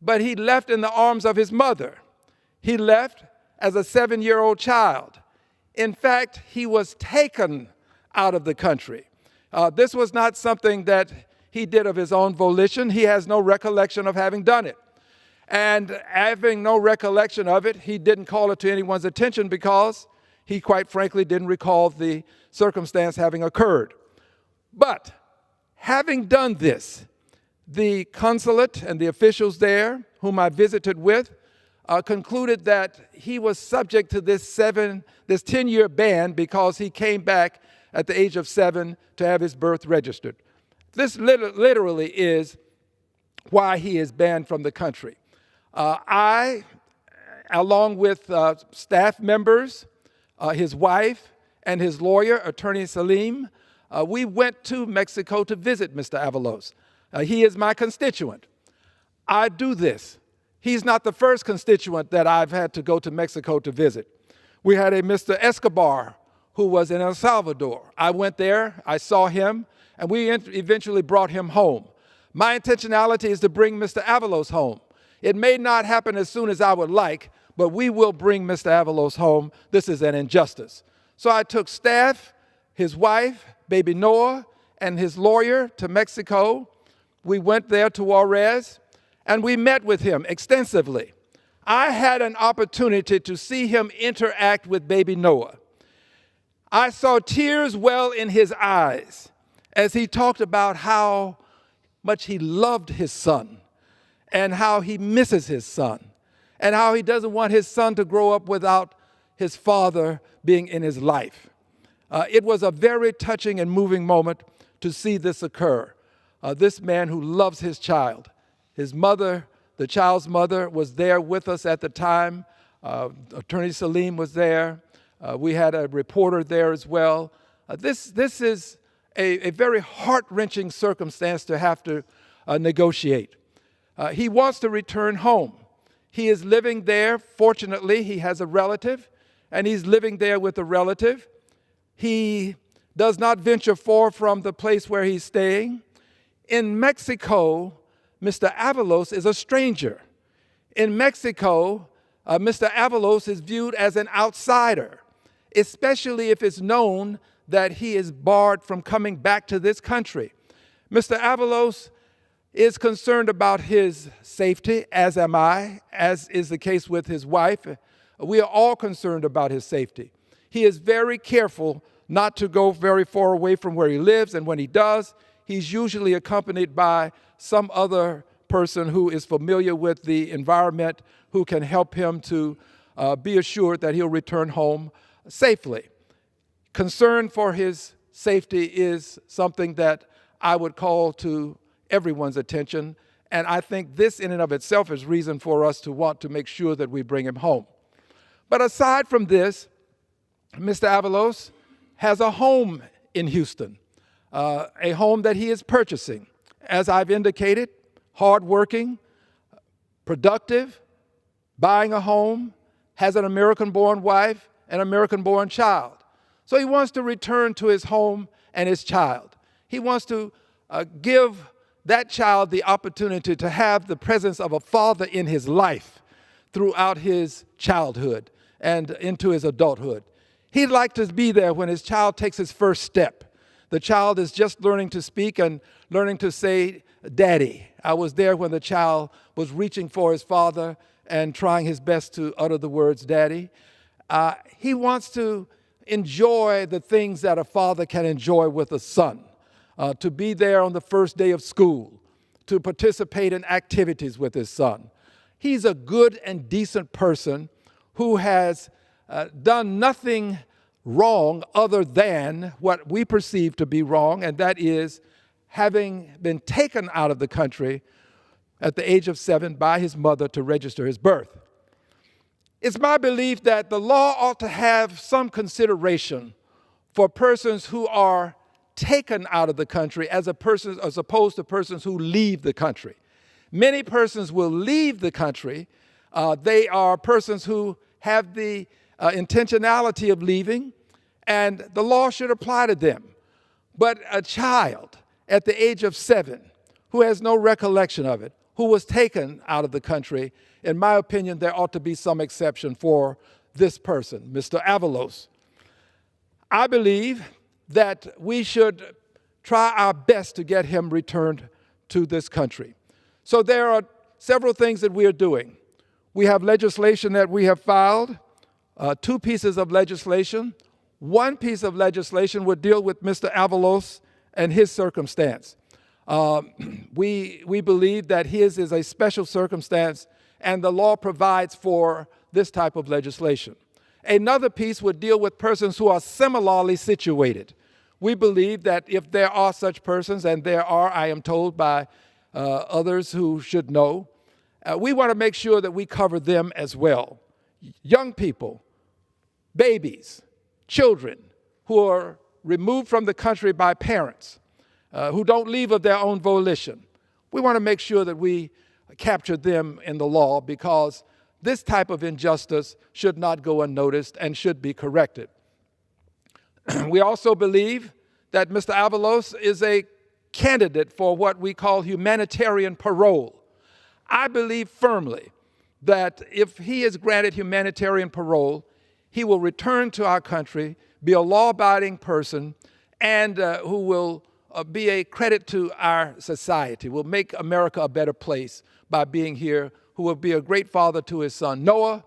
but he left in the arms of his mother. He left as a 7-year-old child. In fact, he was taken out of the country. This was not something that he did of his own volition. He has no recollection of having done it. And having no recollection of it, he didn't call it to anyone's attention because he quite frankly didn't recall the circumstance having occurred. But having done this, the consulate and the officials there, whom I visited with, concluded that he was subject to this 10-year ban because he came back at the age of 7 to have his birth registered. This literally is why he is banned from the country. I, along with staff members, his wife, and his lawyer, Attorney Salim, we went to Mexico to visit Mr. Avalos. He is my constituent. I do this. He's not the first constituent that I've had to go to Mexico to visit. We had a Mr. Escobar who was in El Salvador. I went there, I saw him, and we eventually brought him home. My intentionality is to bring Mr. Avalos home. It may not happen as soon as I would like, but we will bring Mr. Avalos home. This is an injustice. So I took staff, his wife, baby Noah, and his lawyer to Mexico. We went there to Juarez, and we met with him extensively. I had an opportunity to see him interact with baby Noah. I saw tears well in his eyes as he talked about how much he loved his son and how he misses his son and how he doesn't want his son to grow up without his father being in his life. It was a very touching and moving moment to see this occur. This man who loves his child. His mother, the child's mother, was there with us at the time. Attorney Salim was there. We had a reporter there as well. This is a very heart-wrenching circumstance to have to negotiate. He wants to return home. He is living there. Fortunately, he has a relative, and he's living there with a relative. He does not venture far from the place where he's staying. In Mexico, Mr. Avalos is a stranger. In Mexico, Mr. Avalos is viewed as an outsider, especially if it's known that he is barred from coming back to this country. Mr. Avalos is concerned about his safety, as am I, as is the case with his wife. We are all concerned about his safety. He is very careful not to go very far away from where he lives, and when he does, he's usually accompanied by some other person who is familiar with the environment, who can help him to be assured that he'll return home safely. Concern for his safety is something that I would call to everyone's attention, and I think this in and of itself is reason for us to want to make sure that we bring him home. But aside from this, Mr. Avalos has a home in Houston, a home that he is purchasing. As I've indicated, hardworking, productive, buying a home, has an American-born wife, an American-born child. So he wants to return to his home and his child. He wants to give that child the opportunity to have the presence of a father in his life throughout his childhood and into his adulthood. He'd like to be there when his child takes his first step. The child is just learning to speak and learning to say, "Daddy." I was there when the child was reaching for his father and trying his best to utter the words, "Daddy." He wants to enjoy the things that a father can enjoy with a son, to be there on the first day of school, to participate in activities with his son. He's a good and decent person who has done nothing wrong other than what we perceive to be wrong, and that is having been taken out of the country at the age of 7 by his mother to register his birth. It's my belief that the law ought to have some consideration for persons who are taken out of the country as opposed to persons who leave the country. Many persons will leave the country. They are persons who have the intentionality of leaving, and the law should apply to them. But a child at the age of 7 who has no recollection of it, who was taken out of the country, in my opinion, there ought to be some exception for this person, Mr. Avalos. I believe that we should try our best to get him returned to this country. So there are several things that we are doing. We have legislation that we have filed, 2 pieces of legislation. One piece of legislation would deal with Mr. Avalos and his circumstance. We believe that his is a special circumstance, and the law provides for this type of legislation. Another piece would deal with persons who are similarly situated. We believe that if there are such persons, and there are, I am told by others who should know, we want to make sure that we cover them as well. Young people, babies, children who are removed from the country by parents, who don't leave of their own volition. We want to make sure that we capture them in the law, because this type of injustice should not go unnoticed and should be corrected. We also believe that Mr. Avalos is a candidate for what we call humanitarian parole. I believe firmly that if he is granted humanitarian parole, he will return to our country, be a law-abiding person, and who will be a credit to our society, will make America a better place by being here, who will be a great father to his son Noah,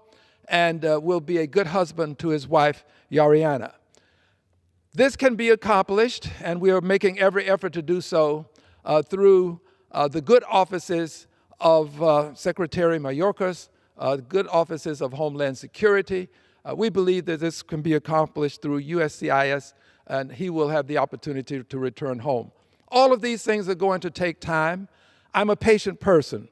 and will be a good husband to his wife Yariana. This can be accomplished, and we are making every effort to do so through the good offices of Secretary Mayorkas, good offices of Homeland Security. We believe that this can be accomplished through USCIS, and he will have the opportunity to return home. All of these things are going to take time. I'm a patient person,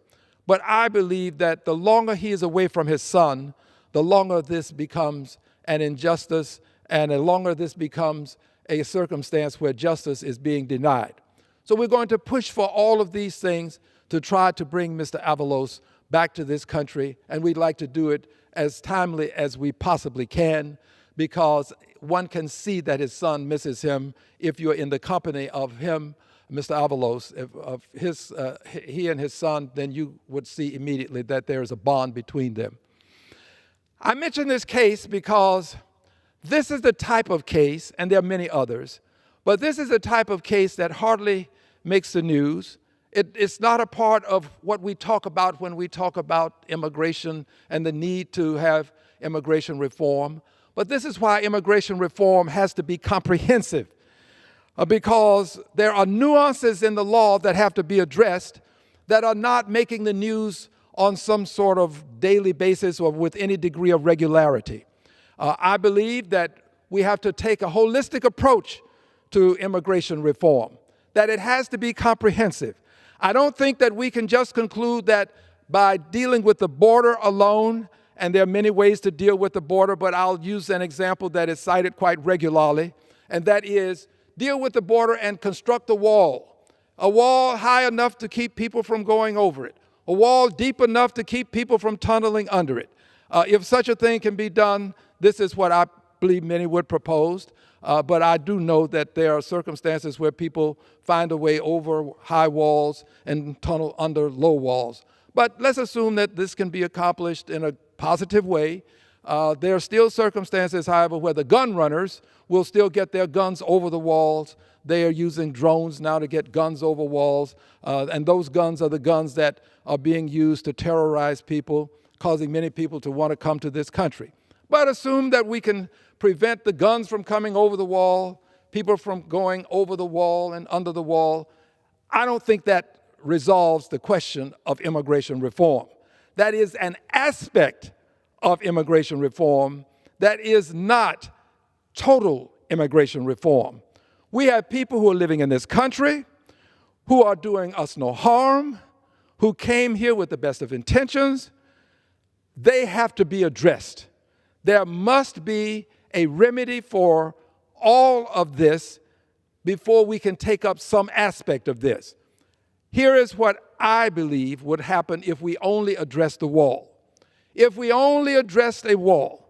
but I believe that the longer he is away from his son, the longer this becomes an injustice, and the longer this becomes a circumstance where justice is being denied. So we're going to push for all of these things to try to bring Mr. Avalos back to this country, and we'd like to do it as timely as we possibly can, because one can see that his son misses him if you're in the company of him, Mr. Avalos, he and his son, then you would see immediately that there is a bond between them. I mention this case because This is the type of case, and there are many others, but this is the type of case that hardly makes the news. It's not a part of what we talk about when we talk about immigration and the need to have immigration reform. But this is why immigration reform has to be comprehensive, because there are nuances in the law that have to be addressed that are not making the news on some sort of daily basis or with any degree of regularity. I believe that we have to take a holistic approach to immigration reform, that it has to be comprehensive. I don't think that we can just conclude that by dealing with the border alone, and there are many ways to deal with the border, but I'll use an example that is cited quite regularly, and that is deal with the border and construct a wall high enough to keep people from going over it, a wall deep enough to keep people from tunneling under it. If such a thing can be done, this is what I believe many would propose. But I do know that there are circumstances where people find a way over high walls and tunnel under low walls. But let's assume that this can be accomplished in a positive way. There are still circumstances, however, where the gun runners will still get their guns over the walls. They are using drones now to get guns over walls. And those guns are the guns that are being used to terrorize people, causing many people to want to come to this country. But assume that we can prevent the guns from coming over the wall, people from going over the wall and under the wall. I don't think that resolves the question of immigration reform. That is an aspect of immigration reform that is not total immigration reform. We have people who are living in this country, who are doing us no harm, who came here with the best of intentions. They have to be addressed. There must be a remedy for all of this before we can take up some aspect of this. Here is what I believe would happen if we only address the wall. If we only addressed a wall,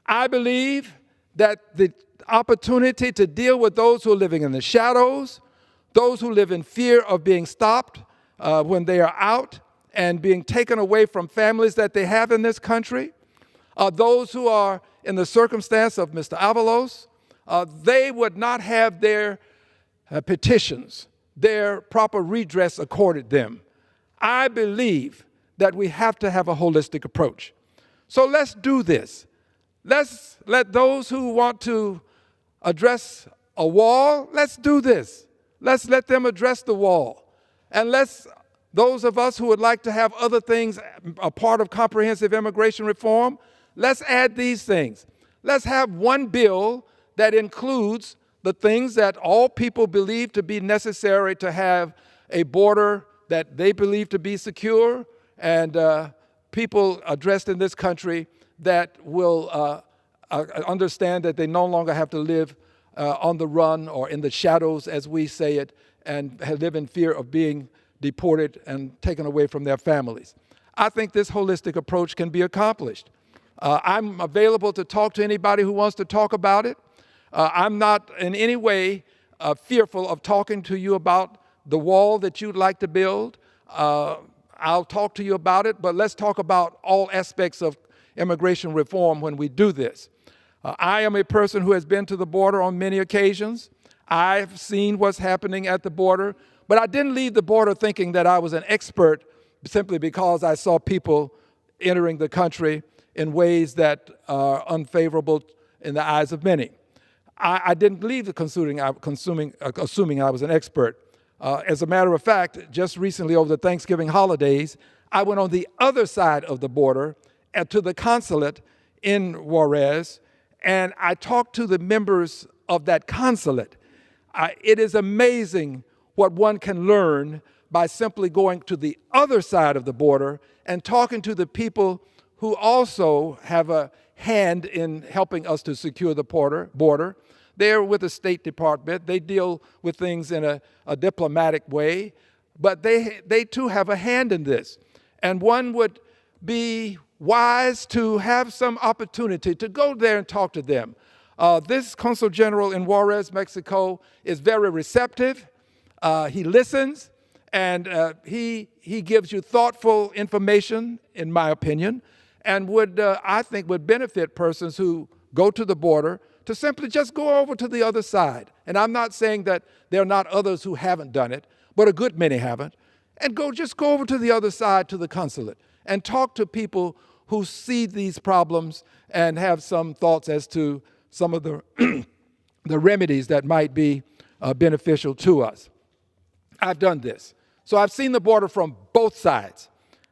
I believe that the opportunity to deal with those who are living in the shadows, those who live in fear of being stopped when they are out and being taken away from families that they have in this country, those who are in the circumstance of Mr. Avalos, they would not have their petitions, their proper redress accorded them. I believe that we have to have a holistic approach. So let's do this. Let's let those who want to address a wall, let's do this. Let's let them address the wall. And let's, those of us who would like to have other things a part of comprehensive immigration reform, let's add these things. Let's have one bill that includes the things that all people believe to be necessary to have a border that they believe to be secure, and people addressed in this country that will understand that they no longer have to live on the run or in the shadows, as we say it, and live in fear of being deported and taken away from their families. I think this holistic approach can be accomplished. I'm available to talk to anybody who wants to talk about it. I'm not in any way fearful of talking to you about the wall that you'd like to build. I'll talk to you about it, but let's talk about all aspects of immigration reform when we do this. I am a person who has been to the border on many occasions. I've seen what's happening at the border, but I didn't leave the border thinking that I was an expert simply because I saw people entering the country in ways that are unfavorable in the eyes of many. I didn't leave assuming I was an expert. As a matter of fact, just recently over the Thanksgiving holidays, I went on the other side of the border to the consulate in Juarez, and I talked to the members of that consulate. It is amazing what one can learn by simply going to the other side of the border and talking to the people who also have a hand in helping us to secure the border. They're with the State Department. They deal with things in a diplomatic way, but they too have a hand in this. And one would be wise to have some opportunity to go there and talk to them. This Consul General in Juarez, Mexico, is very receptive. He listens, and he gives you thoughtful information, in my opinion, and I think would benefit persons who go to the border to simply just go over to the other side. And I'm not saying that there are not others who haven't done it, but a good many haven't. And just go over to the other side to the consulate and talk to people who see these problems and have some thoughts as to some of the, the remedies that might be beneficial to us. I've done this. So I've seen the border from both sides.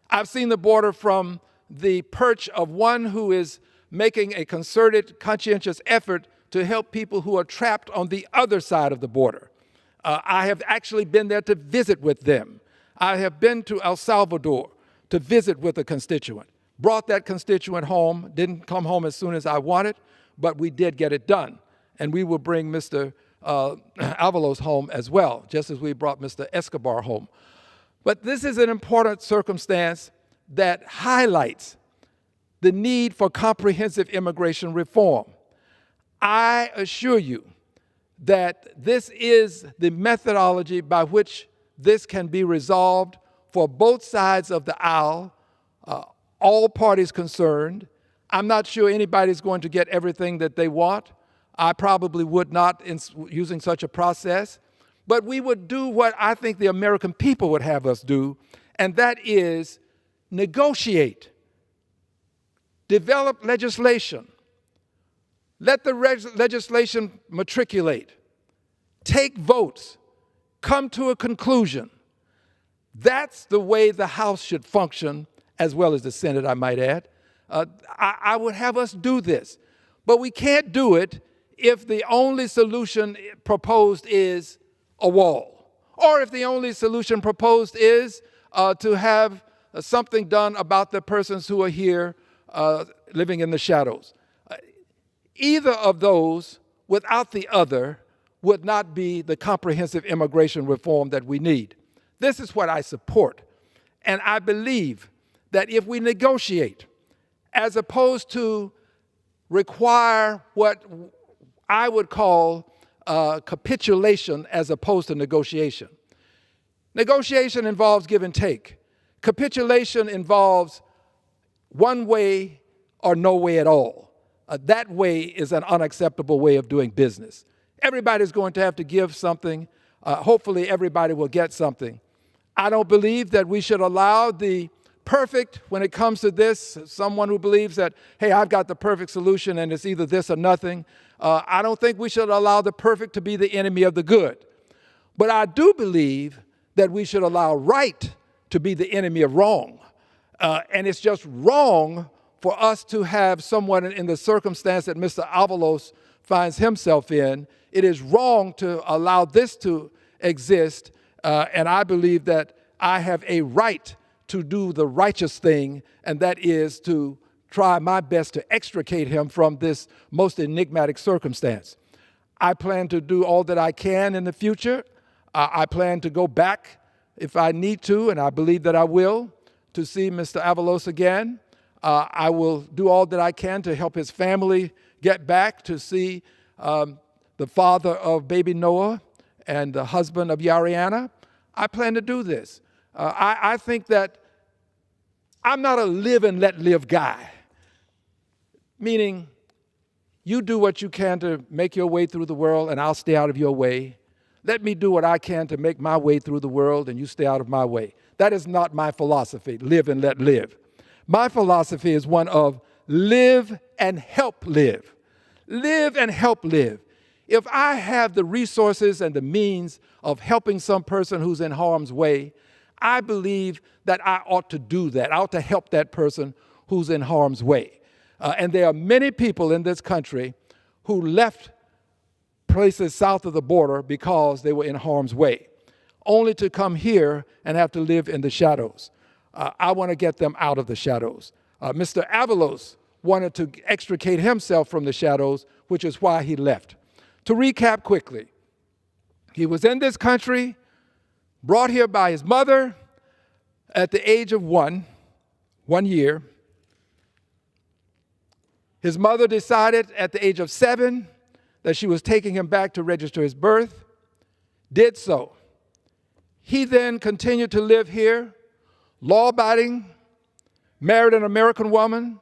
I've seen the border from the perch of one who is making a concerted, conscientious effort to help people who are trapped on the other side of the border. I have actually been there to visit with them. I have been to El Salvador to visit with a constituent. Brought that constituent home, didn't come home as soon as I wanted, but we did get it done. And we will bring Mr. Avalos home as well, just as we brought Mr. Escobar home. But this is an important circumstance that highlights the need for comprehensive immigration reform. I assure you that this is the methodology by which this can be resolved for both sides of the aisle, all parties concerned. I'm not sure anybody's going to get everything that they want. I probably would not in using such a process. But we would do what I think the American people would have us do, and that is negotiate, develop legislation, let the legislation matriculate, take votes, come to a conclusion. That's the way the House should function, as well as the Senate, I might add. I would have us do this. But we can't do it if the only solution proposed is a wall, or if the only solution proposed is to have something done about the persons who are here living in the shadows. Either of those, without the other, would not be the comprehensive immigration reform that we need. This is what I support. And I believe that if we negotiate, as opposed to require what I would call capitulation as opposed to negotiation. Negotiation involves give and take. Capitulation involves one way or no way at all. That way is an unacceptable way of doing business. Everybody's going to have to give something. Hopefully everybody will get something. I don't believe that we should allow the perfect when it comes to this, someone who believes that, hey, I've got the perfect solution and it's either this or nothing. I don't think we should allow the perfect to be the enemy of the good. But I do believe that we should allow right to be the enemy of wrong. And it's just wrong for us to have someone in the circumstance that Mr. Avalos finds himself in. It is wrong to allow this to exist. And I believe that I have a right to do the righteous thing, and that is to try my best to extricate him from this most enigmatic circumstance. I plan to do all that I can in the future. I plan to go back if I need to, and I believe that I will, to see Mr. Avalos again. I will do all that I can to help his family get back to see the father of baby Noah and the husband of Yariana. I plan to do this. I think that I'm not a live and let live guy, meaning you do what you can to make your way through the world and I'll stay out of your way. Let me do what I can to make my way through the world and you stay out of my way. That is not my philosophy, live and let live. My philosophy is one of live and help live. Live and help live. If I have the resources and the means of helping some person who's in harm's way, I believe that I ought to do that. I ought to help that person who's in harm's way. And there are many people in this country who left places south of the border because they were in harm's way, only to come here and have to live in the shadows. I want to get them out of the shadows. Mr. Avalos wanted to extricate himself from the shadows, which is why he left. To recap quickly, he was in this country, brought here by his mother at the age of 1 year. His mother decided at the age of 7 that she was taking him back to register his birth, did so. He then continued to live here, law-abiding, married an American woman,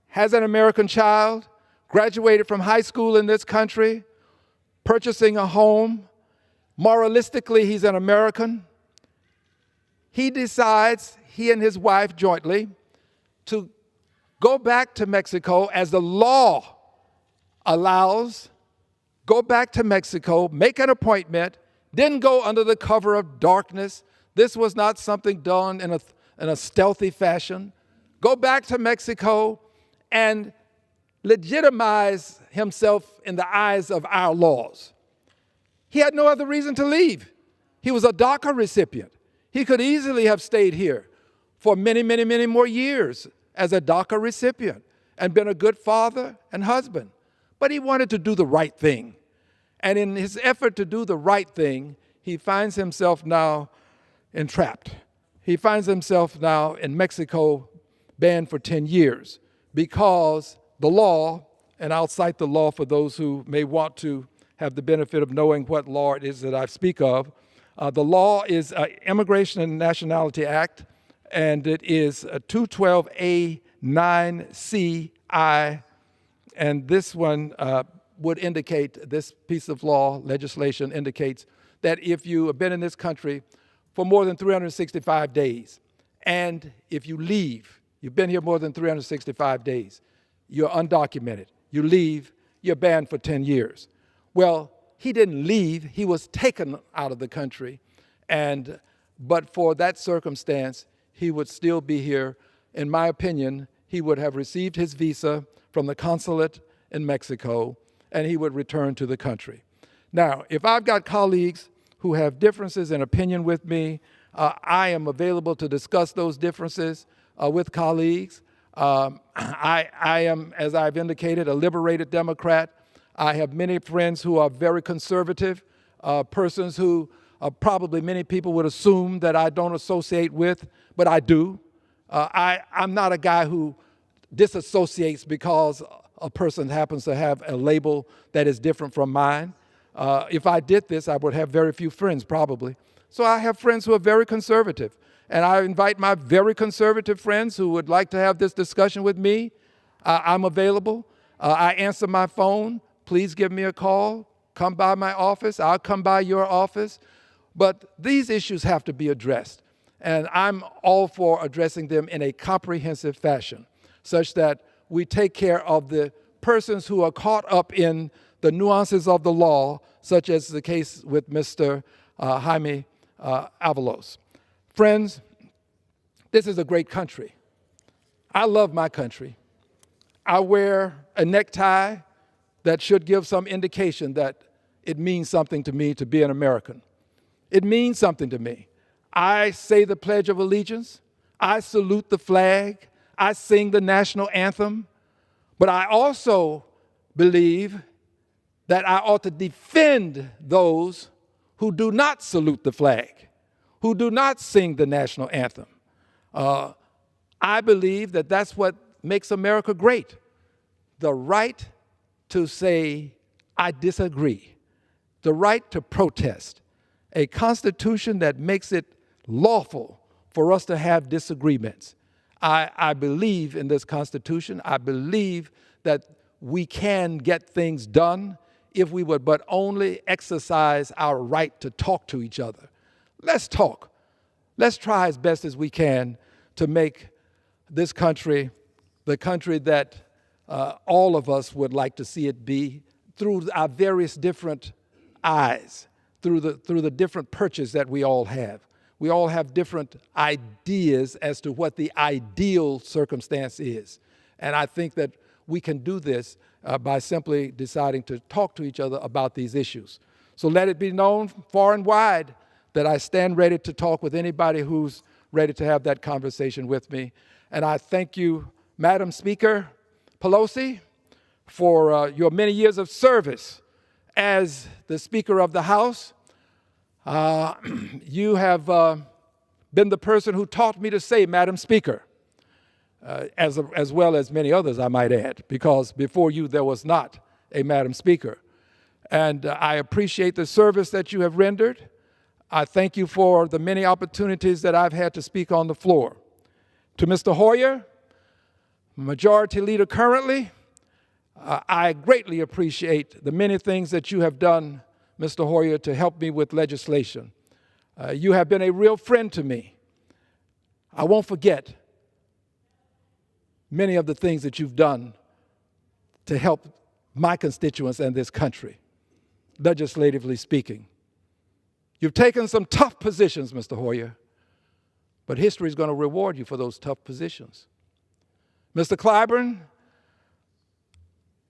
has an American child, graduated from high school in this country, purchasing a home. Moralistically, he's an American. He decides, he and his wife jointly, to go back to Mexico as the law allows, go back to Mexico, make an appointment, didn't go under the cover of darkness. This was not something done in a stealthy fashion. Go back to Mexico and legitimize himself in the eyes of our laws. He had no other reason to leave. He was a DACA recipient. He could easily have stayed here for many, many, many more years as a DACA recipient and been a good father and husband. But he wanted to do the right thing. And in his effort to do the right thing, he finds himself now entrapped. He finds himself now in Mexico, banned for 10 years because the law, and I'll cite the law for those who may want to have the benefit of knowing what law it is that I speak of. The law is Immigration and Nationality Act, and it is 212A9CI, and this one would indicate, this piece of law, legislation indicates that if you have been in this country for more than 365 days, and if you leave, you've been here more than 365 days, you're undocumented, you leave, you're banned for 10 years. Well, he didn't leave, he was taken out of the country, but for that circumstance, he would still be here. In my opinion, he would have received his visa from the consulate in Mexico, and he would return to the country. Now, if I've got colleagues who have differences in opinion with me, I am available to discuss those differences with colleagues. I am, as I've indicated, a liberated Democrat. I have many friends who are very conservative, persons who probably many people would assume that I don't associate with, but I do. I'm not a guy who disassociates because a person happens to have a label that is different from mine. If I did this, I would have very few friends, probably. So I have friends who are very conservative. And I invite my very conservative friends who would like to have this discussion with me. I'm available. I answer my phone. Please give me a call. Come by my office. I'll come by your office. But these issues have to be addressed. And I'm all for addressing them in a comprehensive fashion, such that we take care of the persons who are caught up in the nuances of the law, such as the case with Mr. Jaime Avalos. Friends, this is a great country. I love my country. I wear a necktie that should give some indication that it means something to me to be an American. It means something to me. I say the Pledge of Allegiance. I salute the flag. I sing the national anthem. But I also believe that I ought to defend those who do not salute the flag, who do not sing the national anthem. I believe that that's what makes America great. The right to say, I disagree. The right to protest. A constitution that makes it lawful for us to have disagreements. I believe in this Constitution. I believe that we can get things done if we would but only exercise our right to talk to each other. Let's talk. Let's try as best as we can to make this country the country that all of us would like to see it be through our various different eyes, through the different perches that we all have. We all have different ideas as to what the ideal circumstance is. And I think that we can do this by simply deciding to talk to each other about these issues. So let it be known far and wide that I stand ready to talk with anybody who's ready to have that conversation with me. And I thank you, Madam Speaker Pelosi, for your many years of service as the Speaker of the House. You have been the person who taught me to say Madam Speaker, as well as many others, I might add, because before you there was not a Madam Speaker. And I appreciate the service that you have rendered. I thank you for the many opportunities that I've had to speak on the floor. To Mr. Hoyer, Majority Leader currently, I greatly appreciate the many things that you have done, Mr. Hoyer, to help me with legislation. You have been a real friend to me. I won't forget many of the things that you've done to help my constituents and this country, legislatively speaking. You've taken some tough positions, Mr. Hoyer, but history is going to reward you for those tough positions. Mr. Clyburn,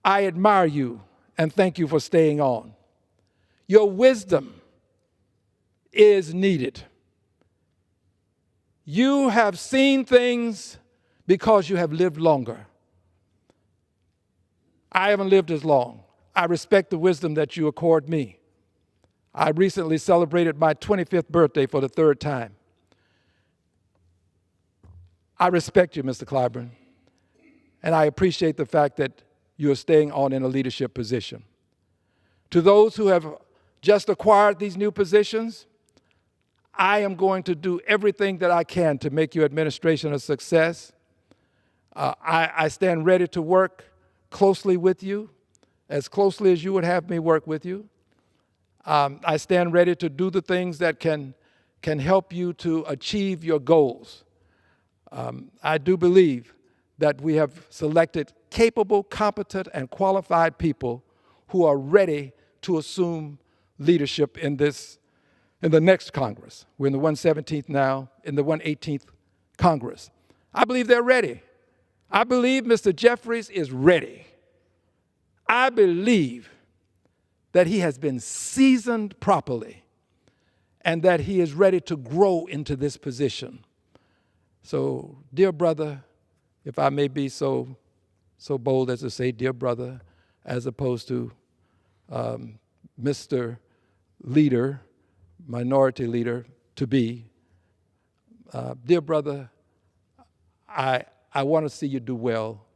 I admire you and thank you for staying on. Your wisdom is needed. You have seen things because you have lived longer. I haven't lived as long. I respect the wisdom that you accord me. I recently celebrated my 25th birthday for the third time. I respect you, Mr. Clyburn, and I appreciate the fact that you are staying on in a leadership position. To those who have just acquired these new positions, I am going to do everything that I can to make your administration a success. I stand ready to work closely with you, as closely as you would have me work with you. I stand ready to do the things that can help you to achieve your goals. I do believe that we have selected capable, competent, and qualified people who are ready to assume leadership in the next Congress. We're in the 117th now, in the 118th Congress. I believe they're ready. I believe Mr. Jeffries is ready. I believe that he has been seasoned properly and that he is ready to grow into this position. So, dear brother, if I may be so bold as to say dear brother, as opposed to Mr. Leader, minority leader to be, dear brother, I want to see you do well,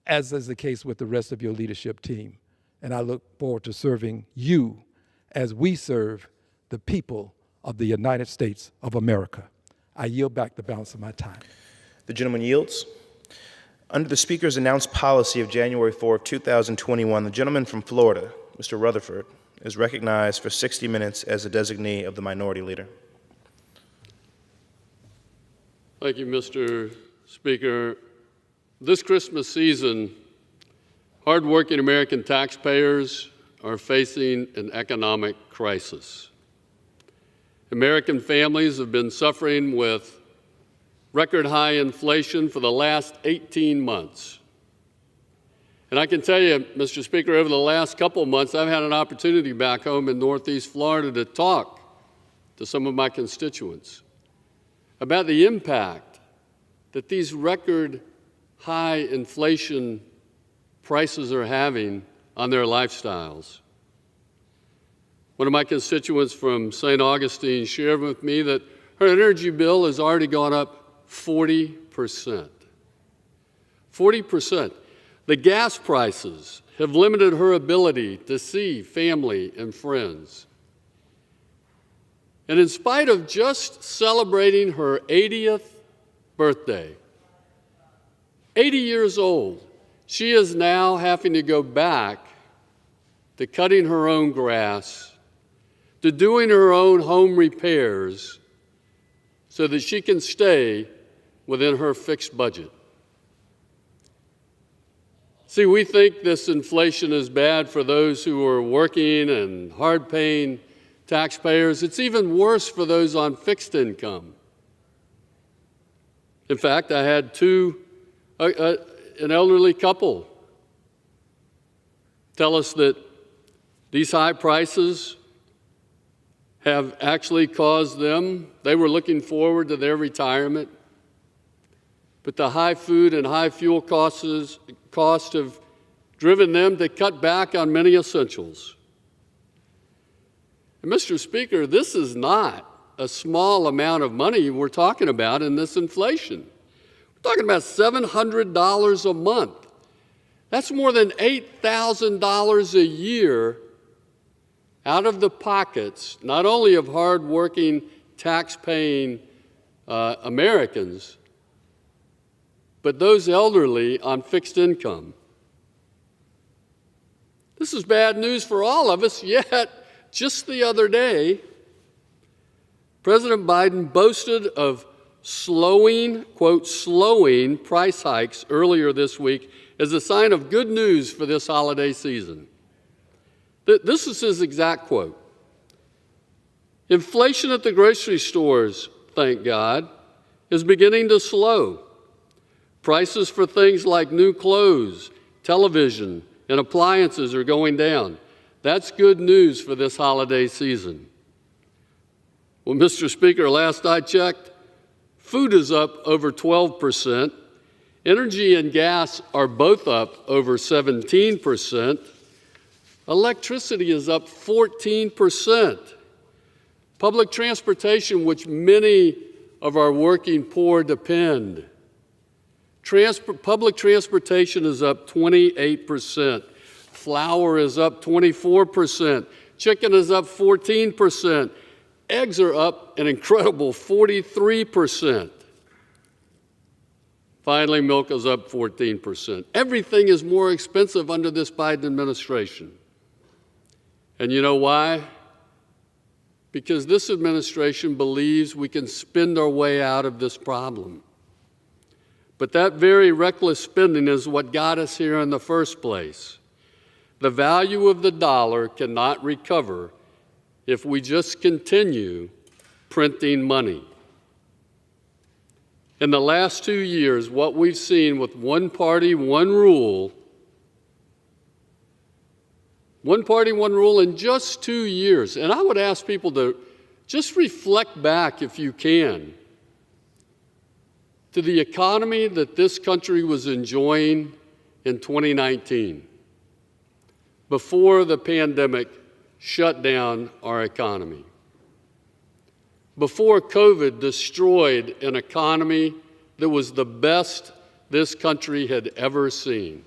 as is the case with the rest of your leadership team. And I look forward to serving you as we serve the people of the United States of America. I yield back the balance of my time. The gentleman yields. Under the Speaker's announced policy of January 4, 2021, the gentleman from Florida, Mr. Rutherford, is recognized for 60 minutes as a designee of the Minority Leader. Thank you, Mr. Speaker. This Christmas season, hardworking American taxpayers are facing an economic crisis. American families have been suffering with record high inflation for the last 18 months. And I can tell you, Mr. Speaker, over the last couple of months, I've had an opportunity back home in Northeast Florida to talk to some of my constituents about the impact that these record high inflation prices are having on their lifestyles. One of my constituents from St. Augustine shared with me that her energy bill has already gone up 40%. 40%. The gas prices have limited her ability to see family and friends. And in spite of just celebrating her 80th birthday, 80 years old, she is now having to go back to cutting her own grass, to doing her own home repairs so that she can stay within her fixed budget. See, we think this inflation is bad for those who are working and hard-paying taxpayers. It's even worse for those on fixed income. In fact, I had an elderly couple tell us that these high prices have actually caused them, they were looking forward to their retirement, but the high food and high fuel costs have driven them to cut back on many essentials. And Mr. Speaker, this is not a small amount of money we're talking about in this inflation. We're talking about $700 a month. That's more than $8,000 a year out of the pockets, not only of hardworking, tax-paying Americans, but those elderly on fixed income. This is bad news for all of us, yet just the other day, President Biden boasted of slowing, quote, slowing price hikes earlier this week as a sign of good news for this holiday season. This is his exact quote. Inflation at the grocery stores, thank God, is beginning to slow. Prices for things like new clothes, television, and appliances are going down. That's good news for this holiday season. Well, Mr. Speaker, last I checked, food is up over 12%. Energy and gas are both up over 17%. Electricity is up 14%. Public transportation, which many of our working poor depend. Public transportation is up 28%. Flour is up 24%. Chicken is up 14%. Eggs are up an incredible 43%. Finally, milk is up 14%. Everything is more expensive under this Biden administration. And you know why? Because this administration believes we can spend our way out of this problem. But that very reckless spending is what got us here in the first place. The value of the dollar cannot recover if we just continue printing money. In the last 2 years, what we've seen with one party, one rule in just 2 years. And I would ask people to just reflect back, if you can, to the economy that this country was enjoying in 2019, before the pandemic shut down our economy, before COVID destroyed an economy that was the best this country had ever seen.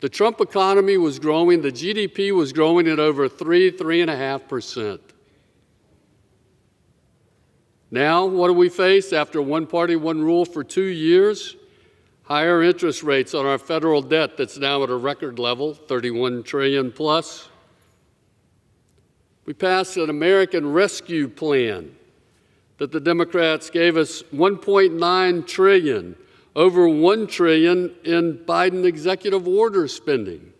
The Trump economy was growing, the GDP was growing at over 3.5%. Now, what do we face after one party, one rule for 2 years? Higher interest rates on our federal debt that's now at a record level, 31 trillion plus. We passed an American Rescue Plan that the Democrats gave us $1.9 trillion, over $1 trillion in Biden executive order spending.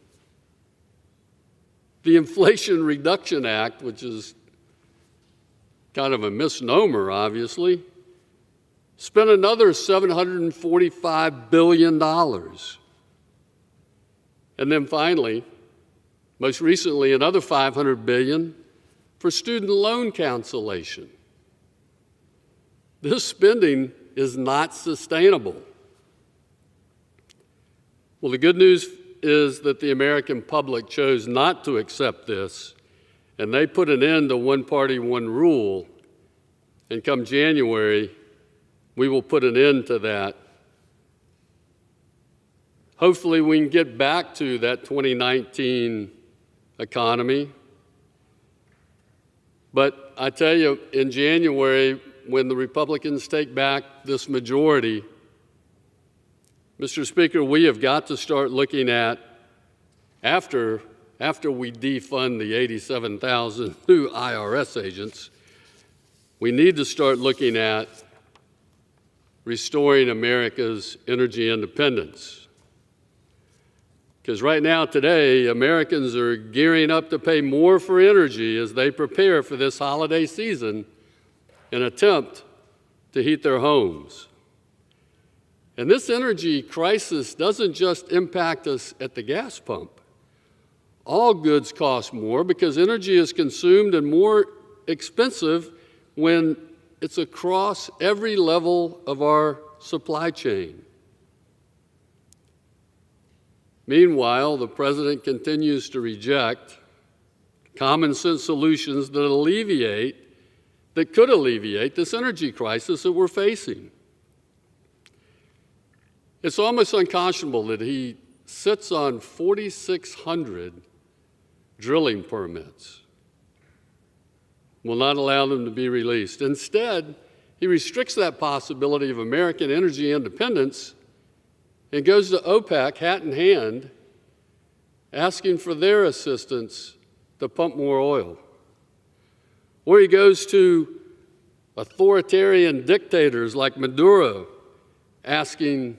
The Inflation Reduction Act, which is kind of a misnomer, obviously, spent another $745 billion. And then finally, most recently, another $500 billion for student loan cancellation. This spending is not sustainable. Well, the good news is that the American public chose not to accept this, and they put an end to one party, one rule. And come January, we will put an end to that. Hopefully, we can get back to that 2019 economy. But I tell you, in January, when the Republicans take back this majority, Mr. Speaker, we have got to start looking at, after we defund the 87,000 new IRS agents, we need to start looking at restoring America's energy independence. Because right now, today, Americans are gearing up to pay more for energy as they prepare for this holiday season and attempt to heat their homes. And this energy crisis doesn't just impact us at the gas pump. All goods cost more because energy is consumed and more expensive when it's across every level of our supply chain. Meanwhile, the president continues to reject common sense solutions that could alleviate this energy crisis that we're facing. It's almost unconscionable that he sits on 4,600 drilling permits, will not allow them to be released. Instead, he restricts that possibility of American energy independence and goes to OPEC hat in hand asking for their assistance to pump more oil. Or he goes to authoritarian dictators like Maduro, asking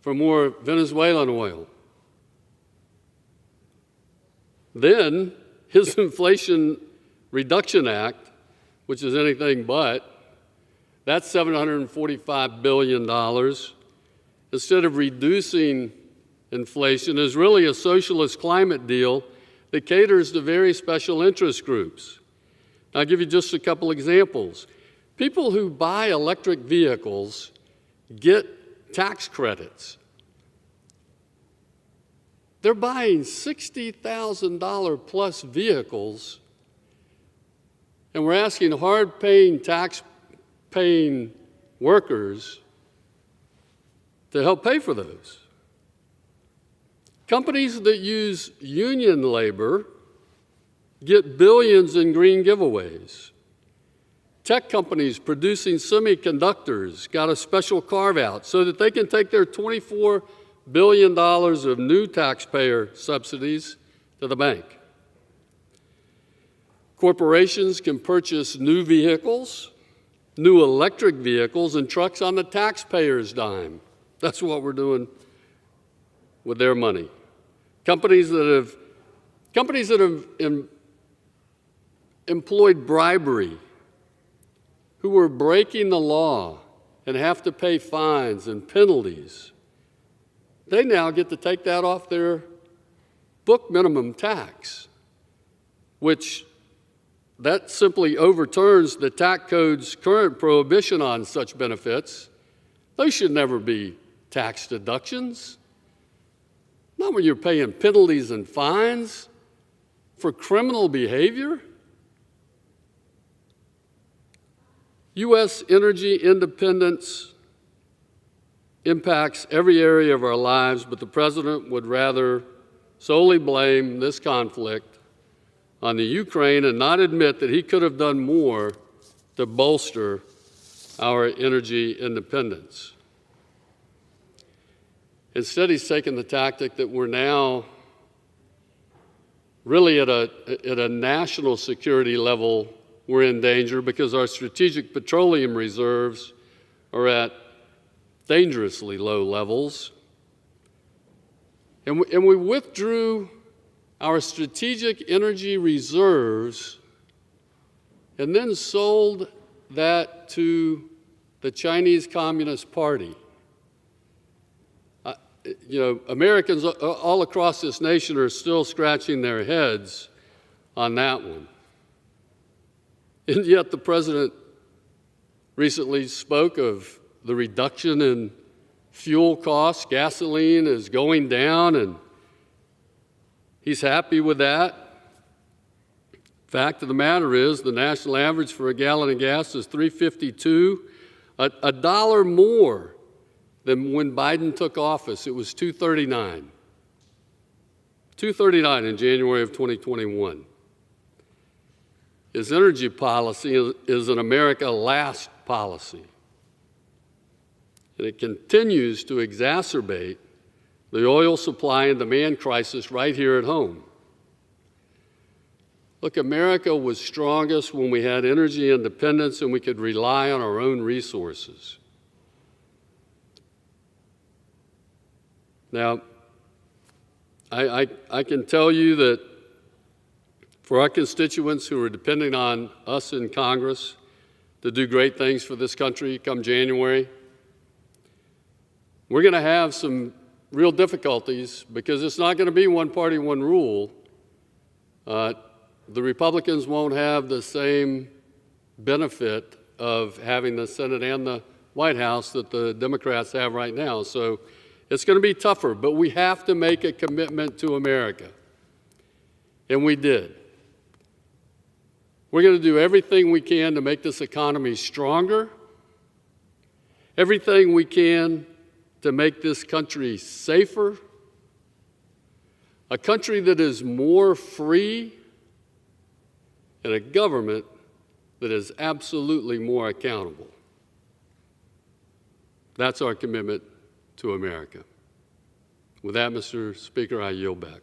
for more Venezuelan oil. Then his Inflation Reduction Act, which is anything but, that's $745 billion. Instead of reducing inflation, is really a socialist climate deal that caters to very special interest groups. I'll give you just a couple examples. People who buy electric vehicles get tax credits. They're buying $60,000 plus vehicles, and we're asking hard-paying, tax-paying workers to help pay for those. Companies that use union labor get billions in green giveaways. Tech companies producing semiconductors got a special carve-out so that they can take their $24 billion of new taxpayer subsidies to the bank. Corporations can purchase new vehicles, new electric vehicles, and trucks on the taxpayer's dime. That's what we're doing with their money. Companies that have employed bribery, who are breaking the law and have to pay fines and penalties, they now get to take that off their book minimum tax, which that simply overturns the tax code's current prohibition on such benefits. Those should never be tax deductions. Not when you're paying penalties and fines for criminal behavior. U.S. energy independence impacts every area of our lives, but the president would rather solely blame this conflict on the Ukraine and not admit that he could have done more to bolster our energy independence. Instead, he's taken the tactic that we're now really at a national security level, we're in danger because our strategic petroleum reserves are at dangerously low levels. And we withdrew our strategic energy reserves and then sold that to the Chinese Communist Party. Americans all across this nation are still scratching their heads on that one. And yet the president recently spoke of the reduction in fuel costs. Gasoline is going down, and he's happy with that. Fact of the matter is, the national average for a gallon of gas is $3.52, a dollar more than when Biden took office. It was $2.39. $2.39 in January of 2021. His energy policy is an America last policy. And it continues to exacerbate the oil supply and demand crisis right here at home. Look, America was strongest when we had energy independence and we could rely on our own resources. Now, I can tell you that for our constituents who are depending on us in Congress to do great things for this country come January, we're going to have some real difficulties because it's not going to be one party, one rule. The Republicans won't have the same benefit of having the Senate and the White House that the Democrats have right now. So it's going to be tougher, but we have to make a commitment to America. And we did. We're going to do everything we can to make this economy stronger, everything we can to make this country safer, a country that is more free, and a government that is absolutely more accountable. That's our commitment to America. With that, Mr. Speaker, I yield back.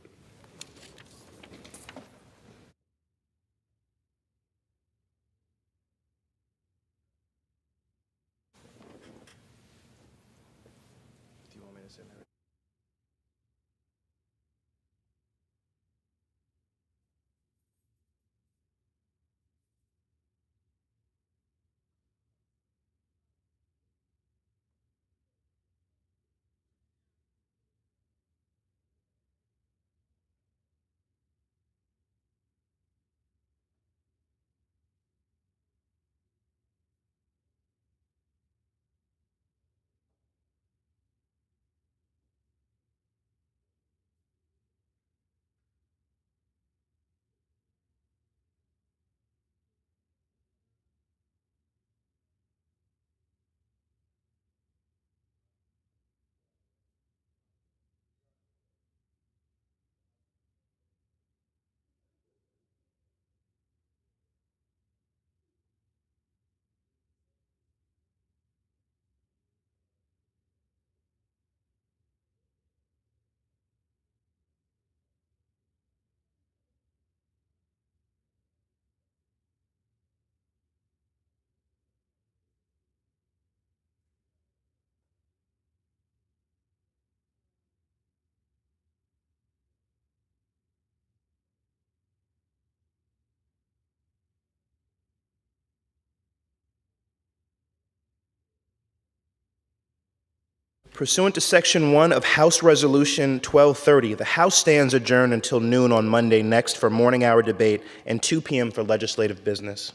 Pursuant to Section 1 of House Resolution 1230, the House stands adjourned until noon on Monday next for morning hour debate and 2 p.m. for legislative business.